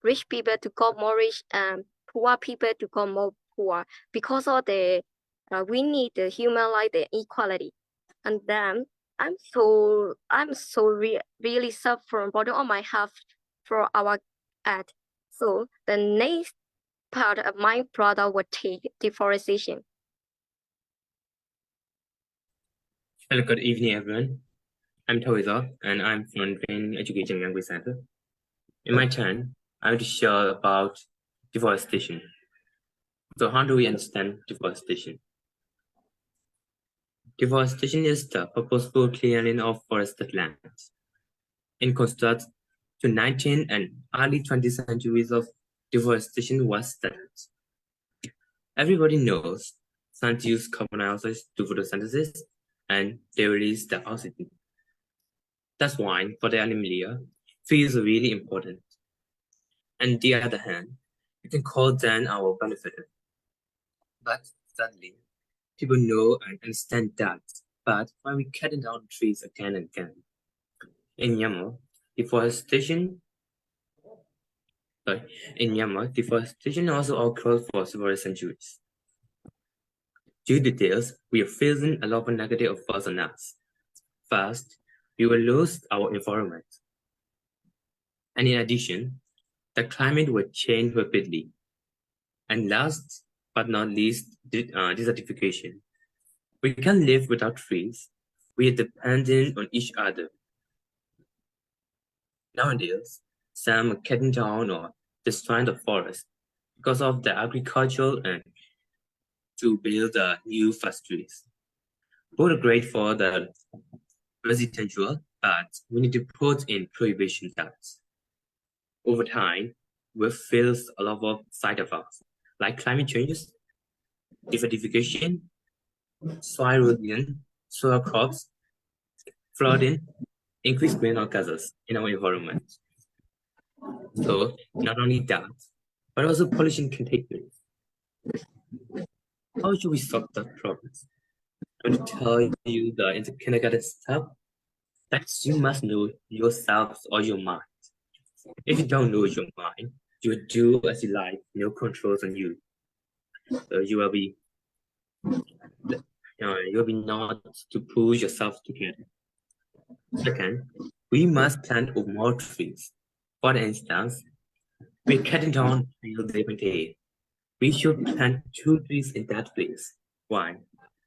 rich people to go more rich and poor people to go more poor because of the we need the human life the equality. And then I'm so really suffering bottom of my health for our earth. So the next part of my product would take deforestation. Hello, good evening, everyone. I'm Tawizor, and I'm from Training Education Language Center. In my turn, I will share about deforestation. So how do we understand deforestation? Deforestation is the purposeful clearing of forested lands. In contrast to 19th and early 20th centuries of deforestation was studied. Everybody knows plants use carbon dioxide to photosynthesis, and they release the oxygen. That's why, for the animalia, trees are really important. On the other hand, you can call them our benefit. But sadly, people know and understand that, but why we cutting down trees again and again? In Myanmar, deforestation also occurred for several centuries. Due to this, we are facing a lot of negative effects on us. First, we will lose our environment. And in addition, the climate will change rapidly. And last but not least, desertification. We can't live without trees. We are dependent on each other. Nowadays, some are cutting down or destroying the forest because of the agriculture and to build new factories. Both are great for the residential, but we need to put in prohibition tax. Over time, we'll face a lot of side effects like climate changes, desertification, soil erosion, soil crops, flooding, increased greenhouse gases in our environment. So not only that, but also pollution contagion. How should we solve that problem? I'm going to tell you the kindergarten stuff that you must know yourself or your mind. If you don't know your mind, you will do as you like, no controls on you. So you will be not to push yourself together. Second, we must plant more trees. For instance, we're cutting down fields every day. We should plant 2 trees in that place. Why?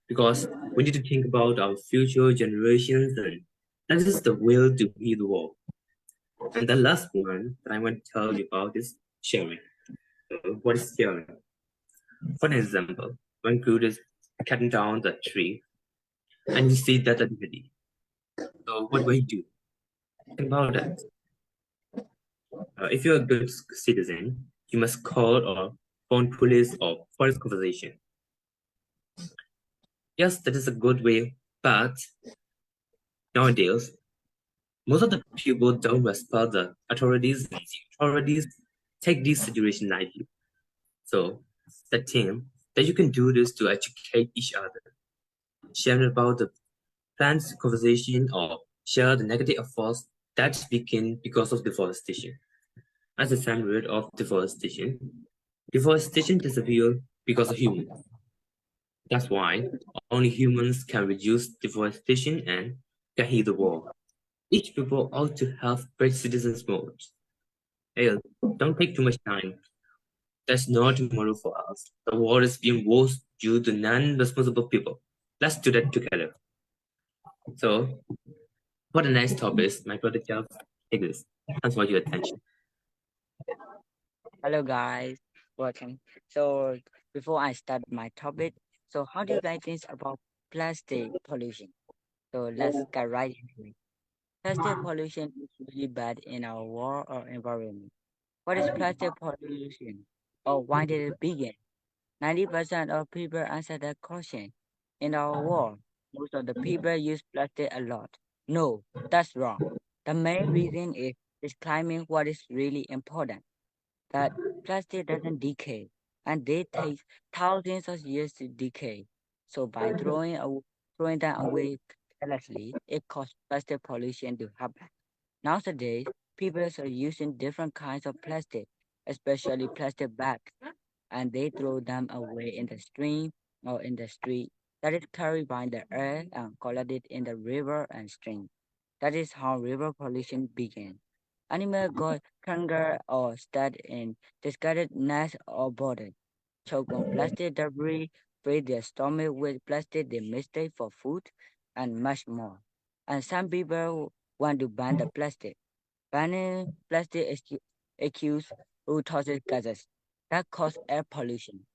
Because we need to think about our future generations, and that is the will to heal the world. And the last one that I want to tell you about is sharing. So what is sharing? For example, one group is cutting down the tree, and you see that activity. So what will you do? Think about that. If you're a good citizen, you must call or phone police or forest conservation. Yes, that is a good way, but nowadays, most of the people don't respect the authorities, and the authorities take this situation lightly. So the thing that you can do is to educate each other. share about the plant's conversation or share the negative efforts that begin because of deforestation. As a same root of deforestation disappears because of humans. That's why only humans can reduce deforestation and can heal the world. Each people ought to have great citizens mode. Hey, don't take too much time. That's not tomorrow for us. The world is being worse due to non-responsible people. Let's do that together. So, for the next topic, my brother Jeff, take this. Thanks for your attention. Hello guys, welcome. So before I start my topic, so how do you guys think about plastic pollution? So let's get right into it. Plastic pollution is really bad in our world or environment. What is plastic pollution? Or why did it begin? 90% of people answer that question. In our world, most of the people use plastic a lot. No, that's wrong. The main reason is claiming what is really important, that plastic doesn't decay, and they take thousands of years to decay. So by throwing them away carelessly, it causes plastic pollution to happen. Nowadays, people are using different kinds of plastic, especially plastic bags, and they throw them away in the stream or in the street. That is carried by the air and collected in the river and stream. That is how river pollution began. Animals got hunger or stayed in discarded nests or boarded, choke on plastic debris, fill their stomach with plastic they mistake for food, and much more. And some people want to ban the plastic. Banning plastic accuse who tosses gases that cause air pollution.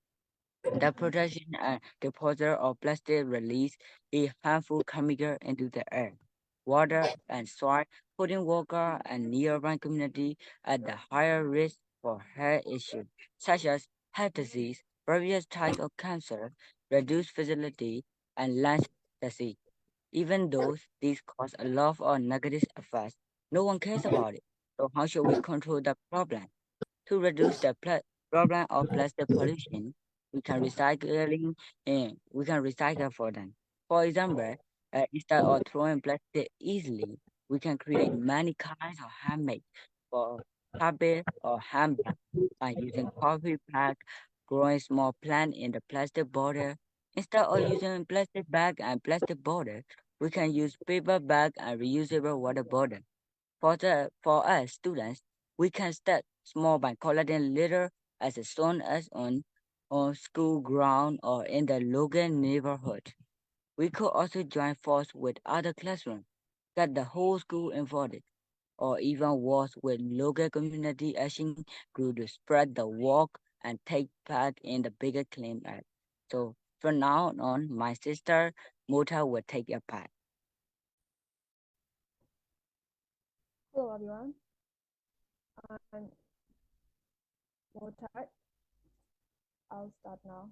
The production and disposal of plastic release a harmful chemical into the air, water, and soil, putting workers and nearby community at the higher risk for health issues such as heart disease, various types of cancer, reduced fertility, and lung disease. Even though these cause a lot of negative effects, no one cares about it. So how should we control the problem? To reduce the problem of plastic pollution, we can recycle for them. For example, instead of throwing plastic easily, we can create many kinds of handmade for carpet or handbag by using coffee pack, growing small plant in the plastic bottle. Instead of using plastic bag and plastic bottle, we can use paper bag and reusable water bottle. For us students, we can start small by collecting litter as shown as on school ground or in the local neighborhood. We could also join forces with other classrooms, get the whole school involved, or even work with local community action group to spread the work and take part in the bigger clean act. So from now on, my sister Mota will take a part. Hello everyone. I'm Motat. I'll start now.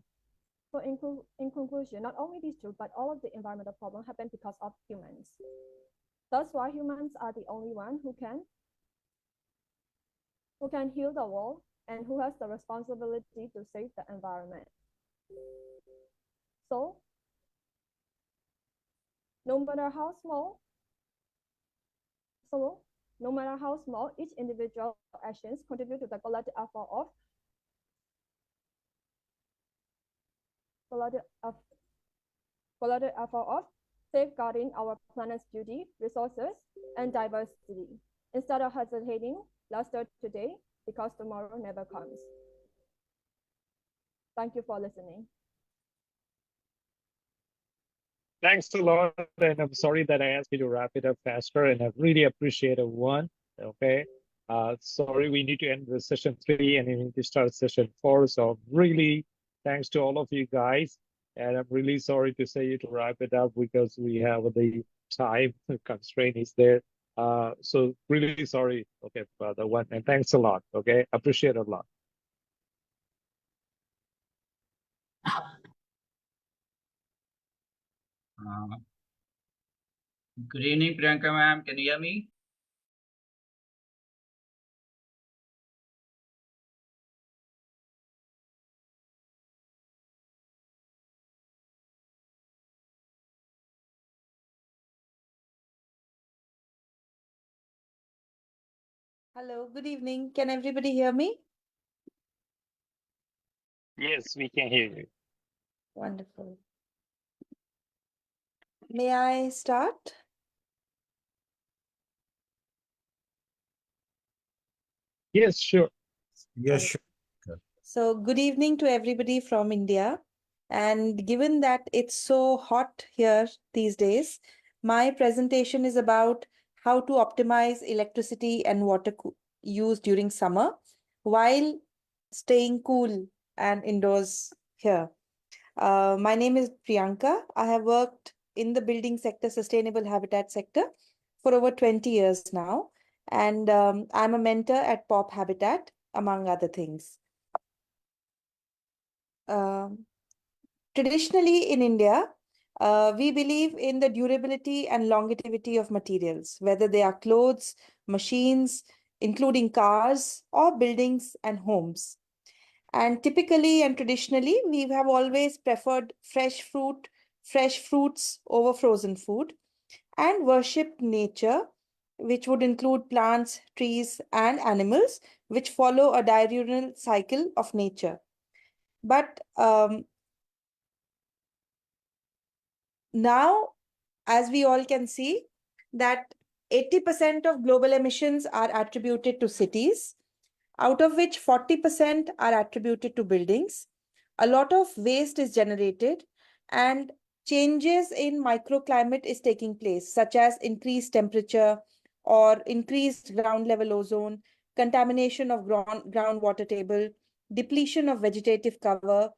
So in conclusion, not only these two, but all of the environmental problems happen because of humans. That's why humans are the only one who can heal the world and who has the responsibility to save the environment. So no matter how small, each individual actions contribute to the collective effort of safeguarding our planet's beauty, resources, and diversity. Instead of hesitating, let's start today because tomorrow never comes. Thank you for listening. Thanks a lot, and I'm sorry that I asked you to wrap it up faster, and I really appreciate it. One, okay. Sorry, we need to end the session 3 and we need to start session 4. So really, thanks to all of you guys, and I'm really sorry to say you to wrap it up because we have the time constraint is there. So really sorry, okay, for the one, and thanks a lot. Okay, appreciate it a lot. Good evening, Priyanka ma'am. Can you hear me? Hello, good evening. Can everybody hear me? Yes, we can hear you. Wonderful. May I start? Yes, sure. Yes, sure. So, good evening to everybody from India. And given that it's so hot here these days, my presentation is about how to optimize electricity and water use during summer while staying cool and indoors here. My name is Priyanka. I have worked in the building sector, sustainable habitat sector, for over 20 years now. And I'm a mentor at POP Habitat, among other things. Um, Traditionally in India, we believe in the durability and longevity of materials, whether they are clothes, machines, including cars, or buildings and homes. And typically and traditionally, we have always preferred fresh fruits over frozen food, and worshipped nature, which would include plants, trees, and animals, which follow a diurnal cycle of nature. But now, as we all can see, that 80% of global emissions are attributed to cities, out of which 40% are attributed to buildings. A lot of waste is generated, and changes in microclimate is taking place, such as increased temperature or increased ground level ozone, contamination of groundwater table, depletion of vegetative cover,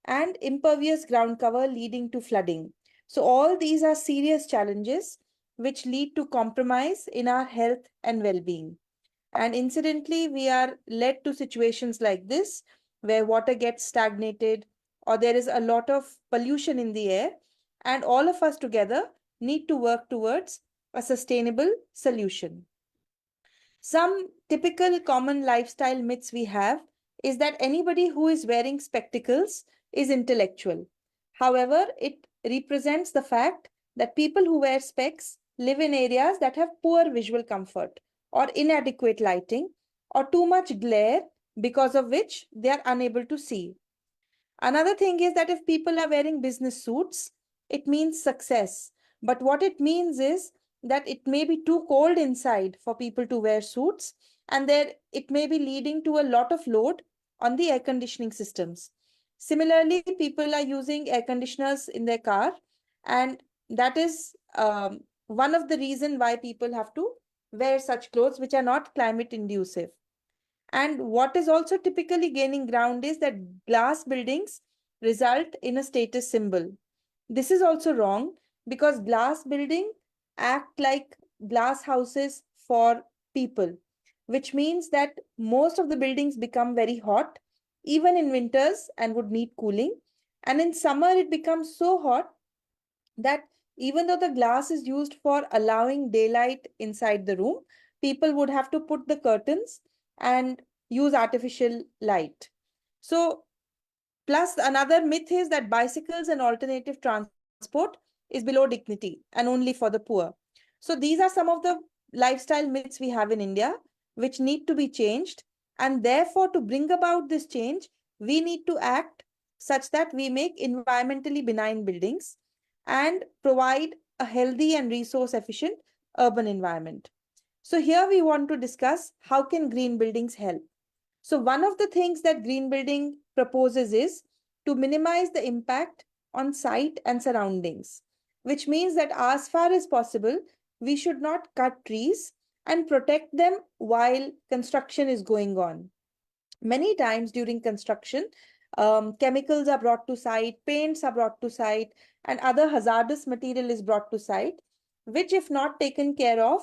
and impervious ground cover leading to flooding. So all these are serious challenges which lead to compromise in our health and well-being. And incidentally, we are led to situations like this, where water gets stagnated or there is a lot of pollution in the air, and all of us together need to work towards a sustainable solution. Some typical common lifestyle myths we have is that anybody who is wearing spectacles is intellectual. However, it represents the fact that people who wear specs live in areas that have poor visual comfort or inadequate lighting or too much glare, because of which they are unable to see. Another thing is that if people are wearing business suits, it means success. But what it means is that it may be too cold inside for people to wear suits, and there it may be leading to a lot of load on the air conditioning systems. Similarly, people are using air conditioners in their car, and that is one of the reasons why people have to wear such clothes which are not climate inducive. And what is also typically gaining ground is that glass buildings result in a status symbol. This is also wrong, because glass buildings act like glass houses for people, which means that most of the buildings become very hot, even in winters, and would need cooling. And in summer, it becomes so hot that even though the glass is used for allowing daylight inside the room, people would have to put the curtains and use artificial light. So, plus another myth is that bicycles and alternative transport is below dignity and only for the poor. So these are some of the lifestyle myths we have in India, which need to be changed. And therefore, to bring about this change, we need to act such that we make environmentally benign buildings and provide a healthy and resource efficient urban environment. So here we want to discuss how can green buildings help. So one of the things that green building proposes is to minimize the impact on site and surroundings, which means that as far as possible, we should not cut trees and protect them while construction is going on. Many times during construction, chemicals are brought to site, paints are brought to site, and other hazardous material is brought to site, which, if not taken care of,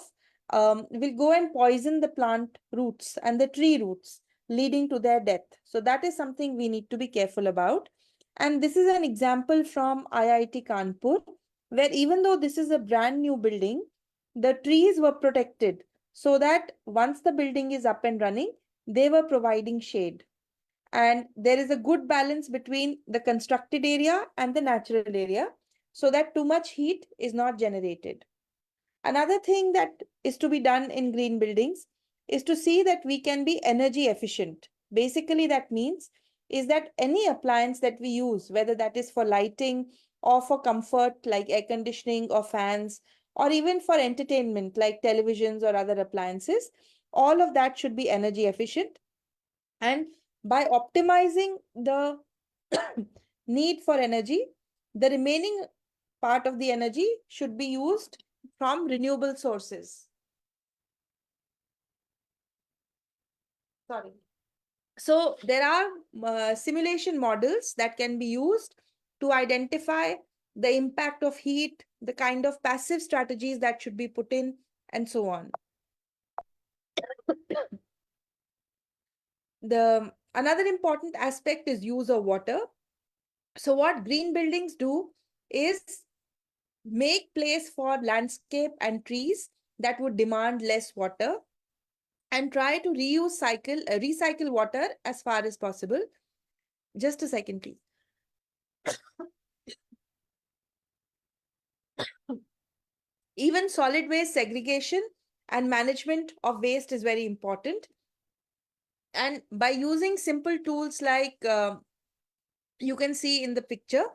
will go and poison the plant roots and the tree roots, leading to their death. So that is something we need to be careful about. And this is an example from IIT Kanpur, where even though this is a brand new building, the trees were protected so that once the building is up and running, they were providing shade. And there is a good balance between the constructed area and the natural area, so that too much heat is not generated. Another thing that is to be done in green buildings is to see that we can be energy efficient. Basically, that means is that any appliance that we use, whether that is for lighting or for comfort like air conditioning or fans, or even for entertainment like televisions or other appliances, all of that should be energy efficient. And by optimizing the need for energy, the remaining part of the energy should be used from renewable sources. Sorry. So there are simulation models that can be used to identify the impact of heat, the kind of passive strategies that should be put in, and so on. Another important aspect is use of water. So what green buildings do is make place for landscape and trees that would demand less water, and try to recycle water as far as possible. Just a second, please. Even solid waste segregation and management of waste is very important. And by using simple tools like you can see in the picture,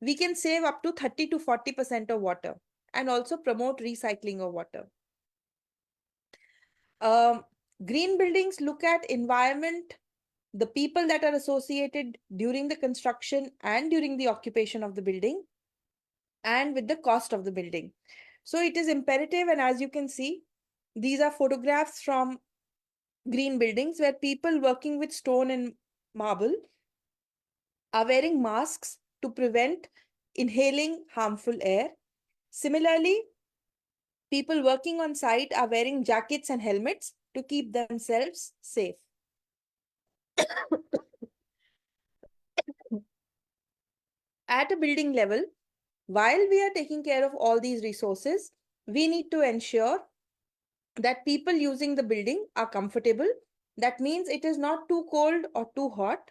we can save up to 30 to 40% of water and also promote recycling of water. Green buildings look at environment, the people that are associated during the construction and during the occupation of the building, and with the cost of the building. So it is imperative, and as you can see, these are photographs from green buildings where people working with stone and marble are wearing masks to prevent inhaling harmful air. Similarly, people working on site are wearing jackets and helmets to keep themselves safe. At a building level, while we are taking care of all these resources, we need to ensure that people using the building are comfortable. That means it is not too cold or too hot.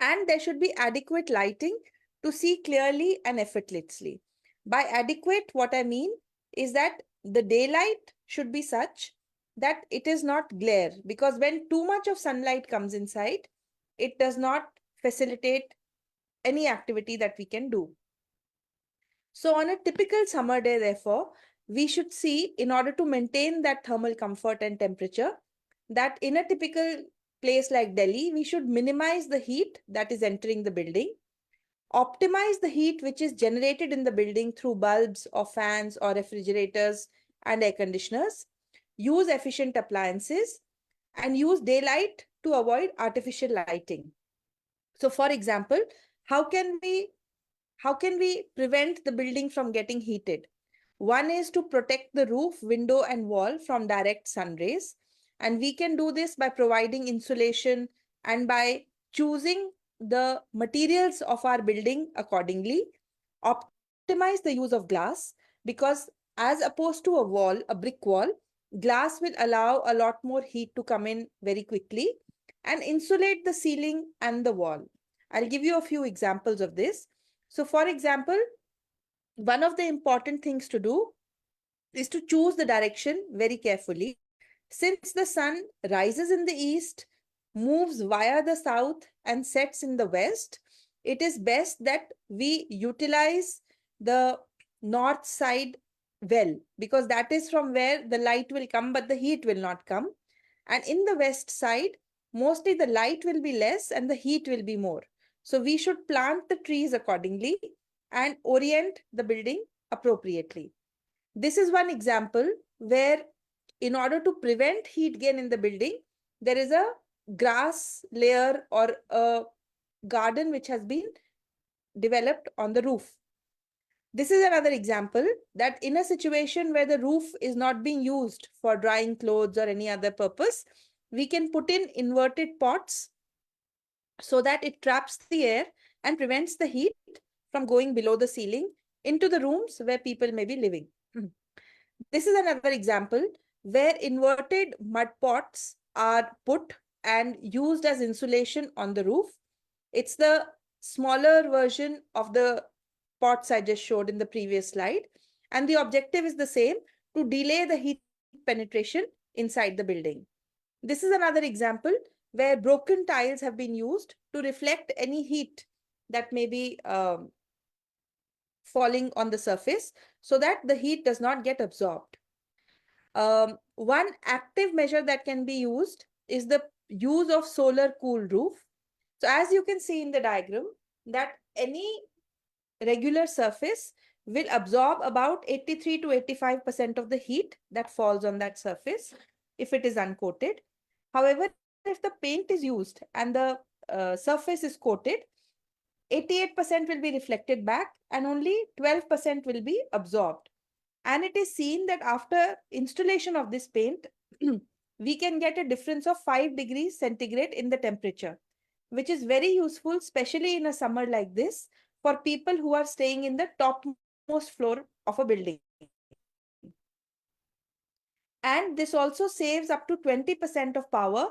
And there should be adequate lighting to see clearly and effortlessly. By adequate, what I mean is that the daylight should be such that it is not glare, because when too much of sunlight comes inside, it does not facilitate any activity that we can do. So on a typical summer day, therefore, we should see, in order to maintain that thermal comfort and temperature, that in a typical place like Delhi, we should minimize the heat that is entering the building, optimize the heat which is generated in the building through bulbs or fans or refrigerators and air conditioners, use efficient appliances, and use daylight to avoid artificial lighting. So for example, how can we prevent the building from getting heated? One is to protect the roof, window, and wall from direct sun rays. And we can do this by providing insulation and by choosing the materials of our building accordingly. Optimize the use of glass, because as opposed to a wall, a brick wall, glass will allow a lot more heat to come in very quickly, and insulate the ceiling and the wall. I'll give you a few examples of this. So for example, one of the important things to do is to choose the direction very carefully. Since the sun rises in the east, moves via the south, and sets in the west, it is best that we utilize the north side well, because that is from where the light will come, but the heat will not come. And in the west side, mostly the light will be less and the heat will be more. So we should plant the trees accordingly and orient the building appropriately. This is one example where, in order to prevent heat gain in the building, there is a grass layer or a garden which has been developed on the roof. This is another example that in a situation where the roof is not being used for drying clothes or any other purpose, we can put in inverted pots so that it traps the air and prevents the heat from going below the ceiling into the rooms where people may be living. This is another example where inverted mud pots are put and used as insulation on the roof. It's the smaller version of the pots I just showed in the previous slide. And the objective is the same, to delay the heat penetration inside the building. This is another example where broken tiles have been used to reflect any heat that may be falling on the surface so that the heat does not get absorbed. One active measure that can be used is the use of solar cool roof. So as you can see in the diagram, that any regular surface will absorb about 83 to 85% of the heat that falls on that surface if it is uncoated. However, if the paint is used and the surface is coated, 88% will be reflected back and only 12% will be absorbed. And it is seen that after installation of this paint, we can get a difference of 5 degrees centigrade in the temperature, which is very useful, especially in a summer like this, for people who are staying in the topmost floor of a building. And this also saves up to 20% of power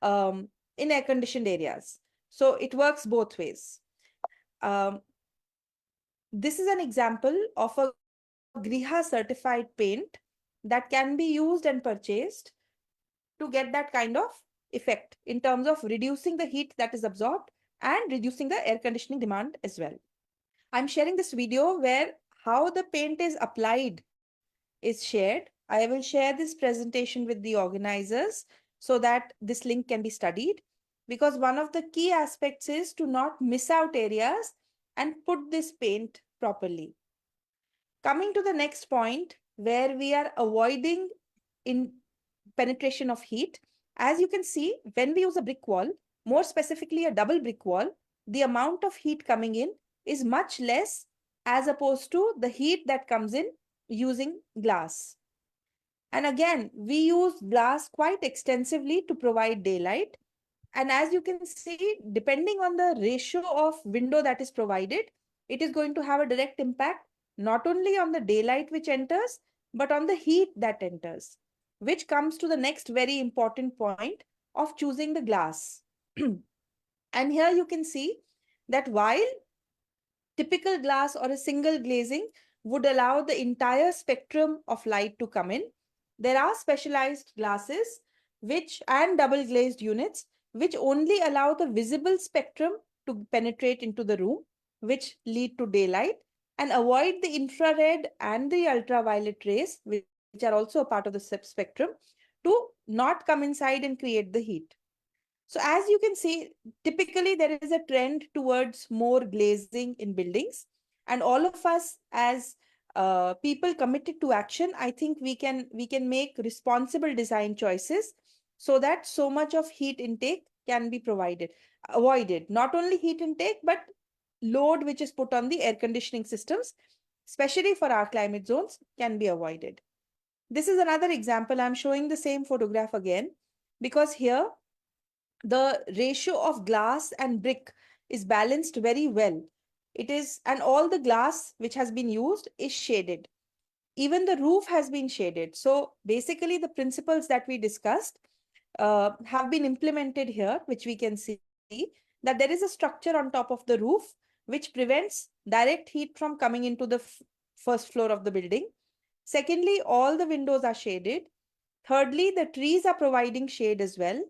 in air-conditioned areas. So it works both ways. This is an example of a Griha certified paint that can be used and purchased to get that kind of effect in terms of reducing the heat that is absorbed and reducing the air conditioning demand as well. I'm sharing this video where how the paint is applied is shared. I will share this presentation with the organizers so that this link can be studied, because one of the key aspects is to not miss out areas and put this paint properly. Coming to the next point, where we are avoiding in penetration of heat, as you can see, when we use a brick wall, more specifically a double brick wall, the amount of heat coming in is much less as opposed to the heat that comes in using glass. And again, we use glass quite extensively to provide daylight. And as you can see, depending on the ratio of window that is provided, it is going to have a direct impact not only on the daylight which enters, but on the heat that enters, which comes to the next very important point of choosing the glass. And here you can see that while typical glass or a single glazing would allow the entire spectrum of light to come in, there are specialized glasses and double glazed units which only allow the visible spectrum to penetrate into the room, which lead to daylight, and avoid the infrared and the ultraviolet rays, which are also a part of the spectrum, to not come inside and create the heat. So as you can see, typically there is a trend towards more glazing in buildings, and all of us as people committed to action, I think we can make responsible design choices so that so much of heat intake can be avoided. Not only heat intake, but load which is put on the air conditioning systems, especially for our climate zones, can be avoided. This is another example. I'm showing the same photograph again, because here the ratio of glass and brick is balanced very well. It is, and all the glass which has been used is shaded. Even the roof has been shaded. So basically the principles that we discussed have been implemented here, which we can see that there is a structure on top of the roof which prevents direct heat from coming into the first floor of the building. Secondly, all the windows are shaded. Thirdly, the trees are providing shade as well.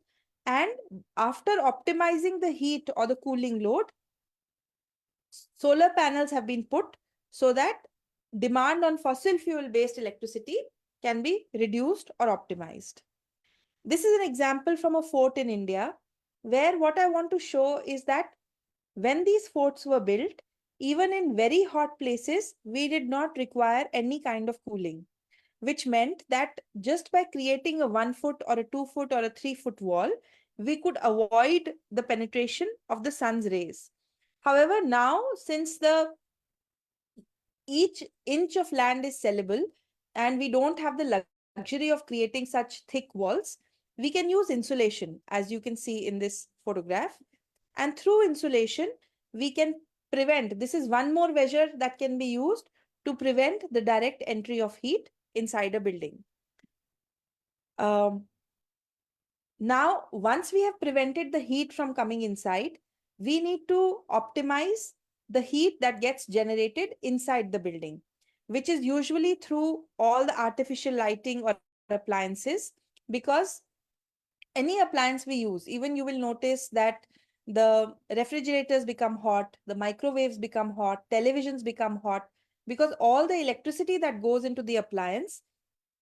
And after optimizing the heat or the cooling load, solar panels have been put so that demand on fossil fuel based electricity can be reduced or optimized. This is an example from a fort in India, where what I want to show is that when these forts were built, even in very hot places, we did not require any kind of cooling, which meant that just by creating a 1 foot or a 2 foot or a 3 foot wall, we could avoid the penetration of the sun's rays. However, now since each inch of land is sellable and we don't have the luxury of creating such thick walls, we can use insulation, as you can see in this photograph. And through insulation, we can prevent, this is one more measure that can be used to prevent the direct entry of heat inside a building. Now, once we have prevented the heat from coming inside, we need to optimize the heat that gets generated inside the building, which is usually through all the artificial lighting or appliances because any appliance we use, even you will notice that the refrigerators become hot, the microwaves become hot, televisions become hot, because all the electricity that goes into the appliance,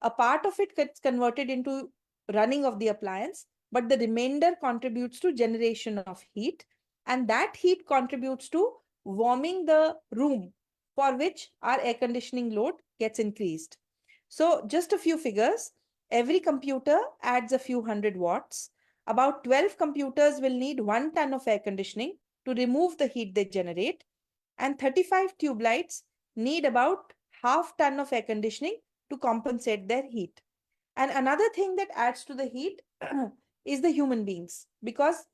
a part of it gets converted into running of the appliance, but the remainder contributes to generation of heat, and that heat contributes to warming the room, for which our air conditioning load gets increased. So just a few figures. Every computer adds a few hundred watts. About 12 computers will need 1 ton of air conditioning to remove the heat they generate, and 35 tube lights need about half ton of air conditioning to compensate their heat. And another thing that adds to the heat is the human beings, because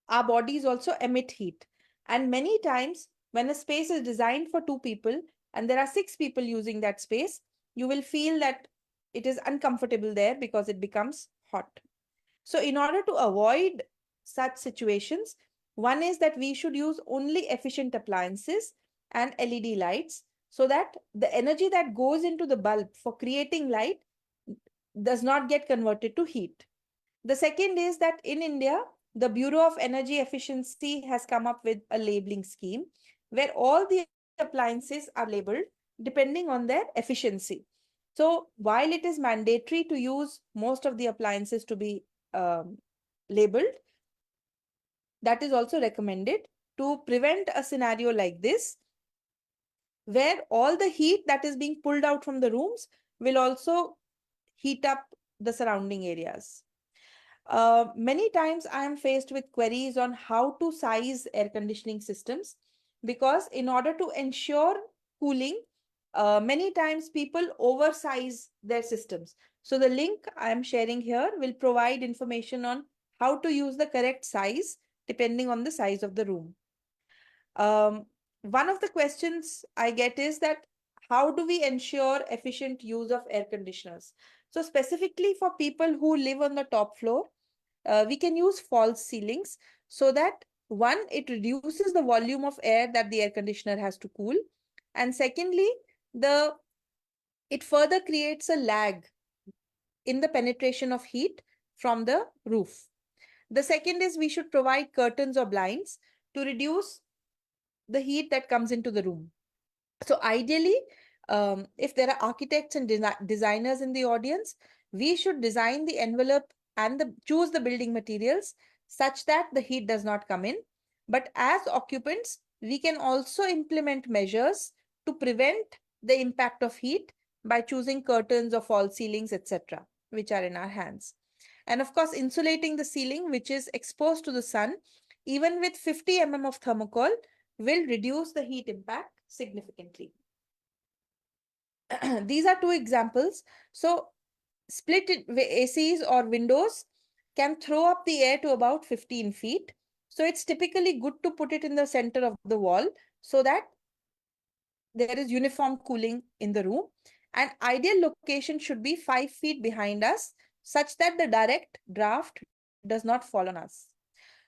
our bodies also emit heat. And many times when a space is designed for 2 people and there are 6 people using that space, you will feel that it is uncomfortable there because it becomes hot. So in order to avoid such situations, one is that we should use only efficient appliances and LED lights, so that the energy that goes into the bulb for creating light does not get converted to heat. The second is that in India, the Bureau of Energy Efficiency has come up with a labeling scheme where all the appliances are labeled depending on their efficiency. So while it is mandatory to use most of the appliances to be labeled, that is also recommended to prevent a scenario like this, where all the heat that is being pulled out from the rooms will also heat up the surrounding areas. Many times I am faced with queries on how to size air conditioning systems, because in order to ensure cooling, many times people oversize their systems. So the link I am sharing here will provide information on how to use the correct size depending on the size of the room. One of the questions I get is that how do we ensure efficient use of air conditioners? So specifically for people who live on the top floor, we can use false ceilings, so that one, it reduces the volume of air that the air conditioner has to cool, and secondly, it further creates a lag in the penetration of heat from the roof. The second is we should provide curtains or blinds to reduce the heat that comes into the room. So ideally, if there are architects and designers in the audience, we should design the envelope and choose the building materials such that the heat does not come in. But as occupants, we can also implement measures to prevent the impact of heat by choosing curtains or false ceilings, etc., which are in our hands. And of course, insulating the ceiling, which is exposed to the sun, even with 50 mm of thermocol, will reduce the heat impact significantly. These are 2 examples. So split ACs or windows can throw up the air to about 15 feet. So it's typically good to put it in the center of the wall so that there is uniform cooling in the room. An ideal location should be 5 feet behind us, such that the direct draft does not fall on us.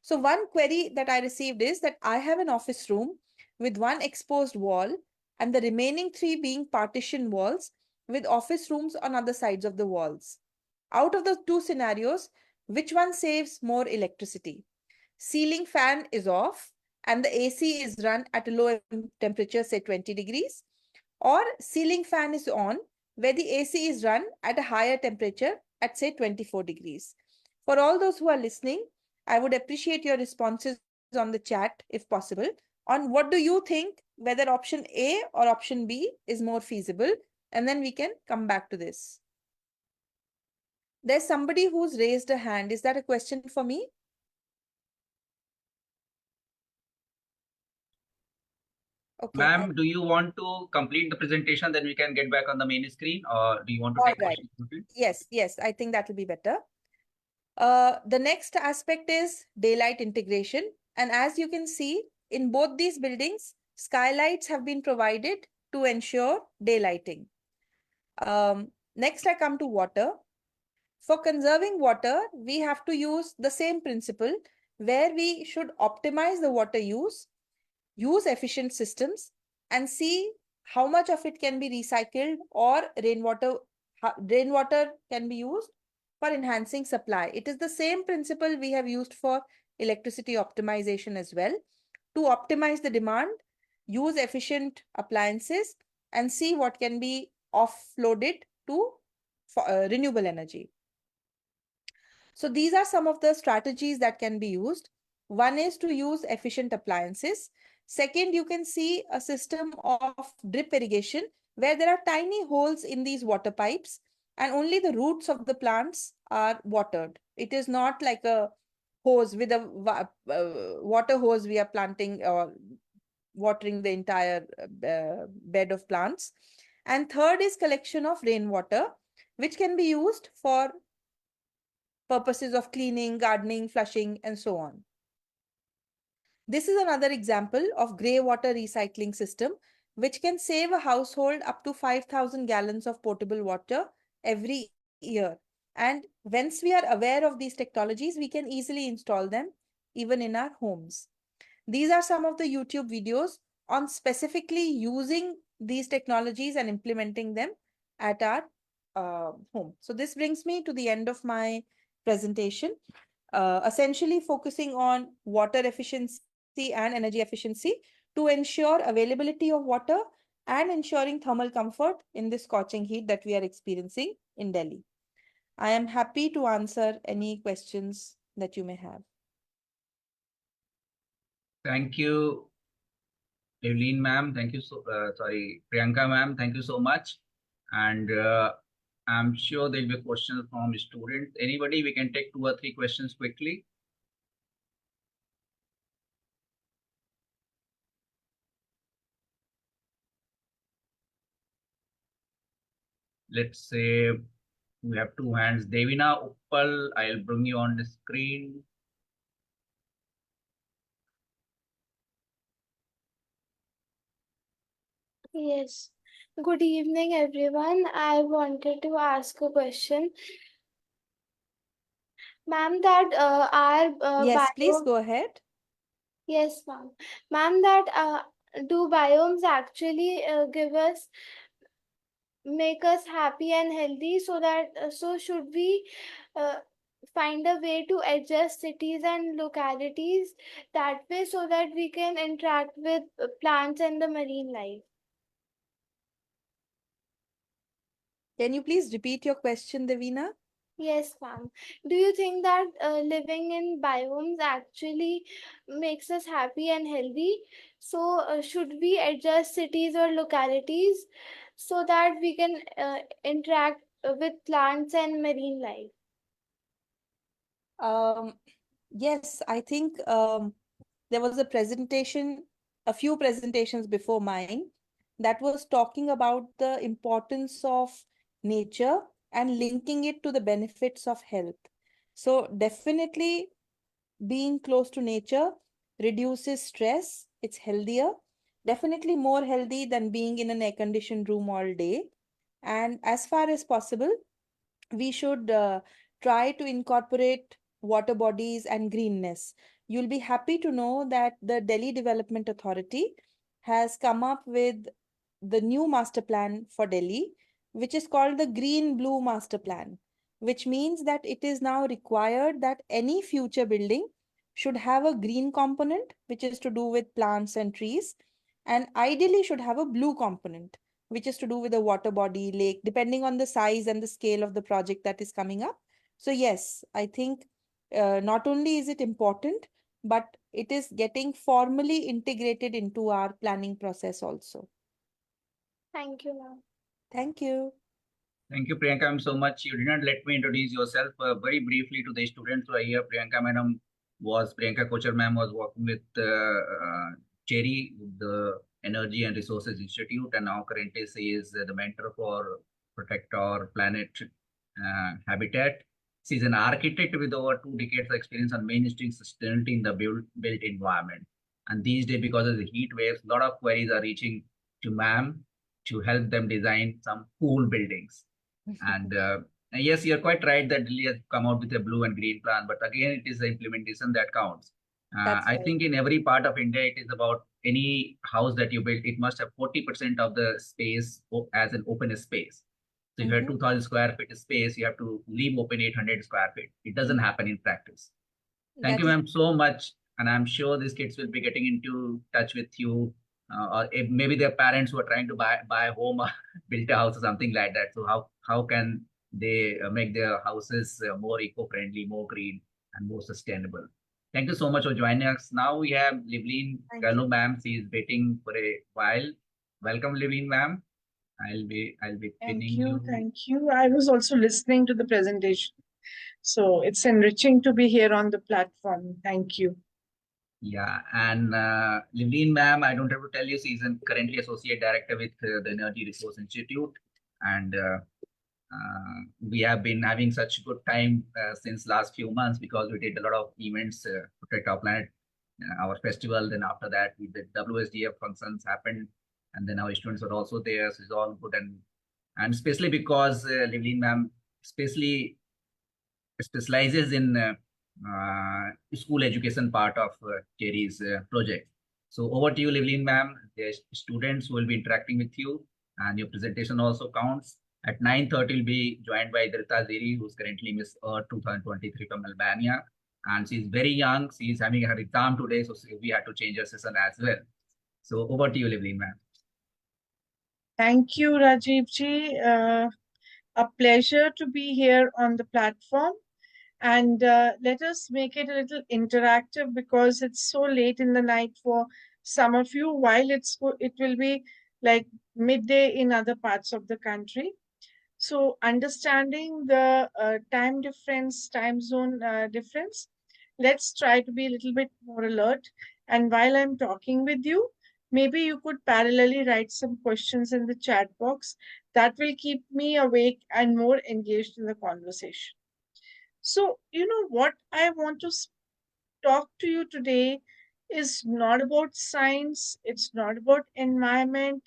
So one query that I received is that I have an office room with 1 exposed wall and the remaining 3 being partition walls with office rooms on other sides of the walls. Out of the 2 scenarios, which one saves more electricity? Ceiling fan is off and the AC is run at a low temperature, say 20 degrees, or ceiling fan is on where the AC is run at a higher temperature at say 24 degrees. For all those who are listening, I would appreciate your responses on the chat if possible on what do you think, whether option A or option B is more feasible, and then we can come back to this. There's somebody who's raised a hand. Is that a question for me? Okay. Ma'am, do you want to complete the presentation, then we can get back on the main screen, or do you want to take questions? Yes, I think that will be better. The next aspect is daylight integration. And as you can see, in both these buildings, skylights have been provided to ensure daylighting. Next, I come to water. For conserving water, we have to use the same principle where we should optimize the water use efficient systems, and see how much of it can be recycled or rainwater can be used for enhancing supply. It is the same principle we have used for electricity optimization as well. To optimize the demand, use efficient appliances, and see what can be offloaded to renewable energy. So these are some of the strategies that can be used. One is to use efficient appliances. Second, you can see a system of drip irrigation where there are tiny holes in these water pipes and only the roots of the plants are watered. It is not like a hose with a water hose we are planting or watering the entire bed of plants. And third is collection of rainwater, which can be used for purposes of cleaning, gardening, flushing, and so on. This is another example of grey water recycling system, which can save a household up to 5,000 gallons of potable water every year. And once we are aware of these technologies, we can easily install them even in our homes. These are some of the YouTube videos on specifically using these technologies and implementing them at our home. So this brings me to the end of my presentation, essentially focusing on water efficiency and energy efficiency to ensure availability of water and ensuring thermal comfort in this scorching heat that we are experiencing in Delhi. I am happy to answer any questions that you may have. Thank you, Evelyn ma'am. Thank you Priyanka ma'am. Thank you so much. And I'm sure there'll be questions from students. Anybody, we can take 2 or 3 questions quickly. Let's say we have 2 hands. Devina Uppal, I'll bring you on the screen. Yes. Good evening, everyone. I wanted to ask a question. Ma'am, that our Yes, please biome. go ahead. Yes, ma'am. Ma'am, that do biomes actually make us happy and healthy, so that so should we uh, find a way to adjust cities and localities that way so that we can interact with plants and the marine life? Can you please repeat your question, Devina? Yes, ma'am. Do you think that living in biomes actually makes us happy and healthy? So, should we adjust cities or localities so that we can interact with plants and marine life? Yes, I think there was a presentation, a few presentations before mine, that was talking about the importance of nature and linking it to the benefits of health. So definitely being close to nature reduces stress. It's healthier, definitely more healthy than being in an air-conditioned room all day. And as far as possible, we should try to incorporate water bodies and greenness. You'll be happy to know that the Delhi Development Authority has come up with the new master plan for Delhi, which is called the Green Blue Master Plan, which means that it is now required that any future building should have a green component, which is to do with plants and trees, and ideally should have a blue component, which is to do with the water body, lake, depending on the size and the scale of the project that is coming up. So yes, I think not only is it important, but it is getting formally integrated into our planning process also. Thank you, ma'am. Thank you. Thank you, Priyanka ma'am, so much. You did not let me introduce yourself very briefly to the students. So here, Priyanka Kochar ma'am was working with Cherry, the Energy and Resources Institute, and now currently she is the mentor for Protect Our Planet Habitat. She's an architect with over 2 decades of experience on mainstream sustainability in the built environment. And these days, because of the heat waves, a lot of queries are reaching to ma'am to help them design some cool buildings. And yes, you're quite right that Delhi has come out with a blue and green plan, but again, it is the implementation that counts. That's I right. think in every part of India, it is about any house that you build, it must have 40% of the space as an open space. So So if you have 2,000 square feet space, you have to leave open 800 square feet. It doesn't happen in practice. Thank you, ma'am, so much. And I'm sure these kids will be getting into touch with you, or if maybe their parents who are trying to buy a home, or build a house or something like that. So how can they make their houses more eco-friendly, more green, and more sustainable? Thank you so much for joining us. Now we have Livleen Kanu, ma'am. She is waiting for a while. Welcome, Livleen, ma'am. I'll be pinning you. Thank you. I was also listening to the presentation. So it's enriching to be here on the platform. Thank you. Yeah, and Livleen, ma'am, I don't have to tell you, she's currently associate director with the Energy Resource Institute, and we have been having such good time since last few months because we did a lot of events to protect our planet, our festival. Then after that, we did WSDF functions happened, and then our students were also there. So it's all good, and especially because Livleen, ma'am, especially specializes in school education part of Terry's project. So over to you, Livleen, ma'am. The students who will be interacting with you, and your presentation also counts. At 9:30, we'll be joined by Drita Ziri, who's currently Miss Earth 2023 from Albania. And she's very young. She's having her exam today, so we had to change her session as well. So over to you, Livleen, ma'am. Thank you, Rajiv ji. A pleasure to be here on the platform. And let us make it a little interactive because it's so late in the night for some of you, while it will be like midday in other parts of the country. So understanding the time zone difference, let's try to be a little bit more alert. And while I'm talking with you, maybe you could parallelly write some questions in the chat box. That will keep me awake and more engaged in the conversation. So, what I want to talk to you today is not about science, it's not about environment,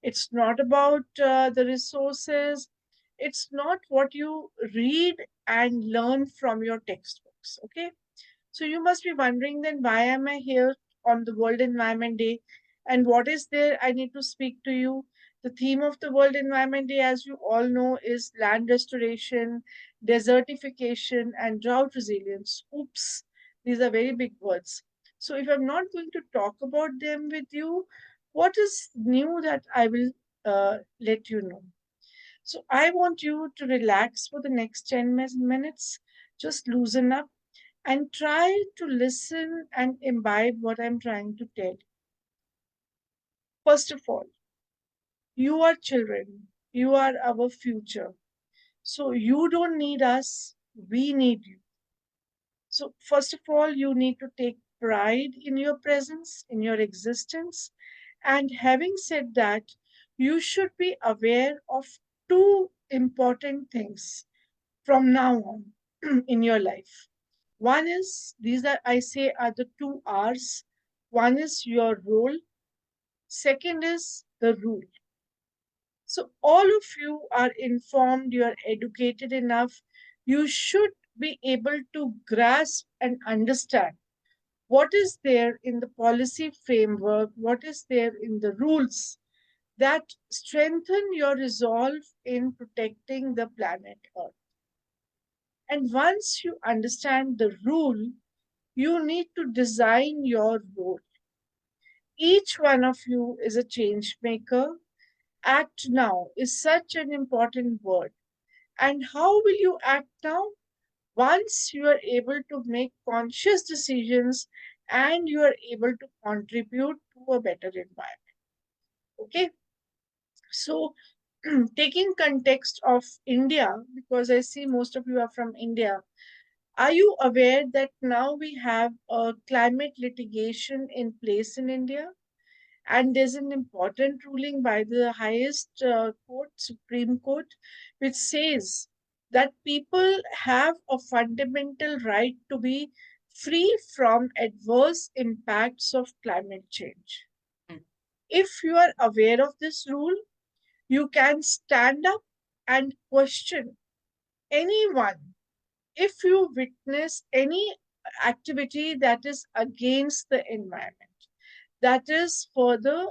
it's not about the resources, it's not what you read and learn from your textbooks, okay? So you must be wondering then, why am I here on the World Environment Day and what is there I need to speak to you? The theme of the World Environment Day, as you all know, is land restoration, desertification, and drought resilience. Oops, these are very big words. So if I'm not going to talk about them with you, what is new that I will let you know? So I want you to relax for the next 10 minutes, just loosen up and try to listen and imbibe what I'm trying to tell you. First of all, you are children, you are our future. So you don't need us, we need you. So first of all, you need to take pride in your presence, in your existence. And having said that, you should be aware of two important things from now on in your life. One is, these are, I say, are the two R's. One is your role. Second is the rule. So all of you are informed, you are educated enough. You should be able to grasp and understand what is there in the policy framework, what is there in the rules that strengthen your resolve in protecting the planet Earth. And once you understand the rule, you need to design your role. Each one of you is a change maker. Act now is such an important word. And how will you act now? Once you are able to make conscious decisions and you are able to contribute to a better environment. Okay? So, taking context of India, because I see most of you are from India, are you aware that now we have a climate litigation in place in India? And there's an important ruling by the highest court, Supreme Court, which says that people have a fundamental right to be free from adverse impacts of climate change. If you are aware of this rule, you can stand up and question anyone if you witness any activity that is against the environment, that is further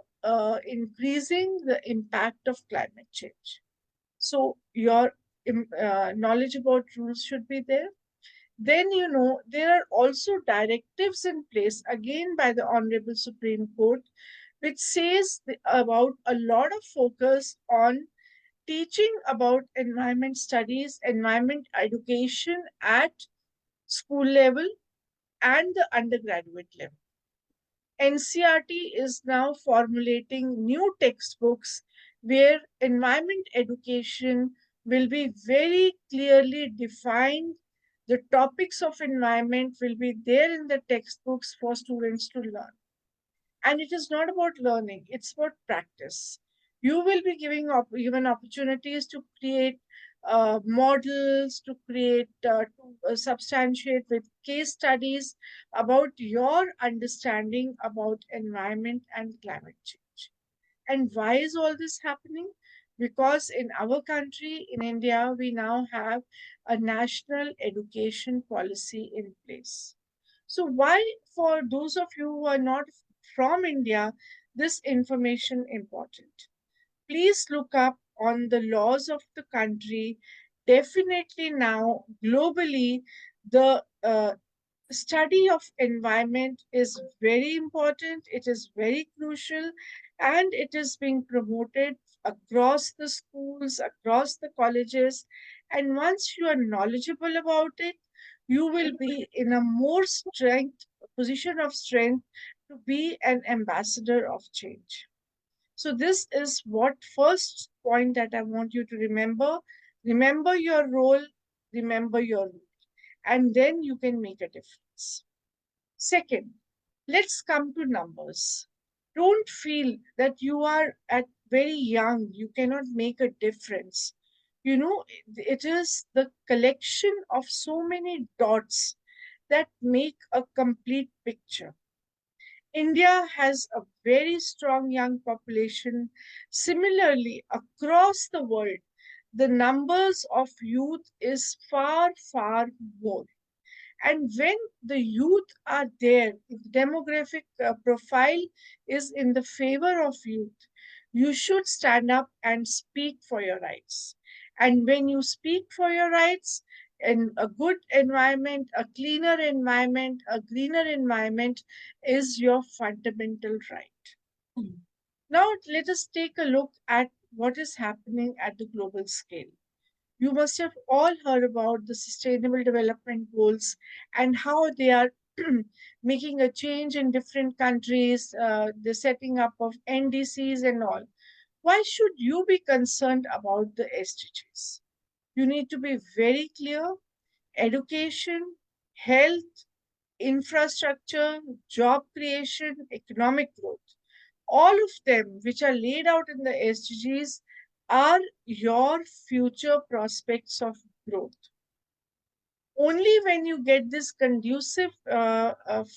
increasing the impact of climate change. So your knowledge about rules should be there. Then, there are also directives in place, again by the Honorable Supreme Court, which says about a lot of focus on teaching about environment studies, environment education at school level and the undergraduate level. NCERT is now formulating new textbooks where environment education will be very clearly defined. The topics of environment will be there in the textbooks for students to learn. And it is not about learning, it's about practice. You will be given opportunities to create models, to create, to substantiate with case studies about your understanding about environment and climate change. And why is all this happening? Because in our country, in India, we now have a national education policy in place. So, why, for those of you who are not from India, this information important? Please look up on the laws of the country. Definitely now, globally, the study of environment is very important. It is very crucial, and it is being promoted across the schools, across the colleges. And once you are knowledgeable about it, you will be in a more position of strength to be an ambassador of change. So this is what first point that I want you to remember. Remember your role, remember your role, and then you can make a difference. Second, let's come to numbers. Don't feel that you are at very young, you cannot make a difference. It is the collection of so many dots that make a complete picture. India has a very strong young population. Similarly, across the world, the numbers of youth is far, far more. And when the youth are there, the demographic profile is in the favor of youth, you should stand up and speak for your rights. And when you speak for your rights, in a good environment, a cleaner environment, a greener environment is your fundamental right. Now, let us take a look at what is happening at the global scale. You must have all heard about the Sustainable Development Goals and how they are making a change in different countries, the setting up of NDCs and all. Why should you be concerned about the SDGs? You need to be very clear. Education, health, infrastructure, job creation, economic growth, all of them which are laid out in the SDGs are your future prospects of growth. Only when you get this conducive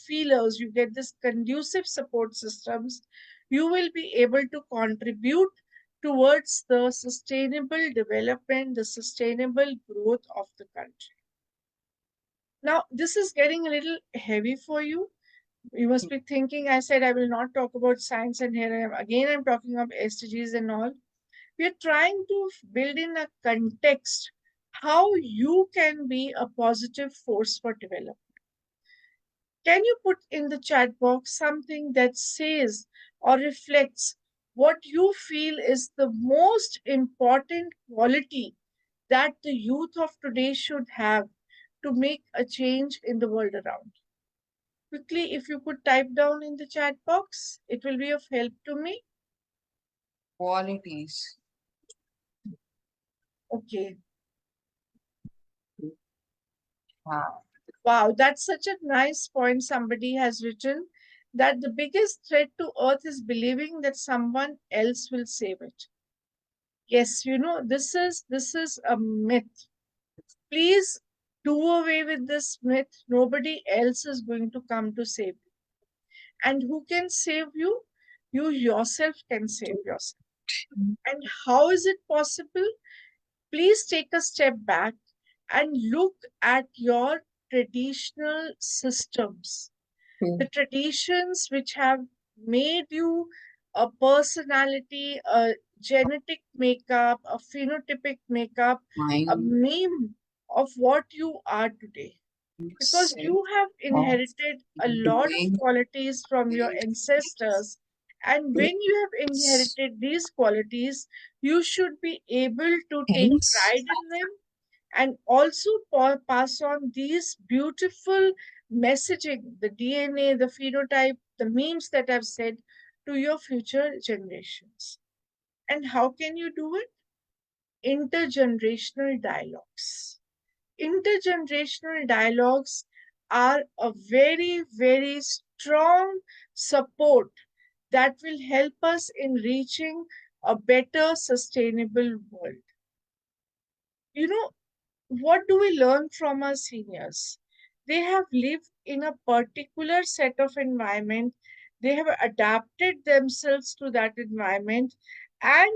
feelers, you get this conducive support systems, you will be able to contribute towards the sustainable development, the sustainable growth of the country. Now, this is getting a little heavy for you. You must be thinking, I said I will not talk about science, and here I am. Again, I'm talking about SDGs and all. We are trying to build in a context how you can be a positive force for development. Can you put in the chat box something that says or reflects what you feel is the most important quality that the youth of today should have to make a change in the world around? Quickly, if you could type down in the chat box, it will be of help to me. Qualities. Okay. Wow, that's such a nice point. Somebody has written that the biggest threat to Earth is believing that someone else will save it. Yes, this is a myth. Please do away with this myth. Nobody else is going to come to save you. And who can save you? You yourself can save yourself. And how is it possible? Please take a step back and look at your traditional systems, the traditions which have made you a personality, a genetic makeup, a phenotypic makeup, a meme of what you are today. Because you have inherited a lot of qualities from your ancestors. And when you have inherited these qualities, you should be able to take pride in them and also pass on these beautiful messaging, the DNA, the phenotype, the memes that I've said to your future generations. And how can you do it? Intergenerational dialogues. Intergenerational dialogues are a very, very strong support that will help us in reaching a better, sustainable world. You know, what do we learn from our seniors? They have lived in a particular set of environment. They have adapted themselves to that environment, and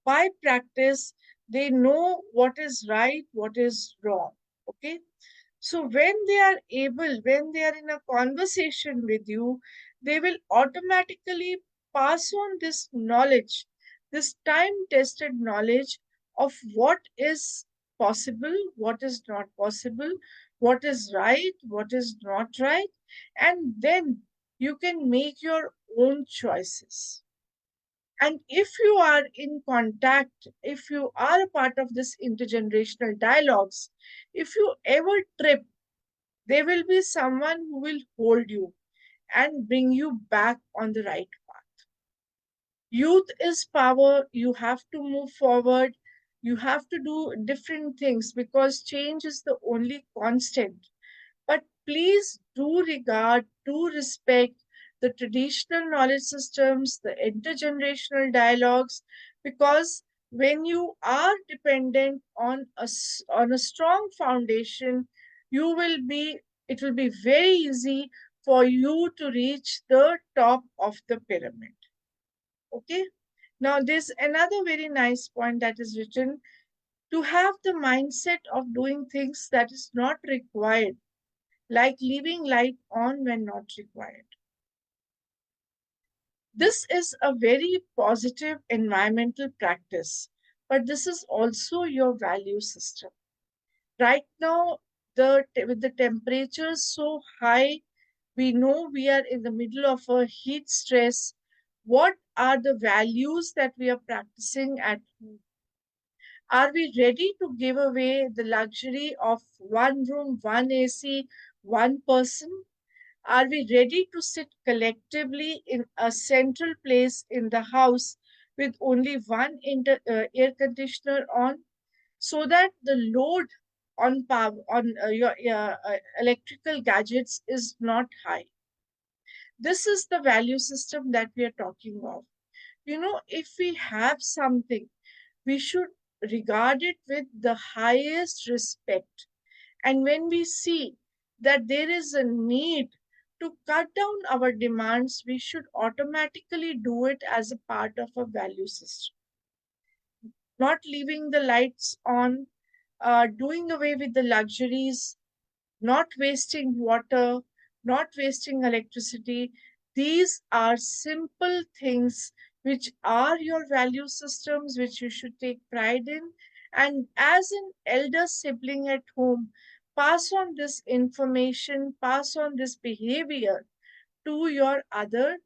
by practice, they know what is right, what is wrong. Okay. So when they are able, when they are in a conversation with you, they will automatically pass on this knowledge, this time tested knowledge of what is possible, what is not possible, what is right, what is not right, and then you can make your own choices. And if you are in contact, if you are a part of this intergenerational dialogues, if you ever trip, there will be someone who will hold you and bring you back on the right path. Youth is power. You have to move forward. You have to do different things because change is the only constant. But please do regard, do respect the traditional knowledge systems, the intergenerational dialogues, because when you are dependent on on a strong foundation, you will be, it will be very easy for you to reach the top of the pyramid. Okay. Now, there's another very nice point that is written: to have the mindset of doing things that is not required, like leaving light on when not required. This is a very positive environmental practice, but this is also your value system. Right now, with the temperatures so high, we know we are in the middle of a heat stress. What are the values that we are practicing at home? Are we ready to give away the luxury of one room, one AC, one person? Are we ready to sit collectively in a central place in the house with only one air conditioner on, so that the load on power on your electrical gadgets is not high? This is the value system that we are talking of. You know, if we have something, we should regard it with the highest respect. And when we see that there is a need to cut down our demands, we should automatically do it as a part of a value system. Not leaving the lights on, doing away with the luxuries, not wasting water, not wasting electricity. These are simple things which are your value systems, which you should take pride in. And as an elder sibling at home, pass on this information, pass on this behavior to your other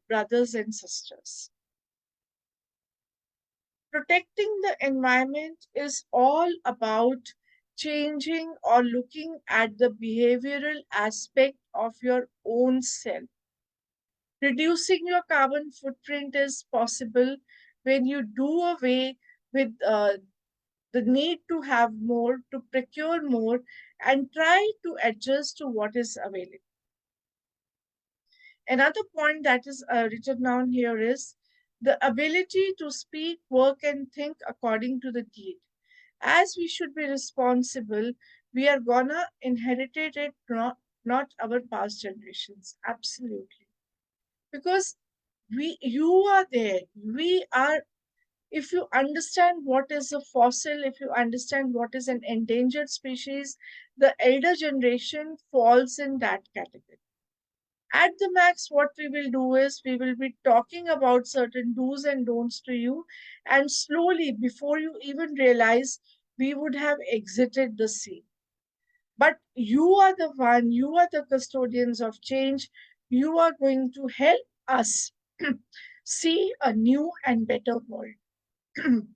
brothers and sisters. Protecting the environment is all about changing or looking at the behavioral aspect of your own self. Reducing your carbon footprint is possible when you do away with the need to have more, to procure more, and try to adjust to what is available. Another point that is written down here is the ability to speak, work, and think according to the deed. As we should be responsible, we are gonna inherit it, not our past generations. Absolutely. Because you are there. We are, if you understand what is a fossil, if you understand what is an endangered species, the elder generation falls in that category. At the max, what we will do is we will be talking about certain do's and don'ts to you, and slowly, before you even realize, we would have exited the scene. But you are the one, you are the custodians of change. You are going to help us see a new and better world.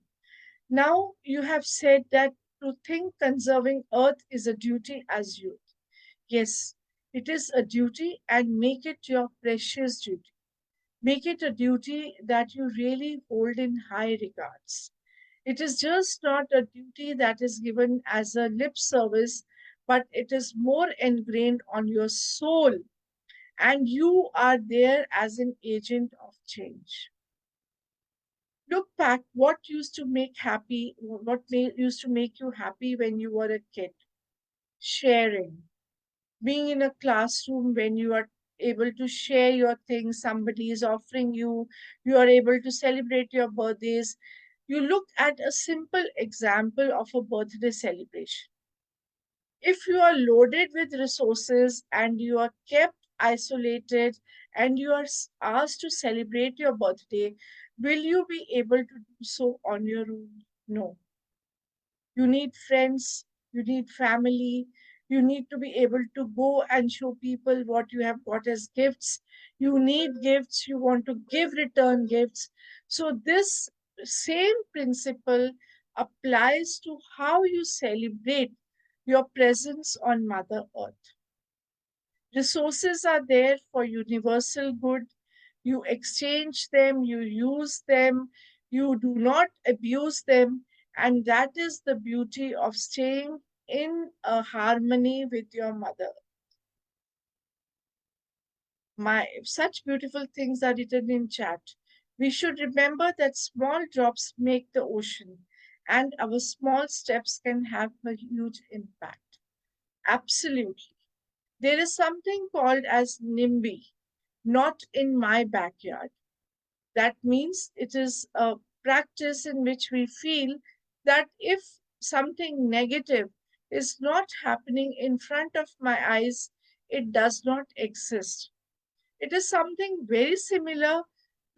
Now, you have said that to think conserving Earth is a duty as youth. Yes, it is a duty, and make it your precious duty. Make it a duty that you really hold in high regards. It is just not a duty that is given as a lip service, but it is more ingrained on your soul, and you are there as an agent of change. Look back, what used to make happy, used to make you happy when you were a kid? Sharing, being in a classroom when you are able to share your things, somebody is offering you, you are able to celebrate your birthdays. You look at a simple example of a birthday celebration. If you are loaded with resources and you are kept isolated and you are asked to celebrate your birthday, will you be able to do so on your own? No. You need friends, you need family, you need to be able to go and show people what you have got as gifts. You need gifts, you want to give return gifts. So, this same principle applies to how you celebrate your presence on Mother Earth. Resources are there for universal good. You exchange them, you use them, you do not abuse them. And that is the beauty of staying in a harmony with your mother. Such beautiful things are written in chat. We should remember that small drops make the ocean, and our small steps can have a huge impact. Absolutely. There is something called as NIMBY, not in my backyard. That means it is a practice in which we feel that if something negative is not happening in front of my eyes, it does not exist. It is something very similar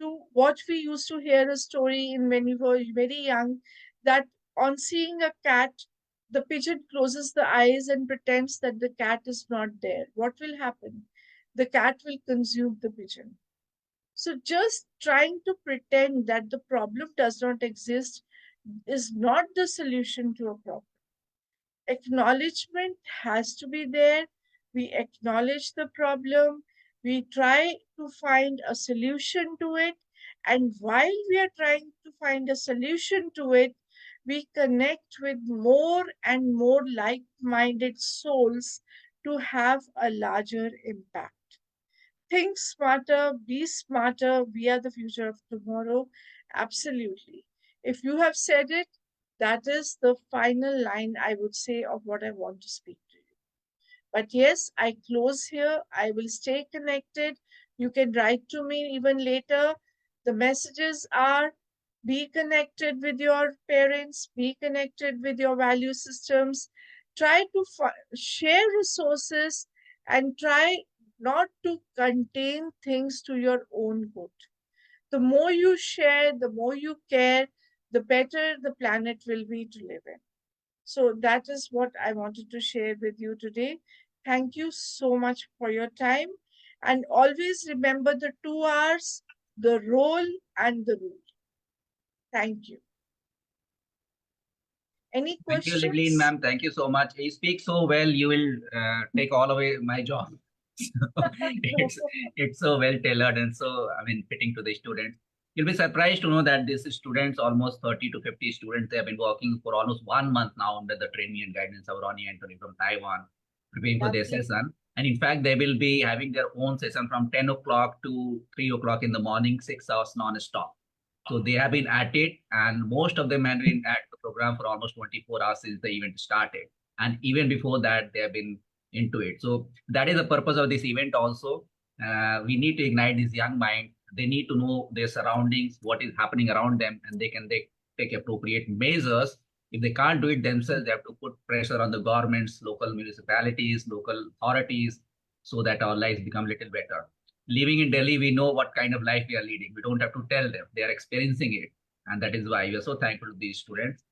to what we used to hear a story in when we were very young, that on seeing a cat, the pigeon closes the eyes and pretends that the cat is not there. What will happen? The cat will consume the pigeon. So just trying to pretend that the problem does not exist is not the solution to a problem. Acknowledgement has to be there. We acknowledge the problem. We try to find a solution to it. And while we are trying to find a solution to it, we connect with more and more like minded souls to have a larger impact. Think smarter, be smarter. We are the future of tomorrow. Absolutely. If you have said it, that is the final line I would say of what I want to speak to you. But yes, I close here. I will stay connected. You can write to me even later. The messages are: be connected with your parents, be connected with your value systems, try to share resources, and try not to contain things to your own good. The more you share, the more you care, the better the planet will be to live in. So that is what I wanted to share with you today. Thank you so much for your time. And always remember the 2 R's, the role and the rule. Thank you. Any Thank you, questions? Livleen, ma'am. Thank you so much. You speak so well, you will take all away my job. it's so well tailored and so, fitting to the students. You'll be surprised to know that these students, almost 30 to 50 students, they have been working for almost 1 month now under the training and guidance of Ronnie Anthony from Taiwan, preparing for their session. And in fact, they will be having their own session from 10 o'clock to 3 o'clock in the morning, 6 hours non-stop. So they have been at it, and most of them have been at the program for almost 24 hours since the event started. And even before that, they have been into it. So that is the purpose of this event also. We need to ignite this young mind. They need to know their surroundings, what is happening around them, and they can take appropriate measures. If they can't do it themselves, they have to put pressure on the governments, local municipalities, local authorities, so that our lives become a little better. Living in Delhi, we know what kind of life we are leading. We don't have to tell them. They are experiencing it. And that is why we are so thankful to these students.